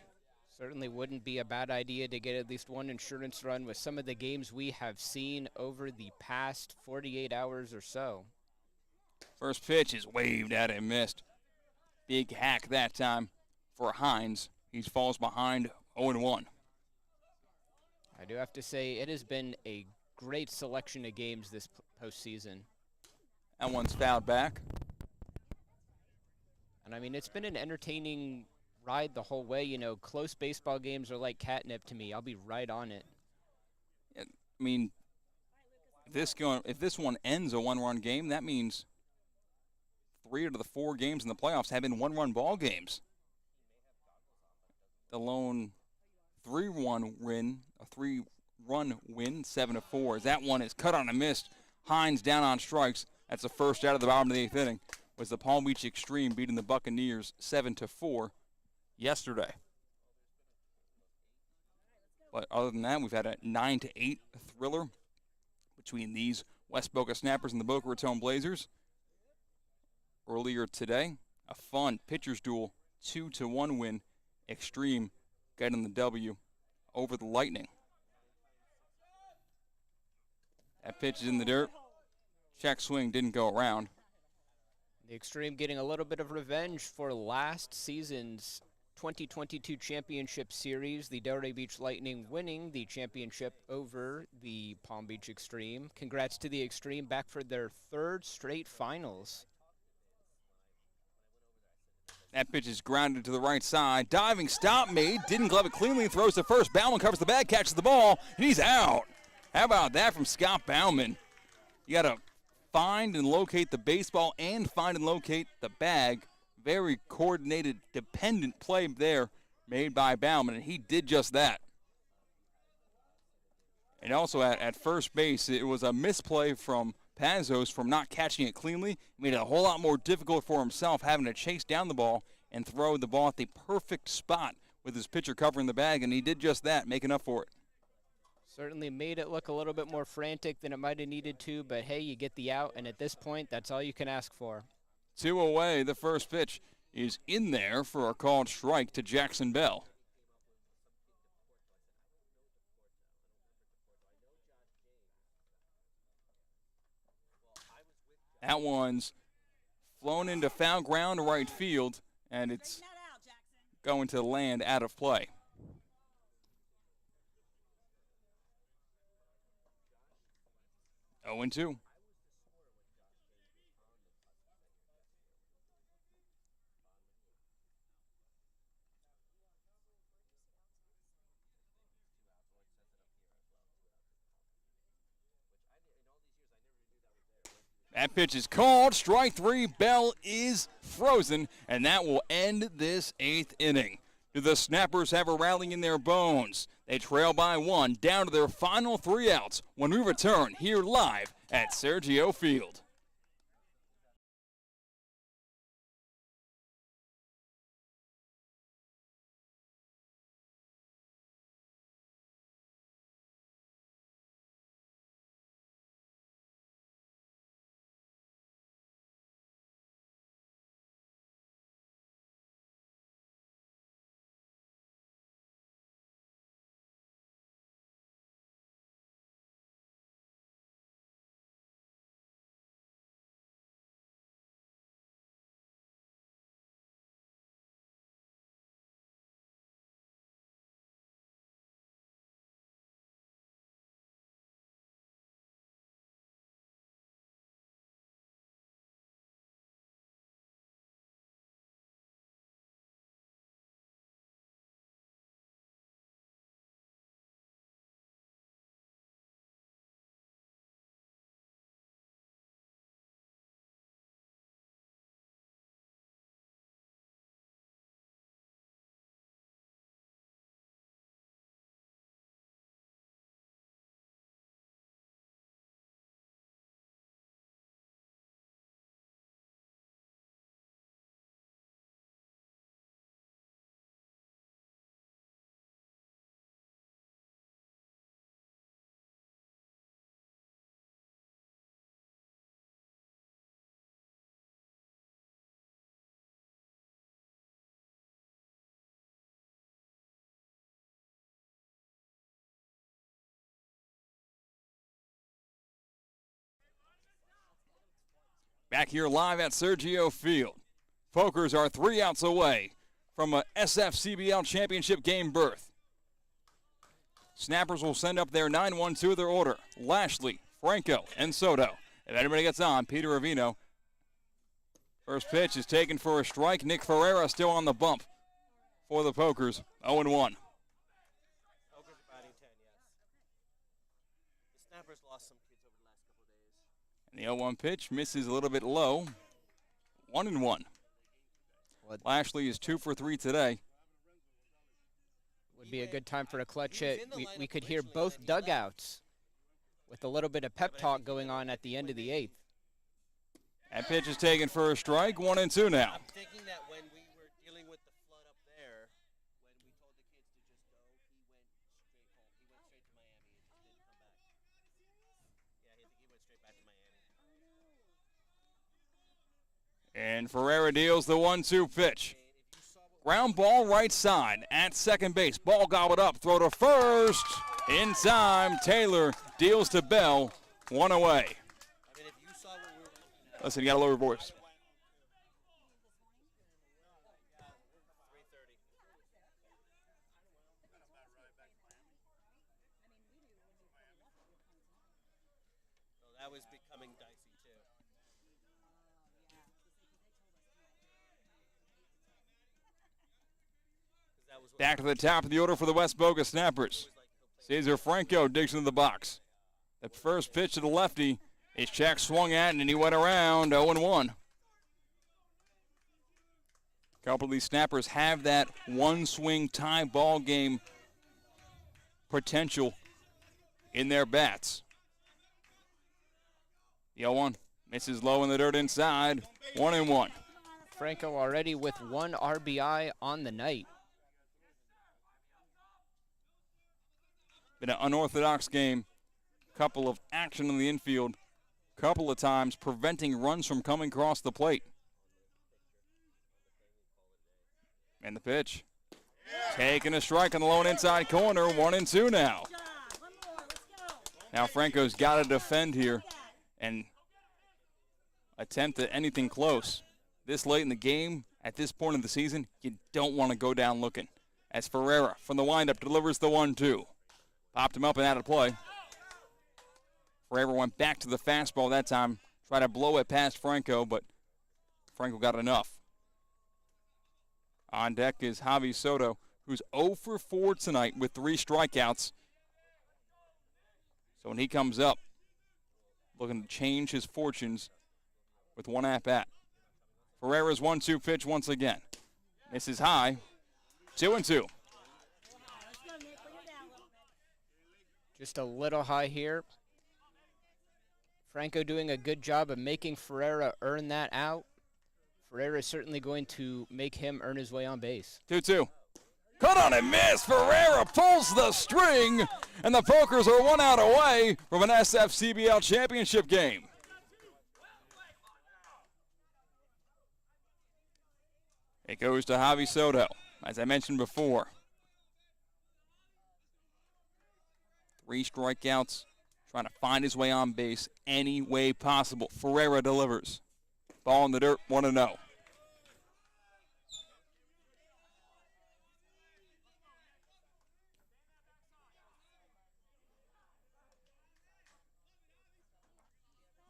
Speaker 8: Certainly wouldn't be a bad idea to get at least one insurance run with some of the games we have seen over the past 48 hours or so.
Speaker 6: First pitch is waved at and missed. Big hack that time for Hines. He falls behind 0-1.
Speaker 8: I do have to say it has been a great selection of games this postseason.
Speaker 6: That one's fouled back.
Speaker 8: And I mean, it's been an entertaining ride the whole way. You know, close baseball games are like catnip to me. I'll be right on it.
Speaker 6: I mean, if this one ends a one-run game, that means 3 out of the 4 games in the playoffs have been one-run ball games. The lone 3-1 win, a 3-run win, 7-4. That one is cut on a miss. Hines down on strikes. That's the first out of the bottom of the 8th inning. Was the Palm Beach Extreme beating the Buccaneers 7-4 yesterday. But other than that, we've had a 9-8 thriller between these West Boca Snappers and the Boca Raton Blazers. Earlier today, a fun pitcher's duel, 2-1 win. Extreme getting the W over the Lightning. That pitch is in the dirt. Check swing didn't go around.
Speaker 8: The Extreme getting a little bit of revenge for last season's 2022 championship series. The Delray Beach Lightning winning the championship over the Palm Beach Extreme. Congrats to the Extreme, back for their 3rd straight finals.
Speaker 6: That pitch is grounded to the right side. Diving stop made. Didn't glove it cleanly. Throws to first. Bauman covers the bag, catches the ball, and he's out. How about that from Scott Bauman? You got to find and locate the baseball and find and locate the bag. Very coordinated, dependent play there made by Bauman, and he did just that. And also at first base, it was a misplay from Pazos from not catching it cleanly. It made it a whole lot more difficult for himself having to chase down the ball and throw the ball at the perfect spot with his pitcher covering the bag, and he did just that, making up for it.
Speaker 8: Certainly made it look a little bit more frantic than it might have needed to, but hey, you get the out, and at this point, that's all you can ask for.
Speaker 6: 2 away, the first pitch is in there for a called strike to Jackson Bell. That one's flown into foul ground right field, and it's going to land out of play. Oh, 0-2. That pitch is called. Strike 3. Bell is frozen, and that will end this 8th inning. Do the Snappers have a rally in their bones? They trail by 1, down to their final 3 outs when we return here live at Sergio Field. Back here live at Sergio Field. Pokers are 3 outs away from a SFCBL championship game berth. Snappers will send up their 9-1-2 of their order. Lashley, Franco, and Soto. If anybody gets on, Peter Ravino. First pitch is taken for a strike. Nick Ferreira still on the bump for the Pokers. 0-1.
Speaker 4: Pokers are batting 10, yes. The Snappers lost some kids over the last couple of days.
Speaker 6: And the 0-1 pitch misses a little bit low. 1-1. Lashley is 2 for 3 today.
Speaker 8: Would be a good time for a clutch hit. We could hear both dugouts with a little bit of pep talk going on at the end of the 8th.
Speaker 6: That pitch is taken for a strike. 1-2 now.
Speaker 4: I'm thinking that when we were dealing with the flood up there, when we told the kids to just go, he went straight home. He went straight to Miami and just didn't come back. Yeah, I think he went straight back to Miami.
Speaker 6: And Ferreira deals the 1-2 pitch. Ground ball right side at second base. Ball gobbled up. Throw to first. In time. Taylor deals to Bell. 1 away.
Speaker 4: I mean, if you saw what we were...
Speaker 6: Listen, you got to lower your voice.
Speaker 4: 3:30. So that was becoming dicey, too.
Speaker 6: Back to the top of the order for the West Boca Snappers. Cesar Franco digs into the box. The first pitch to the lefty is check swung at, and he went around 0-1.
Speaker 5: A couple of these snappers have that one-swing tie ball game potential in their bats. The 0-1 misses low in the dirt inside. 1-1.
Speaker 8: Franco already with 1 RBI on the night.
Speaker 5: Been an unorthodox game. Couple of action in the infield. Couple of times preventing runs from coming across the plate. And the pitch. Taking a strike on the lone inside corner. 1-2 now. Now Franco's got to defend here and attempt at anything close. This late in the game, at this point of the season, you don't want to go down looking. As Ferreira from the windup delivers the 1-2. Popped him up and out of play. Ferreira went back to the fastball that time. Tried to blow it past Franco, but Franco got enough. On deck is Javi Soto, who's 0 for 4 tonight with 3 strikeouts. So when he comes up, looking to change his fortunes with 1 at-bat. Ferreira's 1-2 pitch once again. Misses high. 2-2.
Speaker 8: Just a little high here. Franco doing a good job of making Ferreira earn that out. Ferreira is certainly going to make him earn his way on base.
Speaker 5: 2-2. Cut on and miss. Ferreira pulls the string, and the Pokers are 1 out away from an SFCBL championship game. It goes to Javi Soto, as I mentioned before. 3 strikeouts, trying to find his way on base any way possible. Ferreira delivers. Ball in the dirt, 1-0.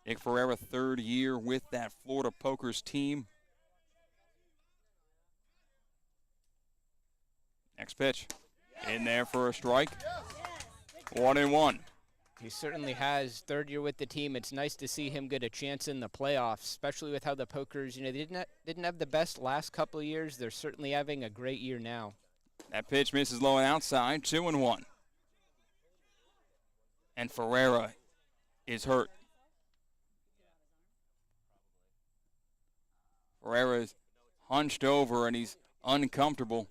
Speaker 5: Nick Ferreira, 3rd year with that Florida Pokers team. Next pitch. In there for a strike. 1-1.
Speaker 8: He certainly has 3rd year with the team. It's nice to see him get a chance in the playoffs, especially with how the Pokers, they didn't have the best last couple of years. They're certainly having a great year now.
Speaker 5: That pitch misses low and outside, 2-1. And Ferreira is hurt. Ferreira is hunched over and he's uncomfortable.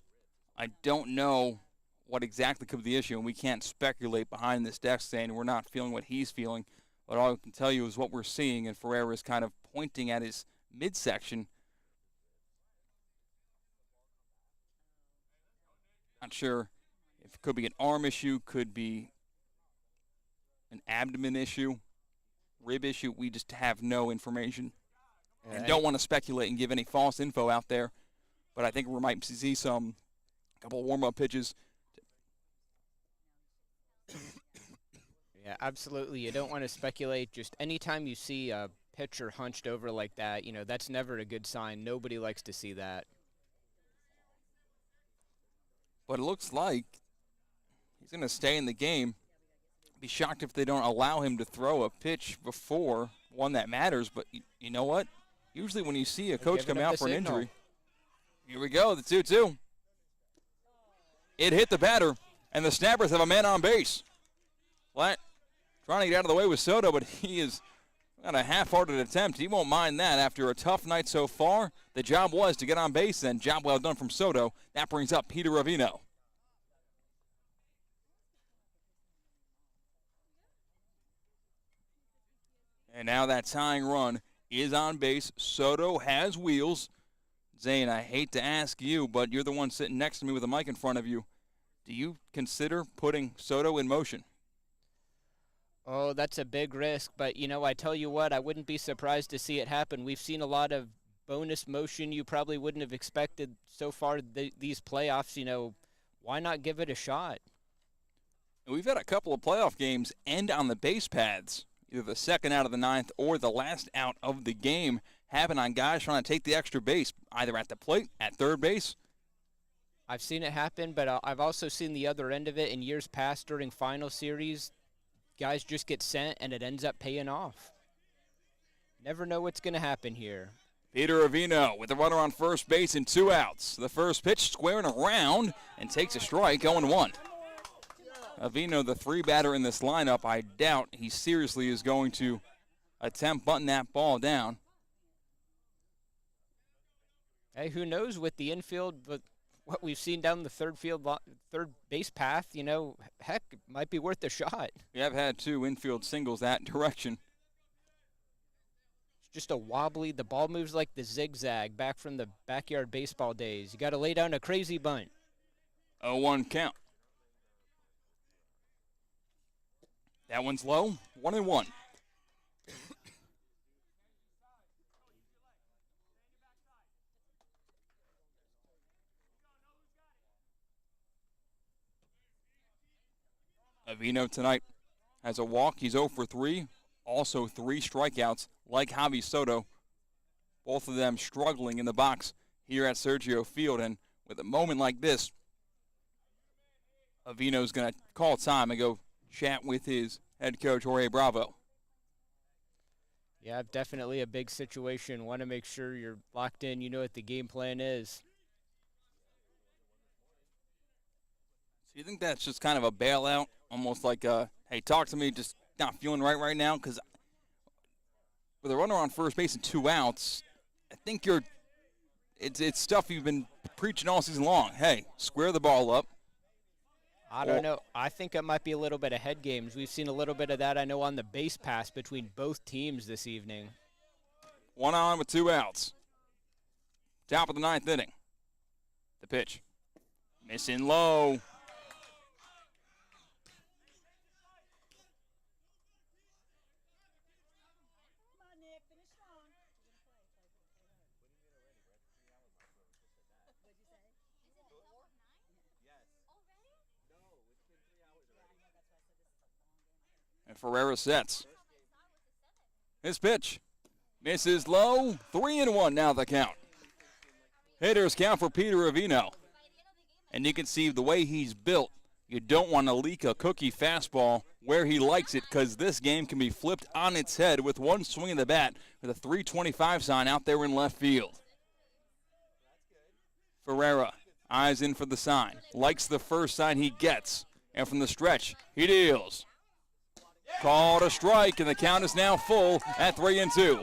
Speaker 5: I don't know what exactly could be the issue, and we can't speculate behind this desk saying we're not feeling what he's feeling. But all I can tell you is what we're seeing, and Ferreira is kind of pointing at his midsection. Not sure if it could be an arm issue, could be an abdomen issue, rib issue. We just have no information. And don't want to speculate and give any false info out there. But I think we might see a couple of warm-up pitches.
Speaker 8: Yeah, absolutely. You don't want to speculate. Just anytime you see a pitcher hunched over like that, that's never a good sign. Nobody likes to see that.
Speaker 5: But it looks like he's going to stay in the game. Be shocked if they don't allow him to throw a pitch before one that matters. But you know what? Usually when you see a coach come out for an injury. Here we go, the 2-2. It hit the batter, and the Snappers have a man on base. Flat trying to get out of the way with Soto, but he is got a half-hearted attempt. He won't mind that after a tough night so far. The job was to get on base, and job well done from Soto. That brings up Peter Ravino. And now that tying run is on base. Soto has wheels. Zane, I hate to ask you, but you're the one sitting next to me with a mic in front of you. Do you consider putting Soto in motion?
Speaker 8: Oh, that's a big risk, but I tell you what, I wouldn't be surprised to see it happen. We've seen a lot of bonus motion you probably wouldn't have expected so far these playoffs. Why not give it a shot?
Speaker 5: We've had a couple of playoff games end on the base paths. Either the second out of the 9th or the last out of the game happen on guys trying to take the extra base, either at the plate, at third base.
Speaker 8: I've seen it happen, but I've also seen the other end of it in years past during final series. Guys just get sent, and it ends up paying off. Never know what's going to happen here.
Speaker 6: Peter Avino with the runner on first base and 2 outs. The first pitch squaring around and takes a strike, 0-1. Avino, the 3-batter in this lineup, I doubt he seriously is going to attempt butting that ball down.
Speaker 8: Hey, who knows with the infield, but what we've seen down the third base path, you know, heck, it might be worth a shot.
Speaker 6: We have had 2 infield singles that direction.
Speaker 8: It's just a wobbly, the ball moves like the zigzag back from the backyard baseball days. You got to lay down a crazy bunt.
Speaker 6: 0-1 count. That one's low, 1-1. Avino tonight has a walk. He's 0 for 3. Also 3 strikeouts like Javi Soto. Both of them struggling in the box here at Sergio Field. And with a moment like this, Avino's going to call time and go chat with his head coach, Jorge Bravo.
Speaker 8: Yeah, definitely a big situation. Want to make sure you're locked in. You know what the game plan is.
Speaker 6: So you think that's just kind of a bailout? Almost like, hey, talk to me, just not feeling right now? Because with a runner on first base and 2 outs, I think it's stuff you've been preaching all season long. Hey, square the ball up.
Speaker 8: I don't know. I think it might be a little bit of head games. We've seen a little bit of that, I know, on the base pass between both teams this evening.
Speaker 6: 1 on with 2 outs. Top of the 9th inning. The pitch. Missing low. And Ferreira sets. His pitch. Misses low. 3-1 now the count. Hitters count for Peter Avino. And you can see the way he's built. You don't want to leak a cookie fastball where he likes it, because this game can be flipped on its head with one swing of the bat with a 325 sign out there in left field. Ferreira, eyes in for the sign. Likes the first sign he gets. And from the stretch, he deals. Called a strike, and the count is now full at 3-2.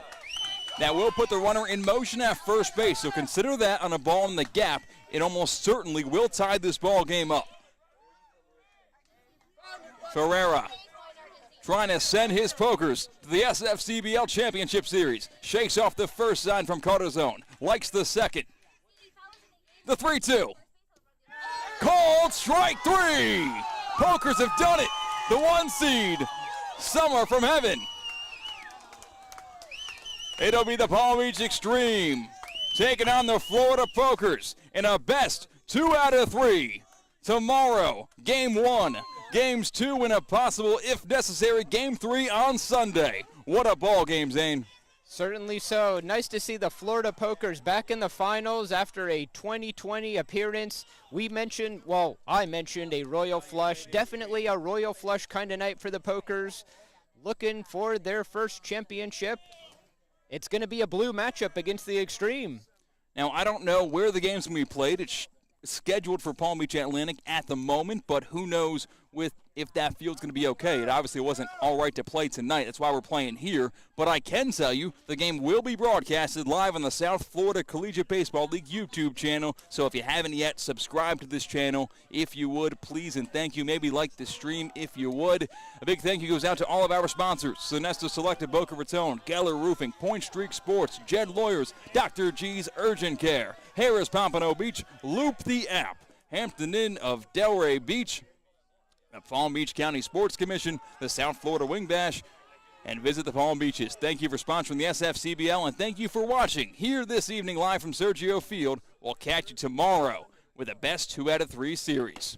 Speaker 6: That will put the runner in motion at first base, so consider that on a ball in the gap. It almost certainly will tie this ball game up. Ferreira trying to send his pokers to the SFCBL Championship Series. Shakes off the first sign from Cartozone. Likes the second. The 3-2. Called strike 3. Pokers have done it. The 1 seed. Summer from heaven. It'll be the Palm Beach Extreme taking on the Florida Pokers in a best 2 out of 3. Tomorrow, Game 1. Games 2 and a possible, if necessary, Game 3 on Sunday. What a ball game, Zane.
Speaker 8: Certainly so. Nice to see the Florida Pokers back in the finals after a 2020 appearance. I mentioned a royal flush. Definitely a royal flush kind of night for the Pokers. Looking for their first championship. It's going to be a blue matchup against the Extreme.
Speaker 6: Now, I don't know where the game's going to be played. It's scheduled for Palm Beach Atlantic at the moment, but who knows if that field's going to be okay. It obviously wasn't all right to play tonight. That's why we're playing here. But I can tell you the game will be broadcasted live on the South Florida Collegiate Baseball League YouTube channel. So if you haven't yet, subscribe to this channel if you would, please, and thank you. Maybe like the stream if you would. A big thank you goes out to all of our sponsors: Sonesta Selected Boca Raton, Geller Roofing, Point Streak Sports, Jed Lawyers, Dr. G's Urgent Care, Harris Pompano Beach, Loop the App, Hampton Inn of Delray Beach, the Palm Beach County Sports Commission, the South Florida Wing Bash, and visit the Palm Beaches. Thank you for sponsoring the SFCBL, and thank you for watching here this evening live from Sergio Field. We'll catch you tomorrow with the best 2 out of 3 series.